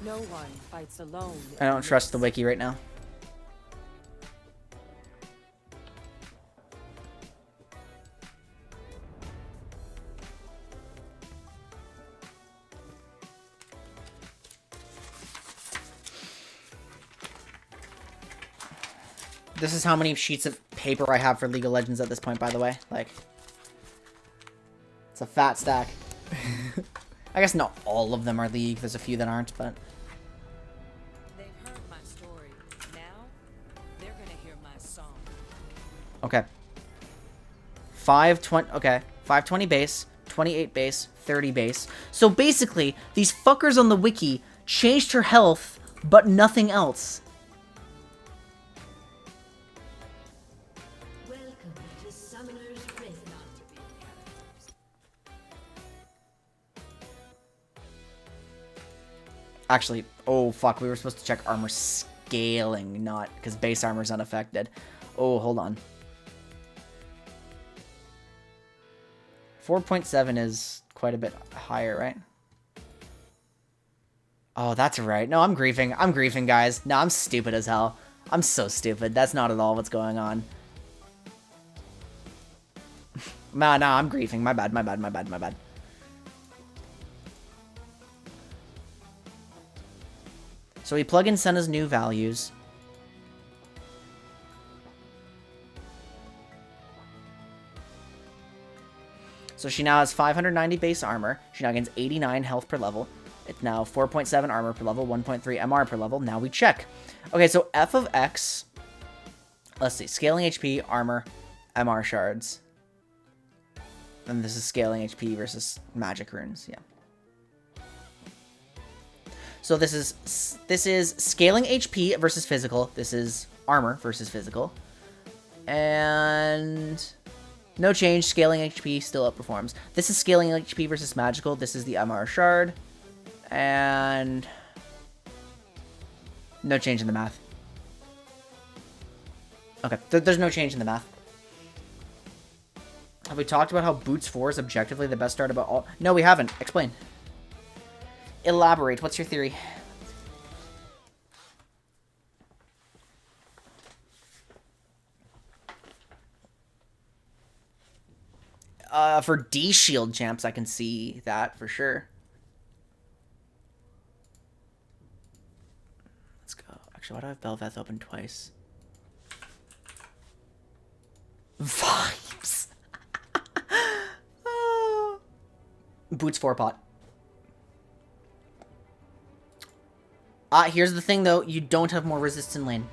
No one fights alone. I don't trust the wiki right now. This is how many sheets of paper I have for League of Legends at this point, by the way. Like, it's a fat stack. I guess not all of them are League. There's a few that aren't, but... They've heard my story. Now, they're gonna hear my song. Okay. 520... Okay. 520 base, 28 base, 30 base. So basically, these fuckers on the wiki changed her health, but nothing else. Actually, oh fuck, we were supposed to check armor scaling, not because base armor is unaffected. Oh, hold on. 4.7 is quite a bit higher, right? Oh, that's right. No, I'm griefing. I'm griefing, guys. No, I'm stupid as hell. I'm so stupid. That's not at all what's going on. Nah, I'm griefing. My bad, my bad, my bad, my bad. So we plug in Senna's new values. So she now has 590 base armor. She now gains 89 health per level. It's now 4.7 armor per level, 1.3 MR per level. Now we check. Okay, so F of X. Let's see. Scaling HP, armor, MR shards. And this is scaling HP versus magic runes. Yeah. So this is scaling HP versus physical. This is armor versus physical. And no change. Scaling HP still outperforms. This is scaling HP versus magical. This is the MR shard. And no change in the math. Okay, there's no change in the math. Have we talked about how Boots 4 is objectively the best start about all? No, we haven't. Explain. Elaborate. What's your theory? For D-Shield champs, I can see that for sure. Let's go. Actually, why do I have Bel'Veth open twice? Vibes. Boots 4 pot. Here's the thing, though. You don't have more resist in lane.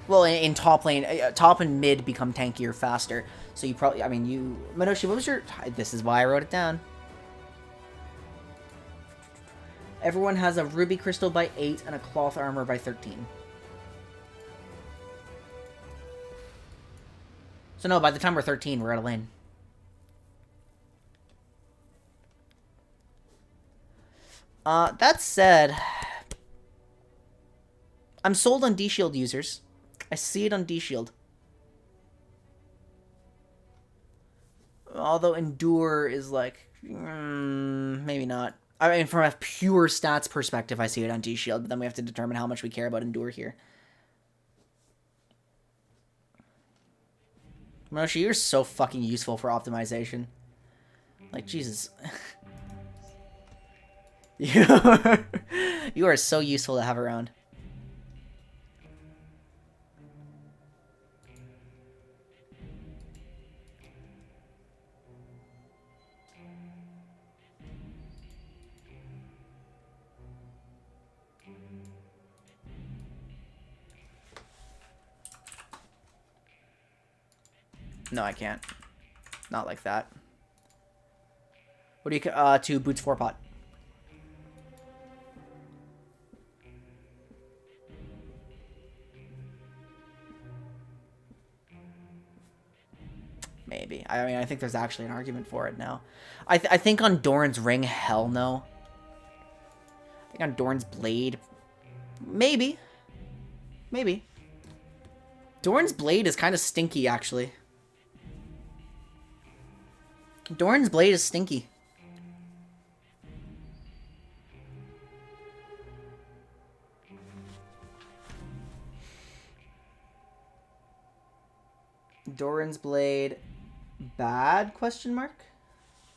Well, in top lane, top and mid become tankier faster. So you probably, I mean, you... Minoshi, what was your... This is why I wrote it down. Everyone has a ruby crystal by 8 and a cloth armor by 13. So no, by the time we're 13, we're out of lane. That said, I'm sold on D-Shield users. I see it on D-Shield. Although Endure is like, maybe not. I mean, from a pure stats perspective, I see it on D-Shield, but then we have to determine how much we care about Endure here. Moshi, you're so fucking useful for optimization. Like, Jesus. You are so useful to have around. No, I can't. Not like that. What do you... to Boots 4 pot. Maybe. I mean, I think there's actually an argument for it now. I think on Doran's Ring, hell no. I think on Doran's Blade, maybe. Maybe. Doran's Blade is kind of stinky, actually. Doran's blade is stinky. Doran's blade bad, question mark?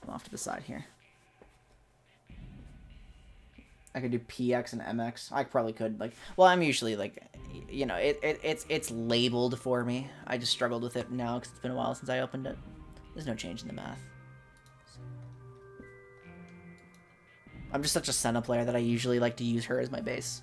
I'm off to the side here. I could do PX and MX. I probably could, like, well, I'm usually, like, you know, it's labeled for me. I just struggled with it now because it's been a while since I opened it. There's no change in the math. I'm just such a Senna player that I usually like to use her as my base.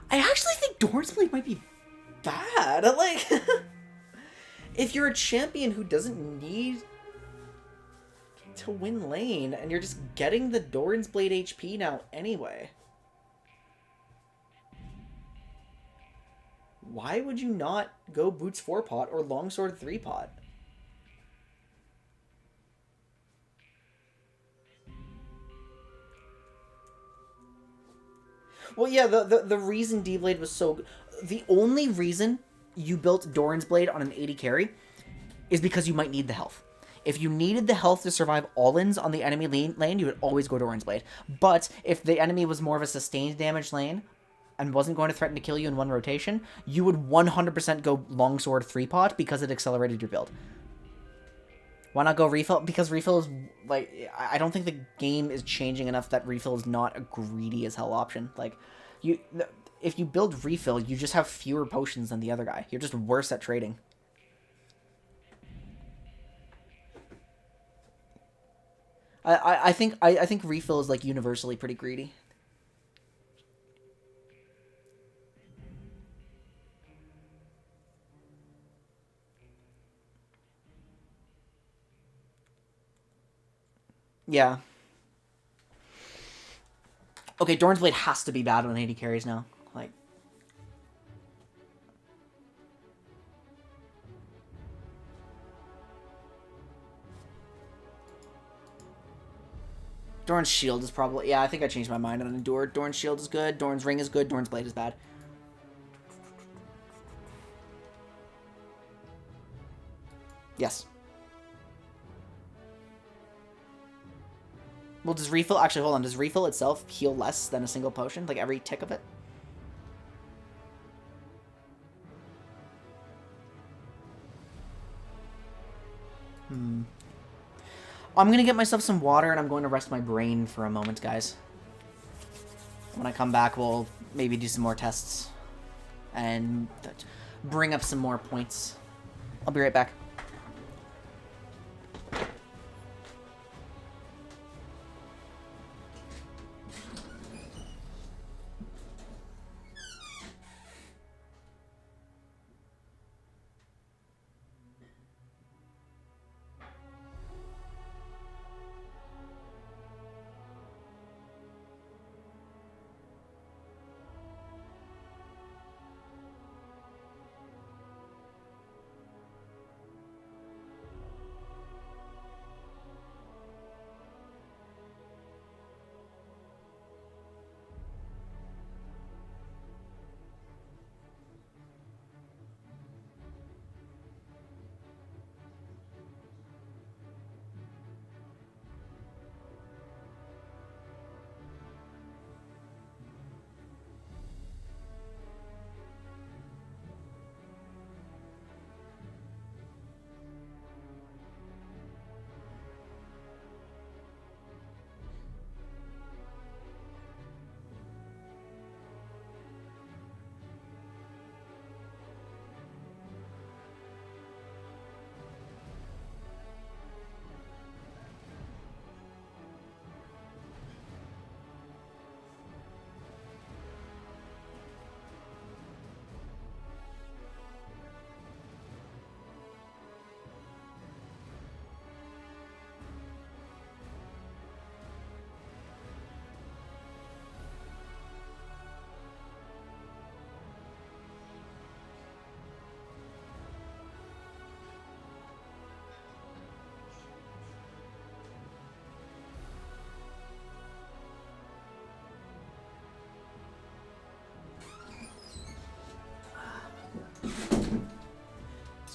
I actually think Doran's blade might be bad. Like, if you're a champion who doesn't need to win lane and you're just getting the Doran's blade HP now anyway, why would you not go Boots 4-pot or Longsword 3-pot? Well, yeah, the reason D-Blade was so good... The only reason you built Doran's Blade on an 80 carry is because you might need the health. If you needed the health to survive all-ins on the enemy lane, you would always go Doran's Blade. But if the enemy was more of a sustained damage lane and wasn't going to threaten to kill you in one rotation, you would 100% go Longsword 3-pot because it accelerated your build. Why not go refill? Because refill is, like, I don't think the game is changing enough that refill is not a greedy as hell option. Like, if you build refill, you just have fewer potions than the other guy. You're just worse at trading. I think refill is, like, universally pretty greedy. Yeah. Okay, Doran's Blade has to be bad when 80 carries now. Like, Doran's Shield is probably... Yeah, I think I changed my mind on Endure. Doran's Shield is good. Doran's Ring is good. Doran's Blade is bad. Yes. Well, does refill... Actually, hold on. Does refill itself heal less than a single potion? Like, every tick of it? I'm gonna get myself some water, and I'm going to rest my brain for a moment, guys. When I come back, we'll maybe do some more tests. And bring up some more points. I'll be right back.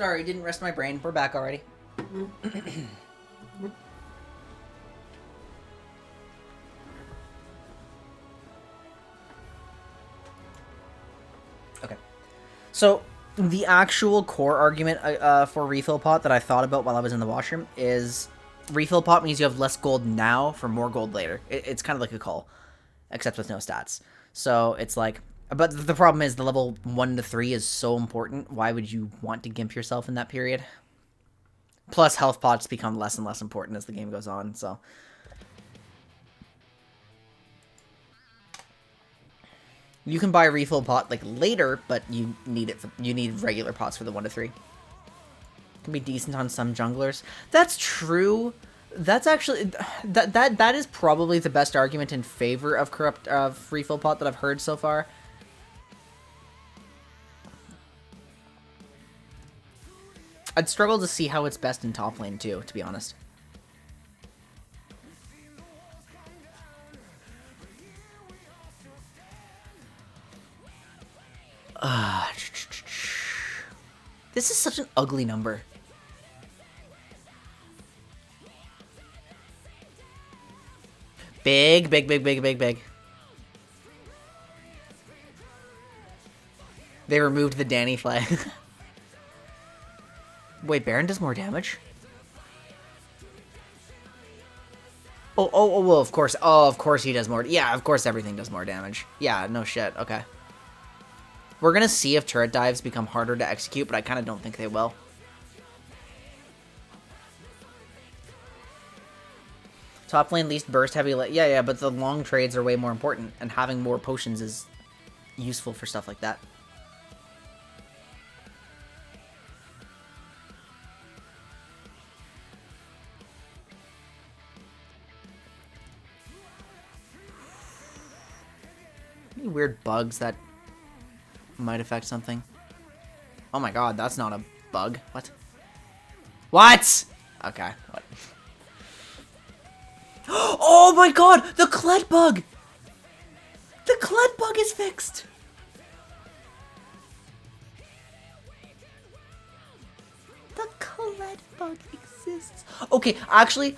Sorry, didn't rest my brain. We're back already. Okay. So, the actual core argument for refill pot that I thought about while I was in the washroom is refill pot means you have less gold now for more gold later. It's kind of like a call, except with no stats. So, it's like... But the problem is the level 1 to 3 is so important. Why would you want to gimp yourself in that period? Plus, health pots become less and less important as the game goes on, so... You can buy a refill pot like later, but you need you need regular pots for the 1 to 3. Can be decent on some junglers. That's true. That's actually that is probably the best argument in favor of refill pot that I've heard so far. I'd struggle to see how it's best in top lane too, to be honest. This is such an ugly number. Big, big, big, big, big, big. They removed the Danny flag. Wait, Baron does more damage? Oh, well, of course. Oh, of course he does more. Yeah, of course everything does more damage. Yeah, no shit. Okay. We're gonna see if turret dives become harder to execute, but I kind of don't think they will. Top lane least burst heavy. Yeah, but the long trades are way more important, and having more potions is useful for stuff like that. Any weird bugs that might affect something? Oh my god, that's not a bug. What? What? Okay. What? Oh my god! The Kled bug! The Kled bug is fixed! The Kled bug exists. Okay, actually,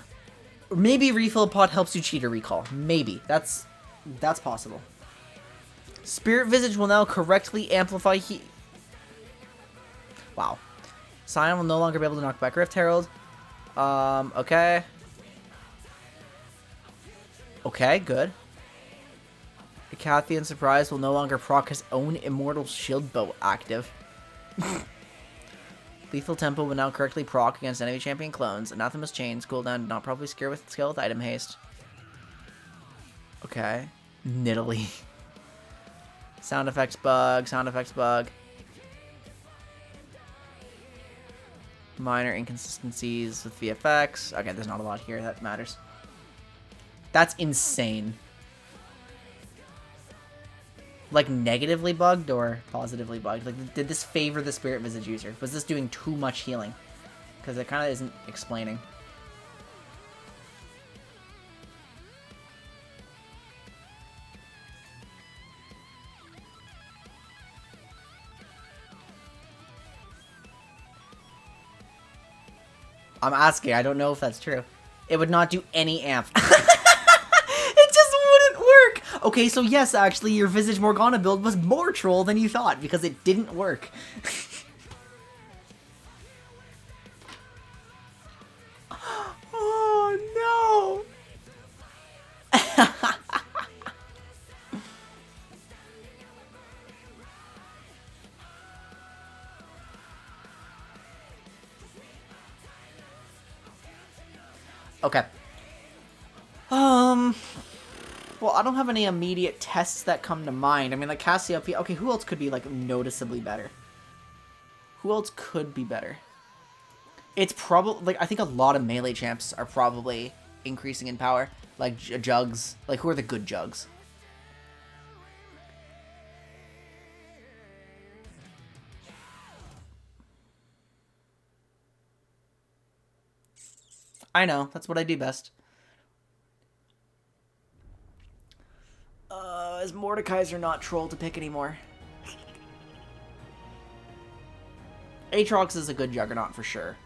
maybe refill pot helps you cheater recall. Maybe. That's possible. Spirit Visage will now correctly amplify heat. Wow. Sion will no longer be able to knock back Rift Herald. Okay. Okay, good. Icathian Surprise will no longer proc his own Immortal Shield Bow active. Lethal Tempo will now correctly proc against enemy champion clones. Anathema's Chains cooldown not probably scare with skill with item haste. Okay. Nidalee. Sound effects bug, sound effects bug. Minor inconsistencies with VFX. Okay, there's not a lot here that matters. That's insane. Like, negatively bugged or positively bugged? Like, did this favor the Spirit Visage user? Was this doing too much healing? Because it kind of isn't explaining. I'm asking. I don't know if that's true. It would not do any amp. It just wouldn't work. Okay, so yes, actually, your Visage Morgana build was more troll than you thought because it didn't work. Oh, no. Okay. Well, I don't have any immediate tests that come to mind. I mean, like Cassiopeia. Okay, who else could be like noticeably better? Who else could be better? It's probably like I think a lot of melee champs are probably increasing in power, like Jugs. Like who are the good Jugs? I know, that's what I do best. Is Mordekaiser not troll to pick anymore? Aatrox is a good Juggernaut for sure.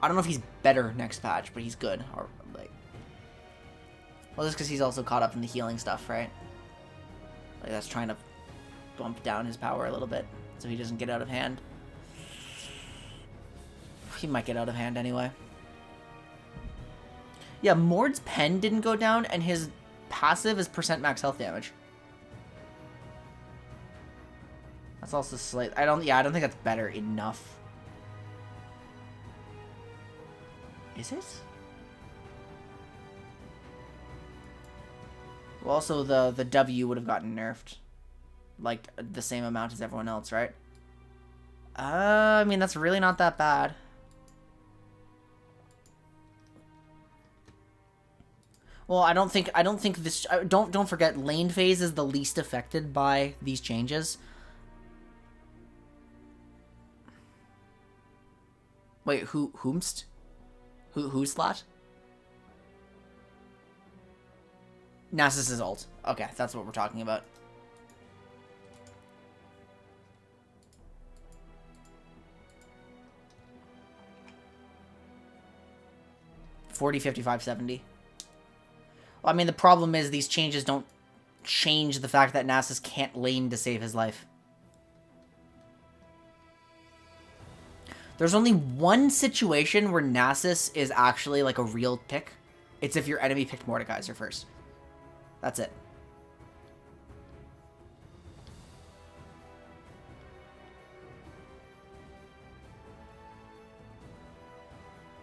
I don't know if he's better next patch, but he's good. Or, like, well, just because he's also caught up in the healing stuff, right? Like, that's trying to bump down his power a little bit, so he doesn't get out of hand. He might get out of hand anyway. Yeah, Mord's pen didn't go down, and his passive is % max health damage. That's also slight. I don't think that's better enough. Is it? Well, also the W would have gotten nerfed, like the same amount as everyone else, right? I mean, that's really not that bad. Well, I don't think this. Don't forget, lane phase is the least affected by these changes. Wait, whomst? Who's slot? Nasus's ult. Okay, that's what we're talking about. $40, $55, $70. Well, I mean, the problem is these changes don't change the fact that Nasus can't lane to save his life. There's only one situation where Nasus is actually like a real pick. It's if your enemy picked Mordekaiser first. That's it.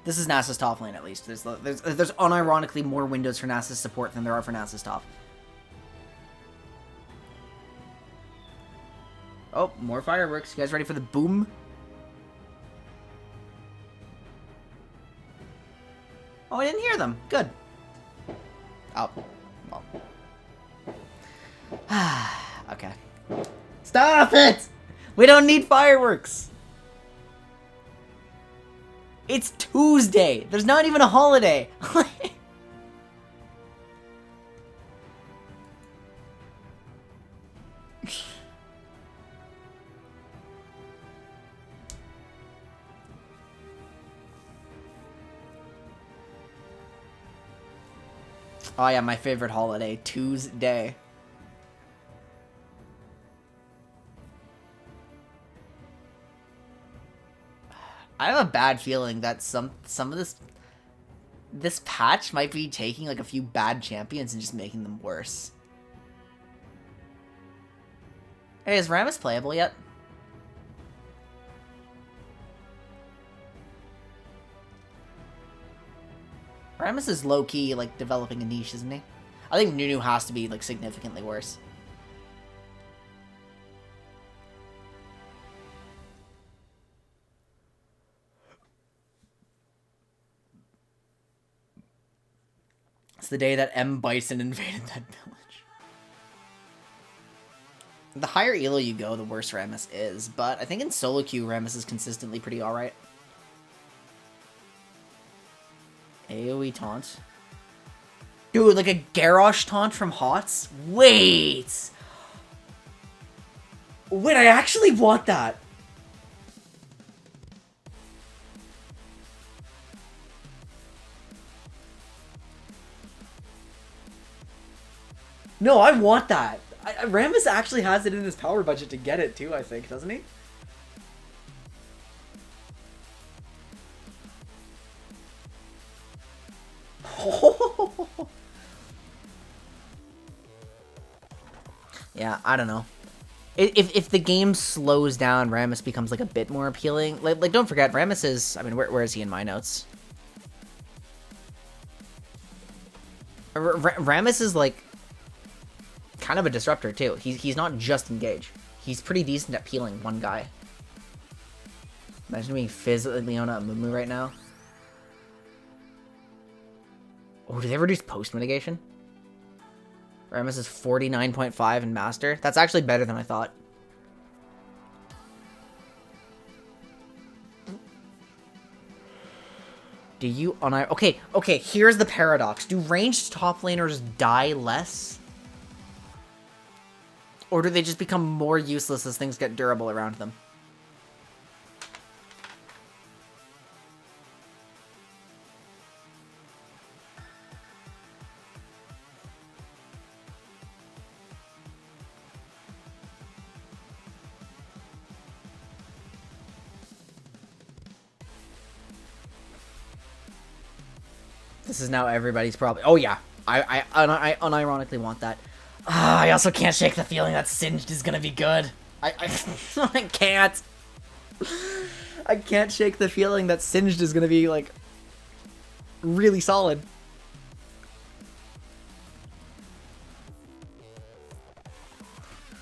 This is Nasus top lane, at least. There's unironically more windows for Nasus support than there are for Nasus top. Oh, more fireworks. You guys ready for the boom? Oh, I didn't hear them. Good. Oh. Well. Okay. Stop it! We don't need fireworks! It's Tuesday! There's not even a holiday! Oh yeah, my favorite holiday, Tuesday. I have a bad feeling that some of this patch might be taking like a few bad champions and just making them worse. Hey, is Rammus playable yet? Rammus is low-key, like, developing a niche, isn't he? I think Nunu has to be, like, significantly worse. It's the day that M. Bison invaded that village. The higher elo you go, the worse Rammus is, but I think in solo queue, Rammus is consistently pretty alright. AoE taunt. Dude, like a Garrosh taunt from HOTS? Wait! Wait, I actually want that! No, I want that! Rammus actually has it in his power budget to get it too, I think, doesn't he? Yeah, I don't know. If the game slows down, Rammus becomes like a bit more appealing. Like don't forget, Rammus is. I mean, where is he in my notes? Rammus is like kind of a disruptor too. He's not just engage. He's pretty decent at peeling one guy. Imagine being Fizz, Leona, and Mumu right now. Oh, did they reduce post mitigation? Rammus is 49.5 in Master. That's actually better than I thought. Do you on I okay, here's the paradox. Do ranged top laners die less? Or do they just become more useless as things get durable around them? This is now everybody's problem. Oh yeah, I unironically want that. I also can't shake the feeling that Singed is gonna be good. I can't. I can't shake the feeling that Singed is gonna be like really solid.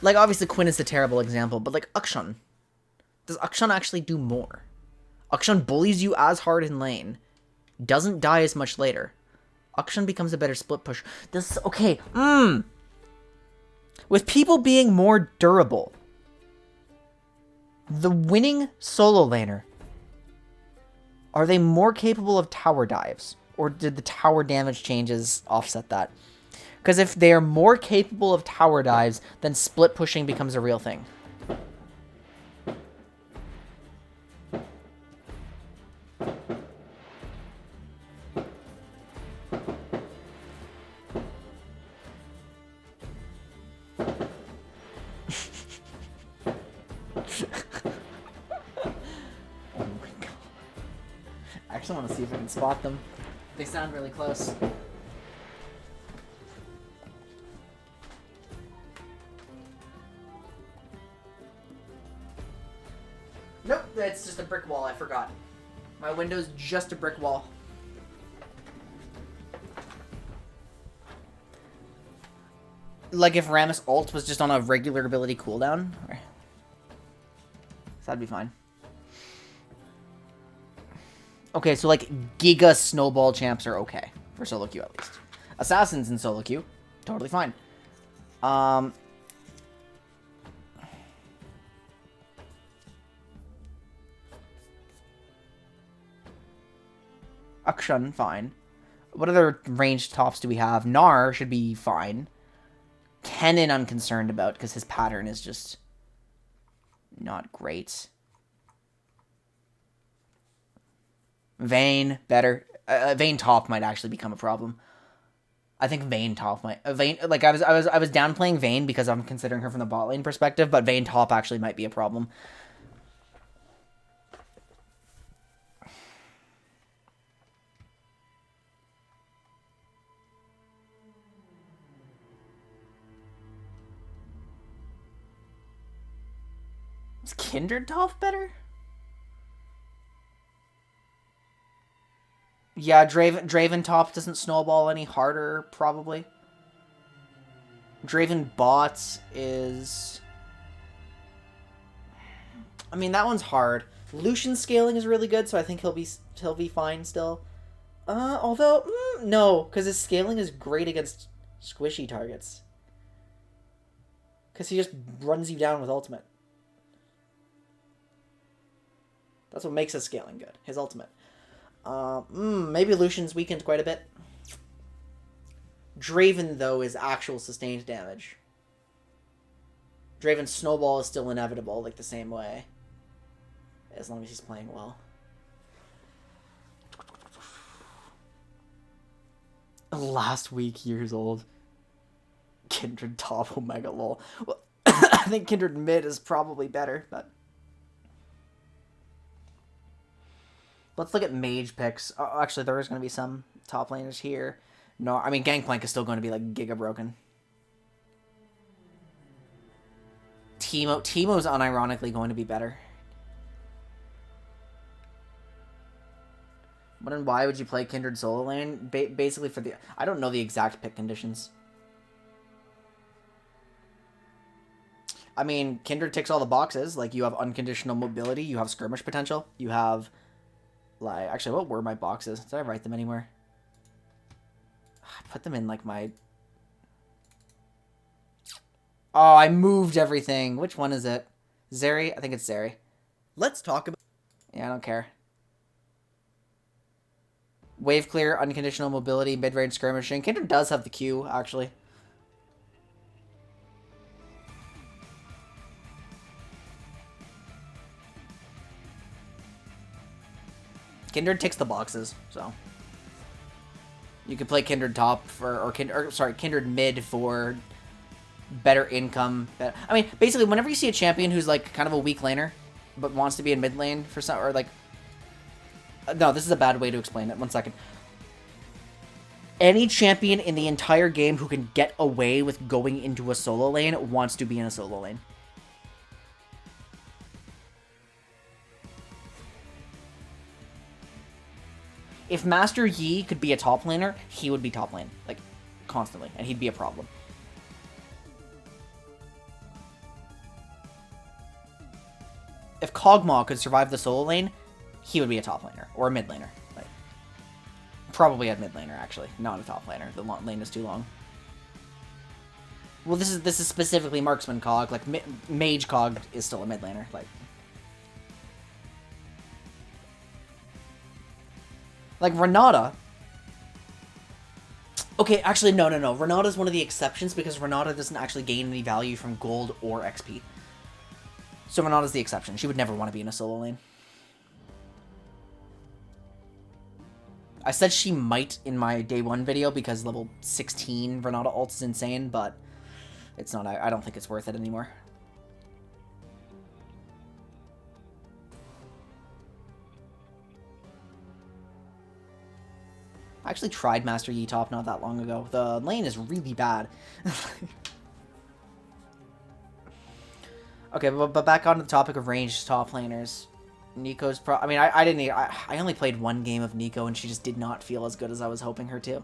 Like obviously Quinn is the terrible example, but like Akshan. Does Akshan actually do more? Akshan bullies you as hard in lane. Doesn't die as much later. Akshan becomes a better split push. This okay. With people being more durable, the winning solo laner, are they more capable of tower dives? Or did the tower damage changes offset that? Because if they are more capable of tower dives, then split pushing becomes a real thing. I actually want to see if I can spot them. They sound really close. Nope, it's just a brick wall, I forgot. My window's just a brick wall. Like if Rammus ult was just on a regular ability cooldown? That'd be fine. Okay, so like Giga Snowball champs are okay. For solo queue at least. Assassins in solo queue, totally fine. Akshan, fine. What other ranged tops do we have? Gnar should be fine. Kennen I'm concerned about because his pattern is just not great. Vayne, better. Vayne top might actually become a problem. I think Vayne top might... Vayne, like, I was downplaying Vayne because I'm considering her from the bot lane perspective, but Vayne top actually might be a problem. Is Kindred top better? Yeah, Draven top doesn't snowball any harder, probably. Draven bots is... I mean, that one's hard. Lucian scaling is really good, so I think he'll be fine still. Although, no, because his scaling is great against squishy targets. Because he just runs you down with ultimate. That's what makes his scaling good, his ultimate. Maybe Lucian's weakened quite a bit. Draven, though, is actual sustained damage. Draven's snowball is still inevitable, like the same way. As long as he's playing well. Last week, years old. Kindred top, Omega lol. Well, I think Kindred mid is probably better, but... Let's look at mage picks. Oh, actually, there is going to be some top laners here. No, I mean, Gangplank is still going to be, like, giga broken. Teemo's unironically going to be better. But then why would you play Kindred solo lane? Basically for the... I don't know the exact pick conditions. I mean, Kindred ticks all the boxes. Like, you have unconditional mobility. You have skirmish potential. You have... Like, actually, what were my boxes? Did I write them anywhere? I put them in, like, my... Oh, I moved everything. Which one is it? Zeri? I think it's Zeri. Let's talk about... Yeah, I don't care. Wave clear, unconditional mobility, mid-range skirmishing. Kindred does have the Q, actually. Kindred ticks the boxes, so you could play Kindred top for, Kindred mid for better income. I mean, basically, whenever you see a champion who's like kind of a weak laner, but wants to be in mid lane for some, or like, no, this is a bad way to explain it. 1 second. Any champion in the entire game who can get away with going into a solo lane wants to be in a solo lane. If Master Yi could be a top laner, he would be top lane, like, constantly, and he'd be a problem. If Kog'Maw could survive the solo lane, he would be a top laner, or a mid laner. Like, probably a mid laner, actually, not a top laner. The lane is too long. Well, this is specifically Marksman Cog. Like, Mage Cog is still a mid laner. Like Renata. Okay, actually, no. Renata's one of the exceptions because Renata doesn't actually gain any value from gold or XP. So Renata's the exception. She would never want to be in a solo lane. I said she might in my day 1 video because level 16 Renata ult is insane, but it's not. I don't think it's worth it anymore. I actually tried Master Yi top not that long ago. The lane is really bad. Okay, but back on the topic of ranged top laners. Nico's I mean, I only played 1 game of Nico, and she just did not feel as good as I was hoping her to.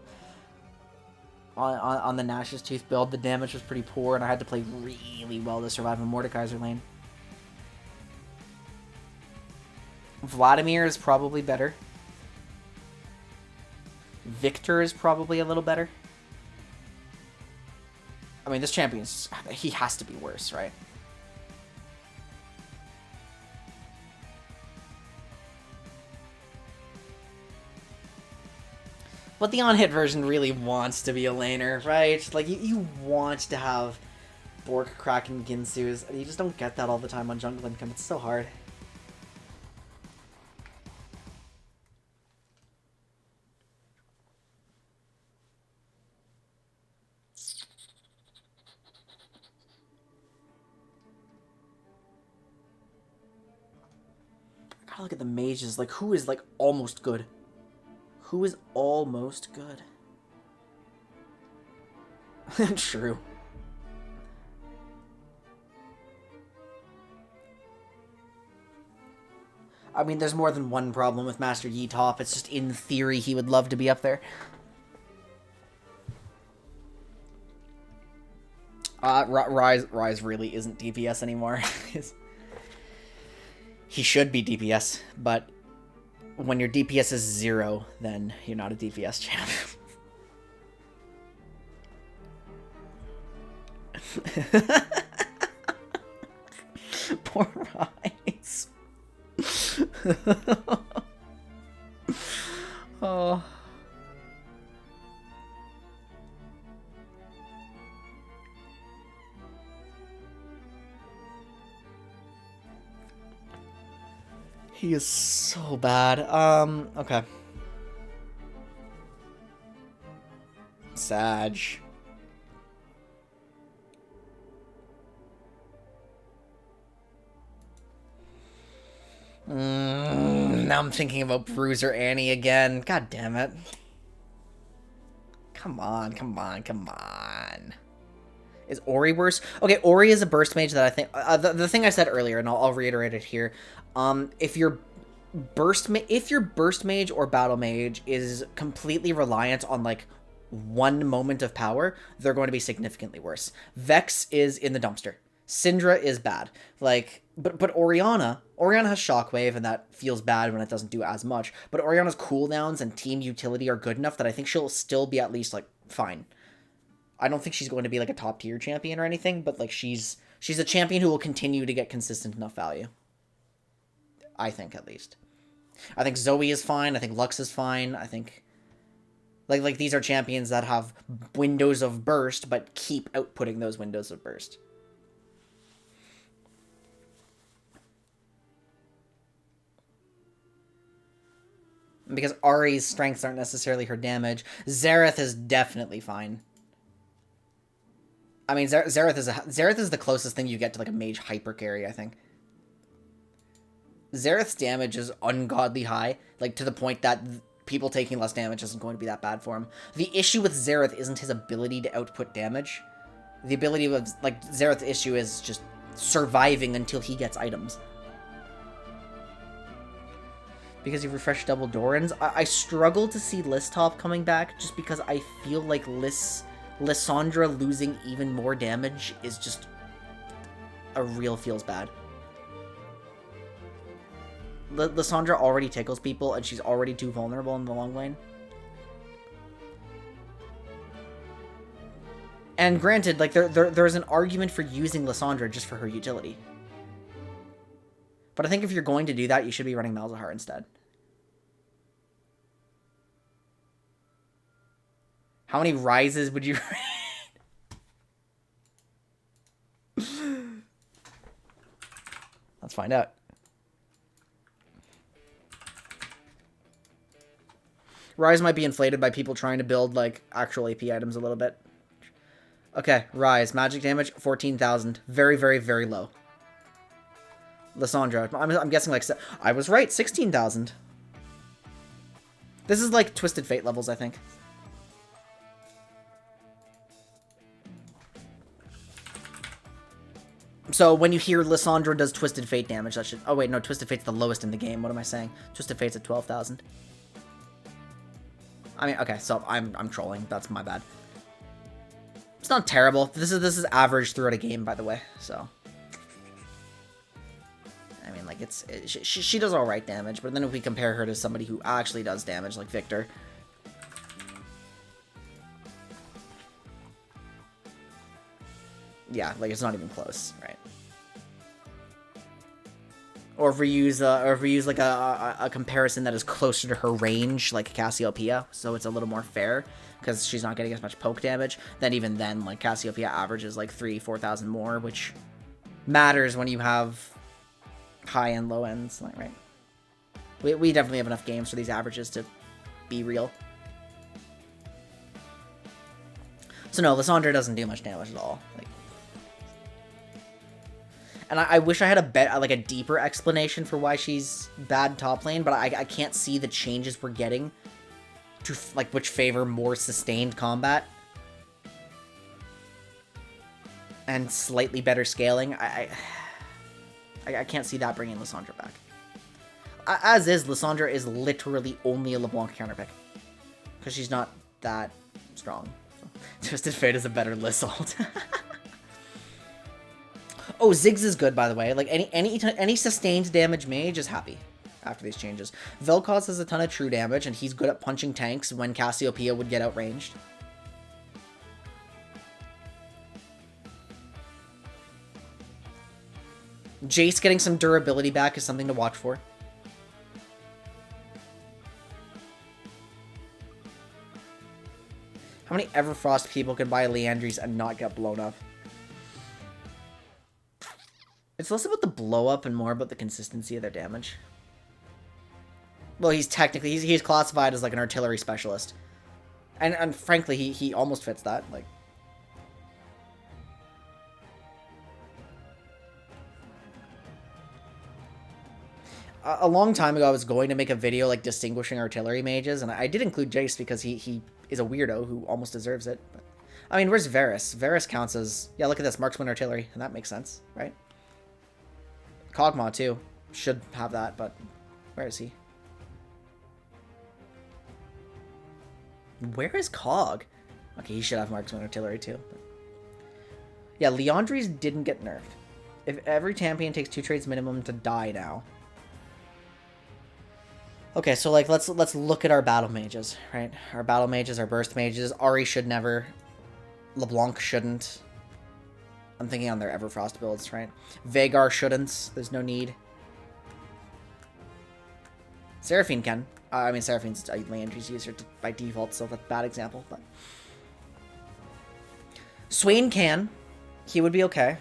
On the Nash's Tooth build, the damage was pretty poor, and I had to play really well to survive a Mordekaiser lane. Vladimir is probably better. Victor is probably a little better. I mean, this champion's... he has to be worse, right? But the on-hit version really wants to be a laner, right? Like, you want to have Bork, Kraken, Ginsu's, and you just don't get that all the time on jungle income. It's so hard. I gotta look at the mages. Like, who is, like, almost good? Who is almost good? True. I mean, there's more than one problem with Master Yi top. It's just in theory he would love to be up there. Rise really isn't DPS anymore. He should be DPS, but when your DPS is 0, then you're not a DPS champ. Poor Rise. Oh. He is so bad. Okay. Sag. Now I'm thinking about Bruiser Annie again. God damn it. Come on. Is Ori worse? Okay, Ori is a burst mage that I think... the thing I said earlier, and I'll reiterate it here. If your burst mage or battle mage is completely reliant on, like, one moment of power, they're going to be significantly worse. Vex is in the dumpster. Syndra is bad. Like, but Orianna has Shockwave, and that feels bad when it doesn't do as much. But Orianna's cooldowns and team utility are good enough that I think she'll still be at least, like, fine. I don't think she's going to be, like, a top-tier champion or anything, but, like, she's a champion who will continue to get consistent enough value. I think, at least. I think Zoe is fine. I think Lux is fine. I think... Like these are champions that have windows of burst, but keep outputting those windows of burst. Because Ahri's strengths aren't necessarily her damage. Xerath is definitely fine. I mean, Xerath is the closest thing you get to, like, a mage hyper carry, I think. Xerath's damage is ungodly high, like, to the point that people taking less damage isn't going to be that bad for him. The issue with Xerath isn't his ability to output damage. The ability of, like, Xerath's issue is just surviving until he gets items. Because you refresh double Dorans. I struggle to see Listop coming back just because I feel like Lissandra losing even more damage is just a real feels bad. Lissandra already tickles people and she's already too vulnerable in the long lane. And granted, like, there's an argument for using Lissandra just for her utility. But I think if you're going to do that, you should be running Malzahar instead. How many rises would you... Let's find out. Rise might be inflated by people trying to build, like, actual AP items a little bit. Okay, Rise. Magic damage, 14,000. Very, very, very low. Lissandra. I'm guessing, like... I was right, 16,000. This is, like, Twisted Fate levels, I think. So, when you hear Lissandra does Twisted Fate damage, that should... Oh, wait, no, Twisted Fate's the lowest in the game. What am I saying? Twisted Fate's at 12,000. I mean, okay, so I'm trolling. That's my bad. It's not terrible. This is average throughout a game, by the way, so... I mean, like, she does alright damage, but then if we compare her to somebody who actually does damage, like Victor... Yeah, like, it's not even close, right? Or if we use like a comparison that is closer to her range, like Cassiopeia, so it's a little more fair, because she's not getting as much poke damage, then even then, like, Cassiopeia averages like 3,000-4,000 more, which matters when you have high and low ends, like, right? We definitely have enough games for these averages to be real. So no, Lissandra doesn't do much damage at all. Like, and I wish I had a deeper explanation for why she's bad top lane, but I can't see the changes we're getting to, like, which favor more sustained combat and slightly better scaling. I can't see that bringing Lissandra back. As is, Lissandra is literally only a LeBlanc counterpick because she's not that strong. So, Twisted Fate is a better Lissalt. Oh, Ziggs is good, by the way. Like, any sustained damage mage is happy after these changes. Vel'Koz has a ton of true damage, and he's good at punching tanks when Cassiopeia would get outranged. Jace getting some durability back is something to watch for. How many Everfrost people could buy Leandries and not get blown up? It's less about the blow up and more about the consistency of their damage. Well, he's technically he's classified as like an artillery specialist, and frankly he almost fits that. Like, a long time ago, I was going to make a video like distinguishing artillery mages, and I did include Jace because he is a weirdo who almost deserves it. But, I mean, where's Varus? Varus counts as, yeah, look at this, marksman artillery, and that makes sense, right? Kog'Maw, too. Should have that, but where is he? Where is Cog? Okay, he should have marksman artillery, too. But... yeah, Leandries didn't get nerfed. If every champion takes 2 trades minimum to die now. Okay, so, like, let's look at our battle mages, right? Our battle mages, our burst mages. Ahri should never. LeBlanc shouldn't. I'm thinking on their Everfrost builds, right? Vhagar shouldn't. There's no need. Seraphine can. I mean, Seraphine's a Leandries user by default, so that's a bad example, but... Swain can. He would be okay.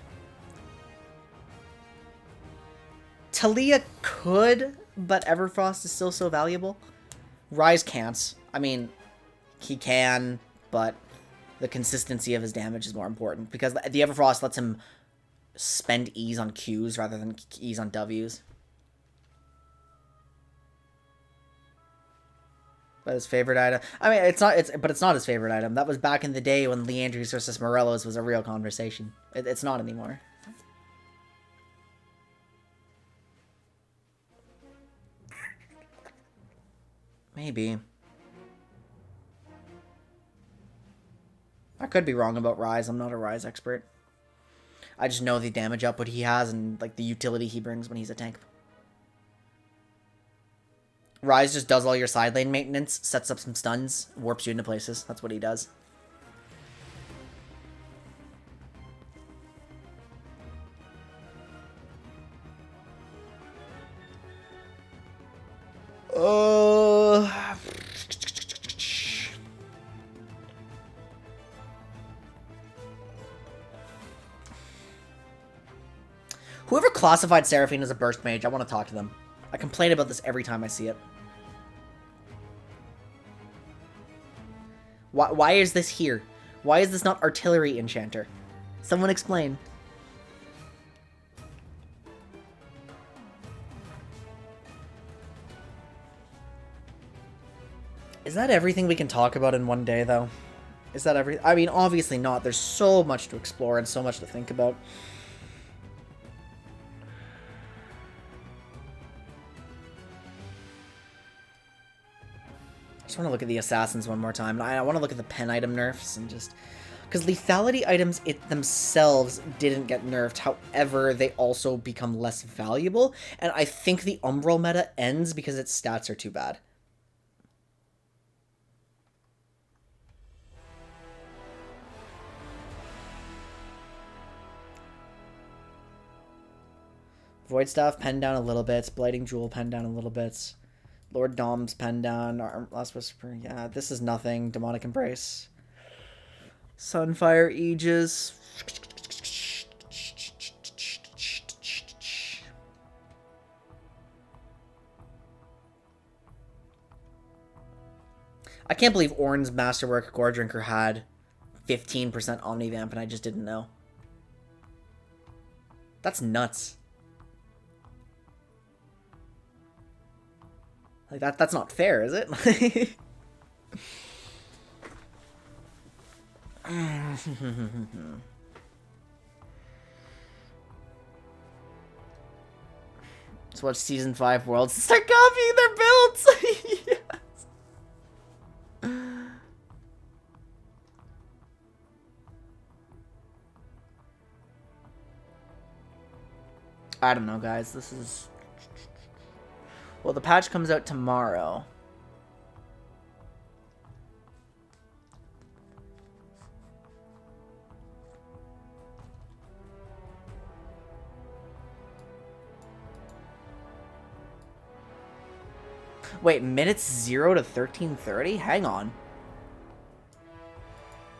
Talia could, but Everfrost is still so valuable. Ryze can't. I mean, he can, but... the consistency of his damage is more important, because the Everfrost lets him spend E's on Q's rather than E's on W's. But his favorite item. I mean, it's not. But it's not his favorite item. That was back in the day when Leandres versus Morelos was a real conversation. It's not anymore. Maybe. I could be wrong about Ryze. I'm not a Ryze expert. I just know the damage output he has and like the utility he brings when he's a tank. Ryze just does all your side lane maintenance, sets up some stuns, warps you into places. That's what he does. Whoever classified Seraphine as a burst mage, I want to talk to them. I complain about this every time I see it. Why is this here? Why is this not artillery enchanter? Someone explain. Is that everything we can talk about in one day, though? Is that every? I mean, obviously not. There's so much to explore and so much to think about. I just want to look at the assassins one more time. I want to look at the pen item nerfs and just... Because lethality items themselves didn't get nerfed. However, they also become less valuable. And I think the Umbral meta ends because its stats are too bad. Void Staff pen down a little bit. Blighting Jewel pen down a little bit. Lord Dom's pen down. Last Whisper. Yeah, this is nothing. Demonic Embrace. Sunfire Aegis. I can't believe Ornn's Masterwork Gore Drinker had 15% Omnivamp and I just didn't know. That's nuts. Like, that's not fair, is it? Let's watch Season 5 Worlds. Start copying their builds! Yes. I don't know, guys. This is... Well, the patch comes out tomorrow. Wait, minutes 0 to 13:30? Hang on.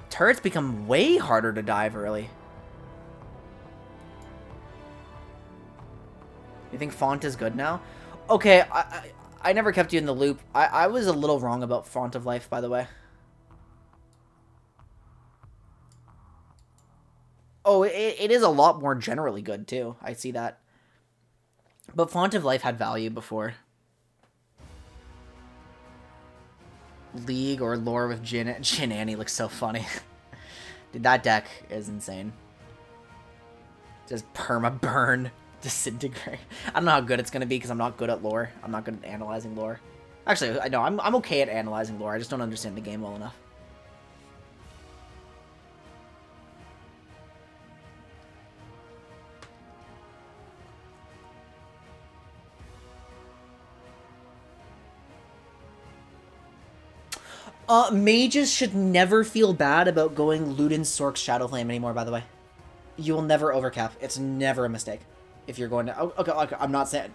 Turrets become way harder to dive early. You think Font is good now? Okay, I never kept you in the loop. I was a little wrong about Font of Life, by the way. Oh, it is a lot more generally good, too. I see that. But Font of Life had value before. League or Lore with Jin Annie looks so funny. Dude, that deck is insane. Just perma-burn. Disintegrate. I don't know how good it's going to be because I'm not good at lore. I'm not good at analyzing lore. Actually, I know. I'm okay at analyzing lore. I just don't understand the game well enough. Mages should never feel bad about going Ludin Sork's Shadowflame anymore, by the way. You will never overcap. It's never a mistake. If you're going to... Okay, I'm not saying...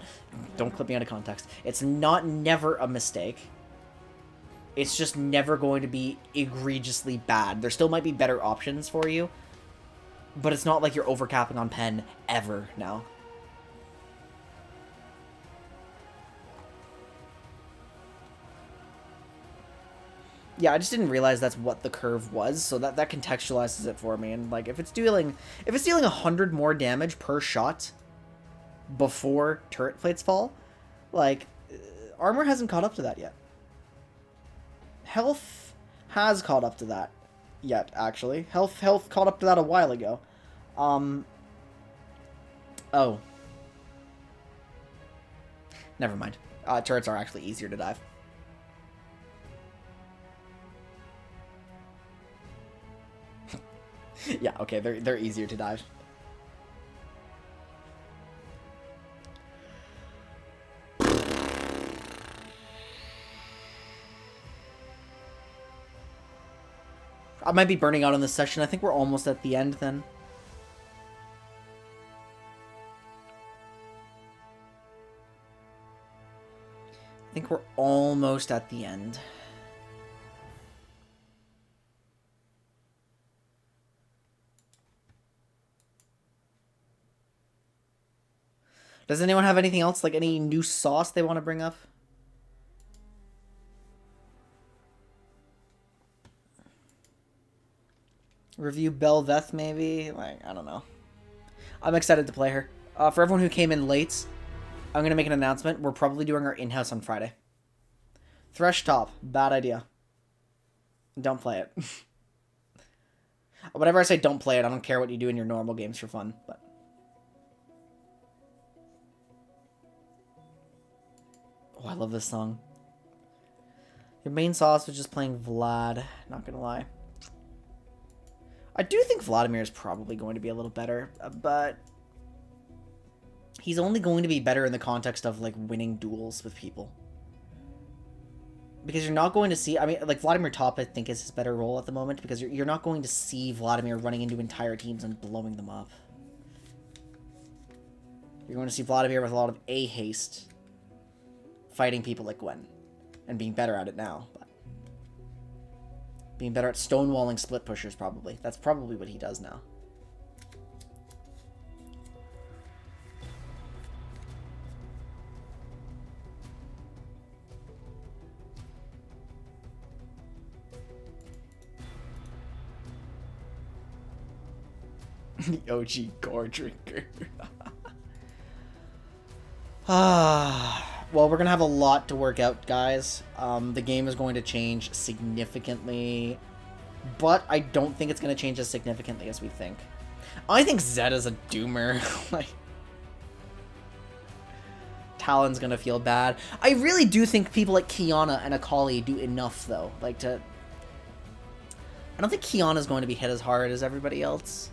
Don't clip me out of context. It's not never a mistake. It's just never going to be egregiously bad. There still might be better options for you. But it's not like you're overcapping on pen ever now. Yeah, I just didn't realize that's what the curve was, so that contextualizes it for me. And like, if it's dealing 100 more damage per shot before turret plates fall, like, armor hasn't caught up to that yet. Health has caught up to that yet, actually. Health caught up to that a while ago. Oh. Never mind. Turrets are actually easier to dive. Yeah, okay, they're easier to dive. I might be burning out on this session. I think we're almost at the end then. I think we're almost at the end. Does anyone have anything else, like any new sauce they want to bring up? Review Bel'Veth, maybe? Like, I don't know. I'm excited to play her. For everyone who came in late, I'm going to make an announcement. We're probably doing our in-house on Friday. Thresh top. Bad idea. Don't play it. Whenever I say don't play it, I don't care what you do in your normal games for fun. But oh, I love this song. Your main sauce was just playing Vlad. Not going to lie. I do think Vladimir is probably going to be a little better, but he's only going to be better in the context of, like, winning duels with people. Because you're not going to see... I mean, like, Vladimir top, I think, is his better role at the moment, because you're not going to see Vladimir running into entire teams and blowing them up. You're going to see Vladimir with a lot of A-haste, fighting people like Quinn, and being better at it now, but... being better at stonewalling split pushers, probably. That's probably what he does now. The OG gore drinker. Well, we're going to have a lot to work out, guys. The game is going to change significantly, but I don't think it's going to change as significantly as we think. I think Zed is a doomer. Like, Talon's going to feel bad. I really do think people like Kiana and Akali do enough, though. Like, to... I don't think Kiana's going to be hit as hard as everybody else.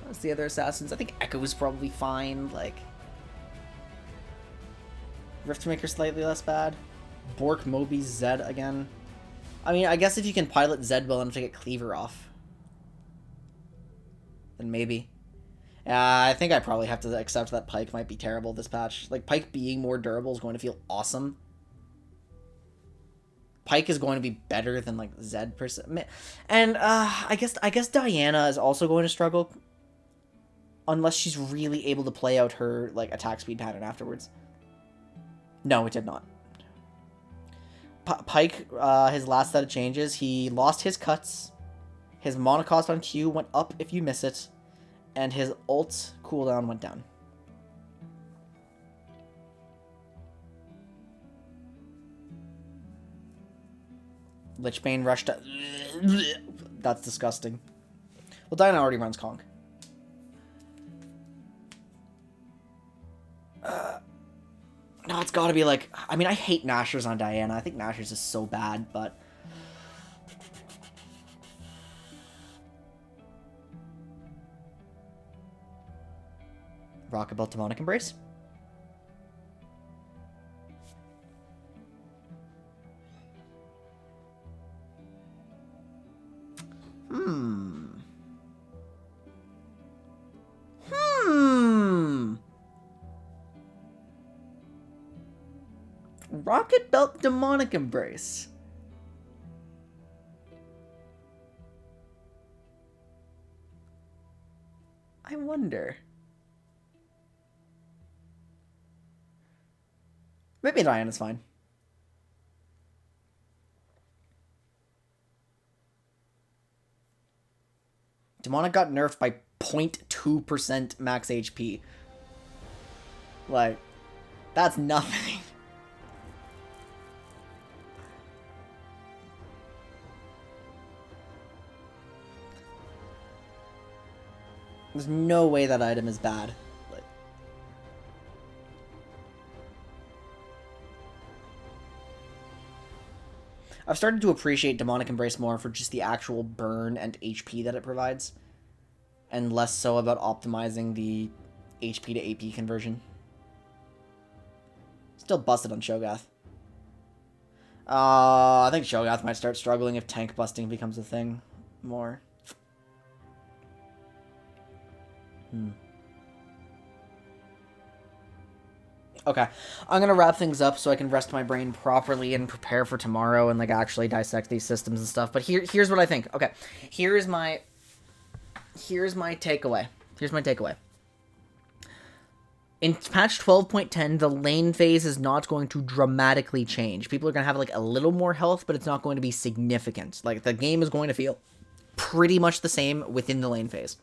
As the other assassins. I think Echo's probably fine, like... Riftmaker slightly less bad. Bork, Moby, Zed again. I mean, I guess if you can pilot Zed well enough to get Cleaver off, then maybe. I think I probably have to accept that Pyke might be terrible this patch. Like, Pyke being more durable is going to feel awesome. Pyke is going to be better than, like, Zed per se. And, I guess Diana is also going to struggle. Unless she's really able to play out her, like, attack speed pattern afterwards. No, it did not. Pyke, his last set of changes, he lost his cuts. His mana cost on Q went up if you miss it. And his ult cooldown went down. Lichbane rushed to... That's disgusting. Well, Diana already runs Conk. No, it's gotta be like... I mean, I hate Nashers on Diana. I think Nashers is so bad, but... Rocket Belt Demonic Embrace. Rocket Belt Demonic Embrace. I wonder. Maybe Diana's fine. Demonic got nerfed by 0.2% max HP. Like, that's nothing. There's no way that item is bad. Like, I've started to appreciate Demonic Embrace more for just the actual burn and HP that it provides, and less so about optimizing the HP to AP conversion. Still busted on Shogath. I think Shogath might start struggling if tank busting becomes a thing more. Okay, I'm gonna wrap things up so I can rest my brain properly and prepare for tomorrow and like actually dissect these systems and stuff. But here's what I think. Okay, here's my takeaway. Here's my takeaway. In patch 12.10, the lane phase is not going to dramatically change. People are going to have like a little more health, but it's not going to be significant. Like, the game is going to feel pretty much the same within the lane phase.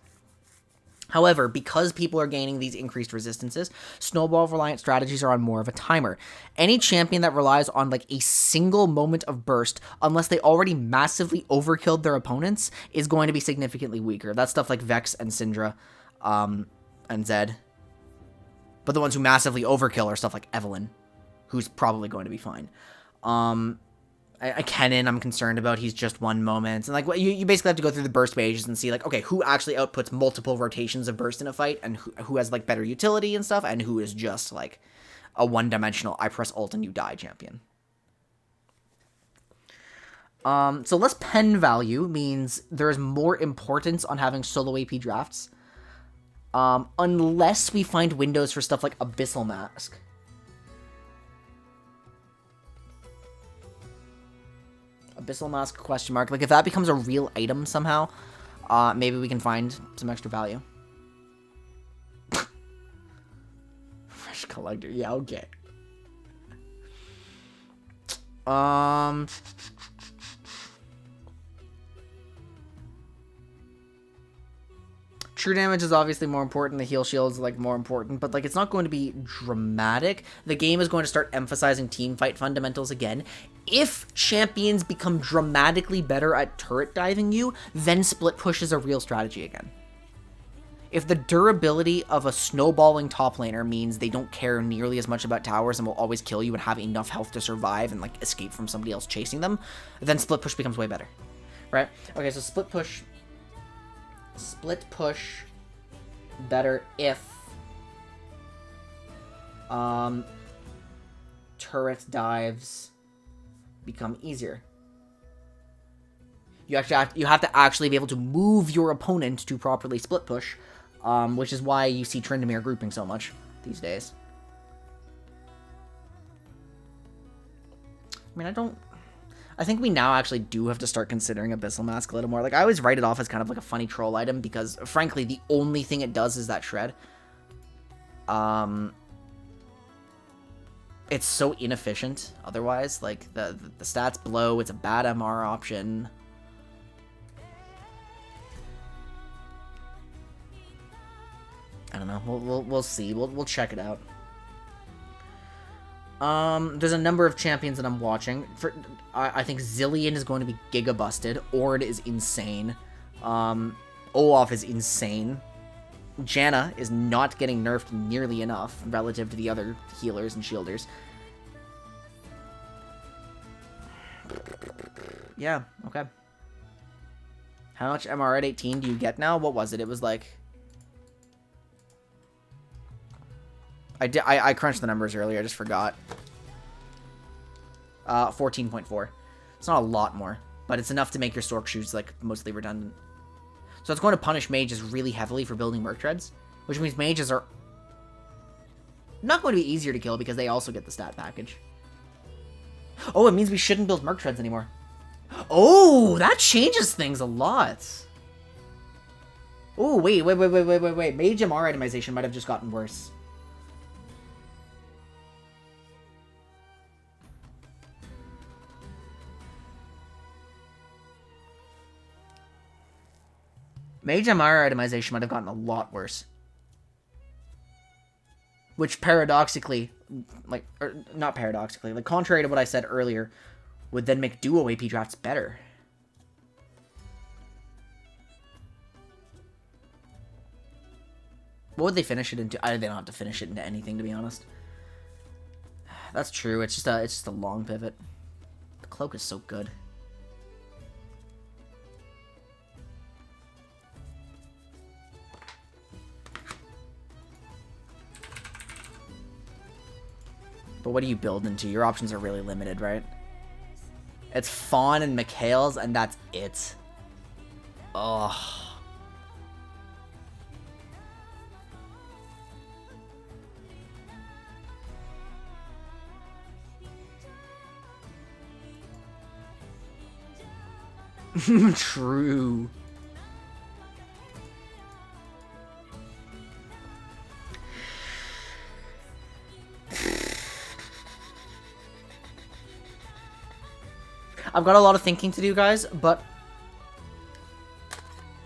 However, because people are gaining these increased resistances, snowball-reliant strategies are on more of a timer. Any champion that relies on like a single moment of burst, unless they already massively overkilled their opponents, is going to be significantly weaker. That's stuff like Vex and Syndra, and Zed. But the ones who massively overkill are stuff like Evelynn, who's probably going to be fine. Kennen, I'm concerned about. He's just one moment. And, like, you basically have to go through the burst pages and see, like, okay, who actually outputs multiple rotations of burst in a fight, and who has, like, better utility and stuff, and who is just, like, a one-dimensional, I press ult and you die champion. So less pen value means there's more importance on having solo AP drafts. Unless we find windows for stuff like Abyssal Mask. Abyssal Mask, question mark. Like, if that becomes a real item somehow, maybe we can find some extra value. Fresh Collector. Yeah, okay. True damage is obviously more important. The heal shield is, like, more important. But, like, it's not going to be dramatic. The game is going to start emphasizing teamfight fundamentals again. If champions become dramatically better at turret diving you, then split push is a real strategy again. If the durability of a snowballing top laner means they don't care nearly as much about towers and will always kill you and have enough health to survive and, like, escape from somebody else chasing them, then split push becomes way better. Right? Okay, so split push better if turret dives become easier. You have to actually be able to move your opponent to properly split push, which is why you see Tryndamere grouping so much these days. I mean, I think we now actually do have to start considering Abyssal Mask a little more. Like, I always write it off as kind of like a funny troll item because, frankly, the only thing it does is that shred. It's so inefficient otherwise. Like, the stats blow. It's a bad MR option. I don't know. We'll see. We'll check it out. There's a number of champions that I'm watching. I think Zillion is going to be giga busted. Ord is insane. Olaf is insane. Janna is not getting nerfed nearly enough relative to the other healers and shielders. Yeah, okay. How much MR at 18 do you get now? What was it? It was like... I crunched the numbers earlier, I just forgot. 14.4. It's not a lot more, but it's enough to make your Stork Shoes, like, mostly redundant. So it's going to punish mages really heavily for building Merc Treads, which means mages are not going to be easier to kill because they also get the stat package. Oh, it means we shouldn't build Merc Treads anymore. Oh, that changes things a lot. Oh, wait. Mage MR itemization might have just gotten worse. Mage MR itemization might have gotten a lot worse. Which paradoxically, like, or not paradoxically, like, contrary to what I said earlier, would then make duo AP drafts better. What would they finish it into? They don't have to finish it into anything, to be honest. That's true. It's just a long pivot. The cloak is so good. But what do you build into? Your options are really limited, right? It's Fawn and Mikhail's, and that's it. Oh. True. I've got a lot of thinking to do, guys, but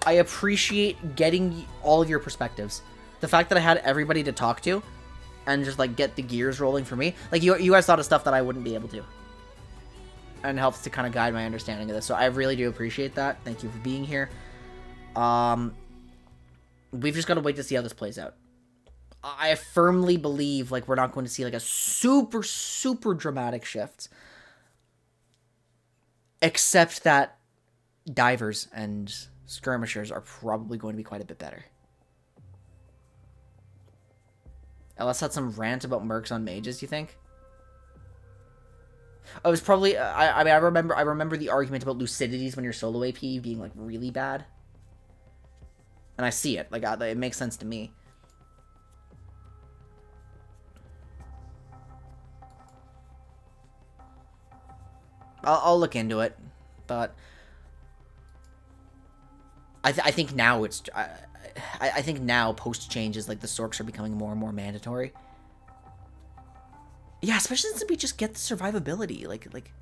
I appreciate getting all of your perspectives. The fact that I had everybody to talk to and just, like, get the gears rolling for me. Like, you guys thought of stuff that I wouldn't be able to. And helps to kind of guide my understanding of this. So I really do appreciate that. Thank you for being here. We've just got to wait to see how this plays out. I firmly believe, like, we're not going to see, like, a super, super dramatic shift. Except that divers and skirmishers are probably going to be quite a bit better. LS had some rant about mercs on mages, you think? Oh, it was probably... I mean, I remember the argument about lucidities when your solo AP being, like, really bad. And I see it. Like, it makes sense to me. I'll look into it, but I think now it's I think now post changes, like, the Sorks are becoming more and more mandatory. Yeah, especially since we just get the survivability. Like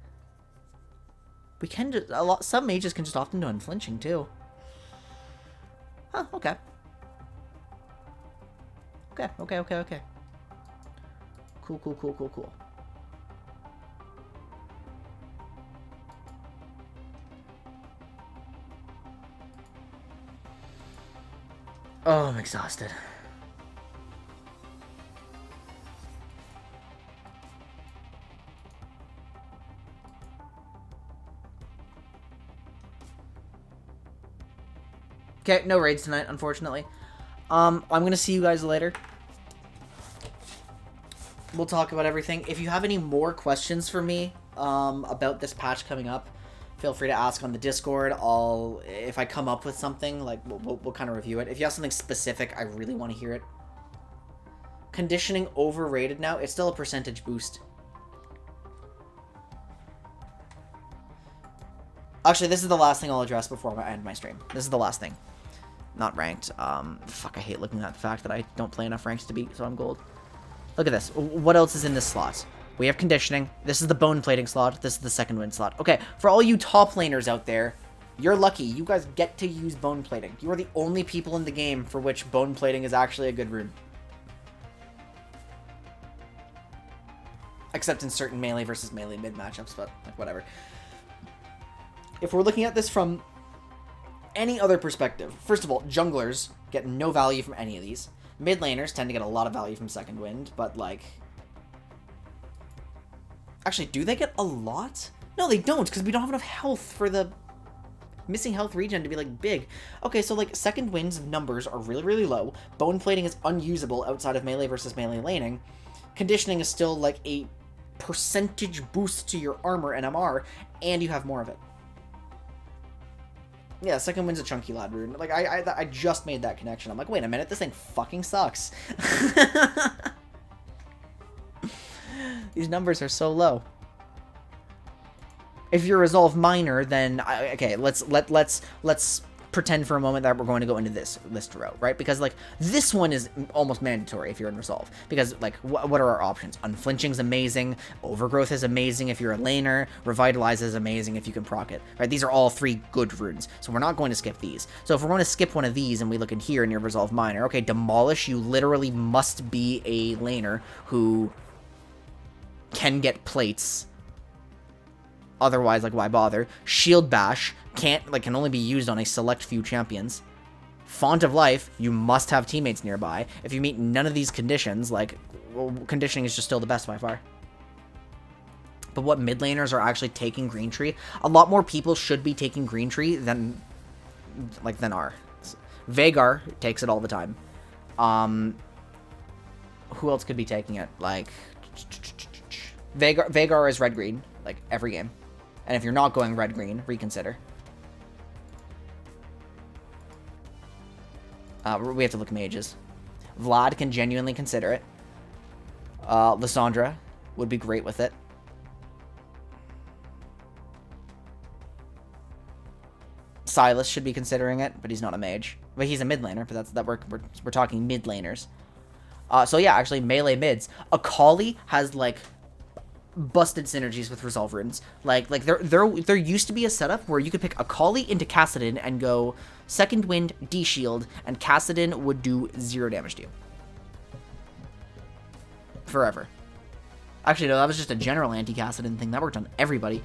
we can just some mages can just often do unflinching too. Huh? Okay. Okay. Cool. Oh, I'm exhausted. Okay, no raids tonight, unfortunately. I'm gonna see you guys later. We'll talk about everything. If you have any more questions for me about this patch coming up, feel free to ask on the Discord. If I come up with something, like, we'll kind of review it. If you have something specific, I really want to hear it. Conditioning overrated now. It's still a percentage boost. Actually, this is the last thing I'll address before I end my stream. This is the last thing. Not ranked. Fuck, I hate looking at the fact that I don't play enough ranks to beat, so I'm gold. Look at this. What else is in this slot? We have conditioning. This is the bone plating slot. This is the second wind slot. Okay, for all you top laners out there, you're lucky. You guys get to use bone plating. You are the only people in the game for which bone plating is actually a good rune. Except in certain melee versus melee mid matchups, but, like, whatever. If we're looking at this from any other perspective, first of all, junglers get no value from any of these. Mid laners tend to get a lot of value from second wind, but, like... Actually, do they get a lot? No, they don't, because we don't have enough health for the missing health regen to be, like, big. Okay, so, like, second wind's numbers are really, really low. Bone plating is unusable outside of melee versus melee laning. Conditioning is still, like, a percentage boost to your armor and MR, and you have more of it. Yeah, second wind's a chunky lad rune. Like, I just made that connection. I'm like, wait a minute, this thing fucking sucks. These numbers are so low. If you're Resolve Minor, then okay, let's pretend for a moment that we're going to go into this list row, right? Because, like, this one is almost mandatory if you're in Resolve. Because, like, what are our options? Unflinching's amazing. Overgrowth is amazing if you're a laner. Revitalize is amazing if you can proc it, right? These are all three good runes, so we're not going to skip these. So if we're going to skip one of these and we look in here and you're Resolve Minor, okay, Demolish, you literally must be a laner who can get plates. Otherwise, like, why bother? Shield Bash can only be used on a select few champions. Font of Life, you must have teammates nearby. If you meet none of these conditions, like, well, conditioning is just still the best by far. But what mid laners are actually taking Green Tree? A lot more people should be taking Green Tree than are. Veigar takes it all the time. Who else could be taking it? Like, Veigar is red-green, like, every game. And if you're not going red-green, reconsider. We have to look at mages. Vlad can genuinely consider it. Lysandra would be great with it. Silas should be considering it, but he's not a mage. But he's a mid laner, but we're talking mid laners. So yeah, actually melee mids. Akali has like busted synergies with Resolve Runes. Like there used to be a setup where you could pick Akali into Kassadin and go Second Wind, D-Shield, and Kassadin would do 0 damage to you. Forever. Actually, no, that was just a general anti-Kassadin thing. That worked on everybody.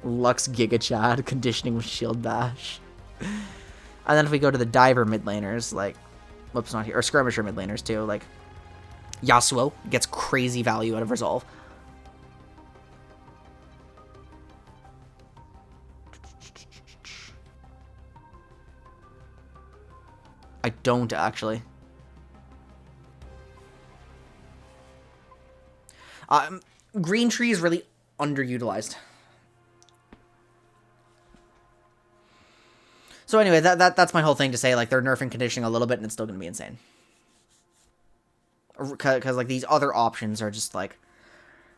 Lux Giga Chad, conditioning with Shield Bash. And then if we go to the diver mid laners, like, whoops, not here, or skirmisher mid laners too, like, Yasuo gets crazy value out of Resolve. I don't actually. Green Tree is really underutilized. So anyway, that's my whole thing to say. Like, they're nerfing conditioning a little bit, and it's still going to be insane. Because, like, these other options are just, like...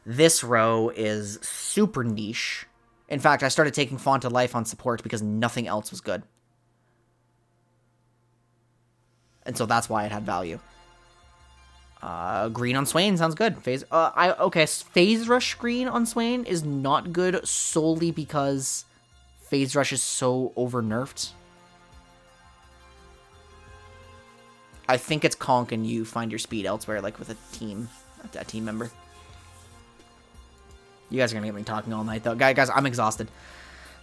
This row is super niche. In fact, I started taking Font of Life on support because nothing else was good. And so that's why it had value. Green on Swain sounds good. Phase Rush green on Swain is not good solely because Phase Rush is so over-nerfed. I think it's conk and you find your speed elsewhere, like with a team member. You guys are gonna get me talking all night, though. Guys, I'm exhausted.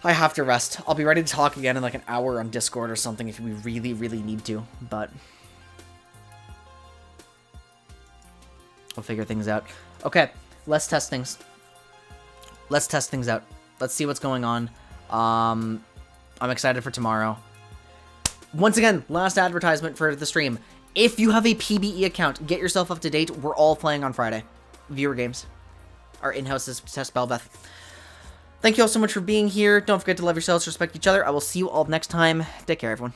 I have to rest. I'll be ready to talk again in like an hour on Discord or something if we really, really need to, but we'll figure things out. Okay, let's test things. Let's test things out. Let's see what's going on. I'm excited for tomorrow. Once again, last advertisement for the stream. If you have a PBE account, get yourself up to date. We're all playing on Friday. Viewer games. Our in-house is test Bel'Veth. Thank you all so much for being here. Don't forget to love yourselves, respect each other. I will see you all next time. Take care, everyone.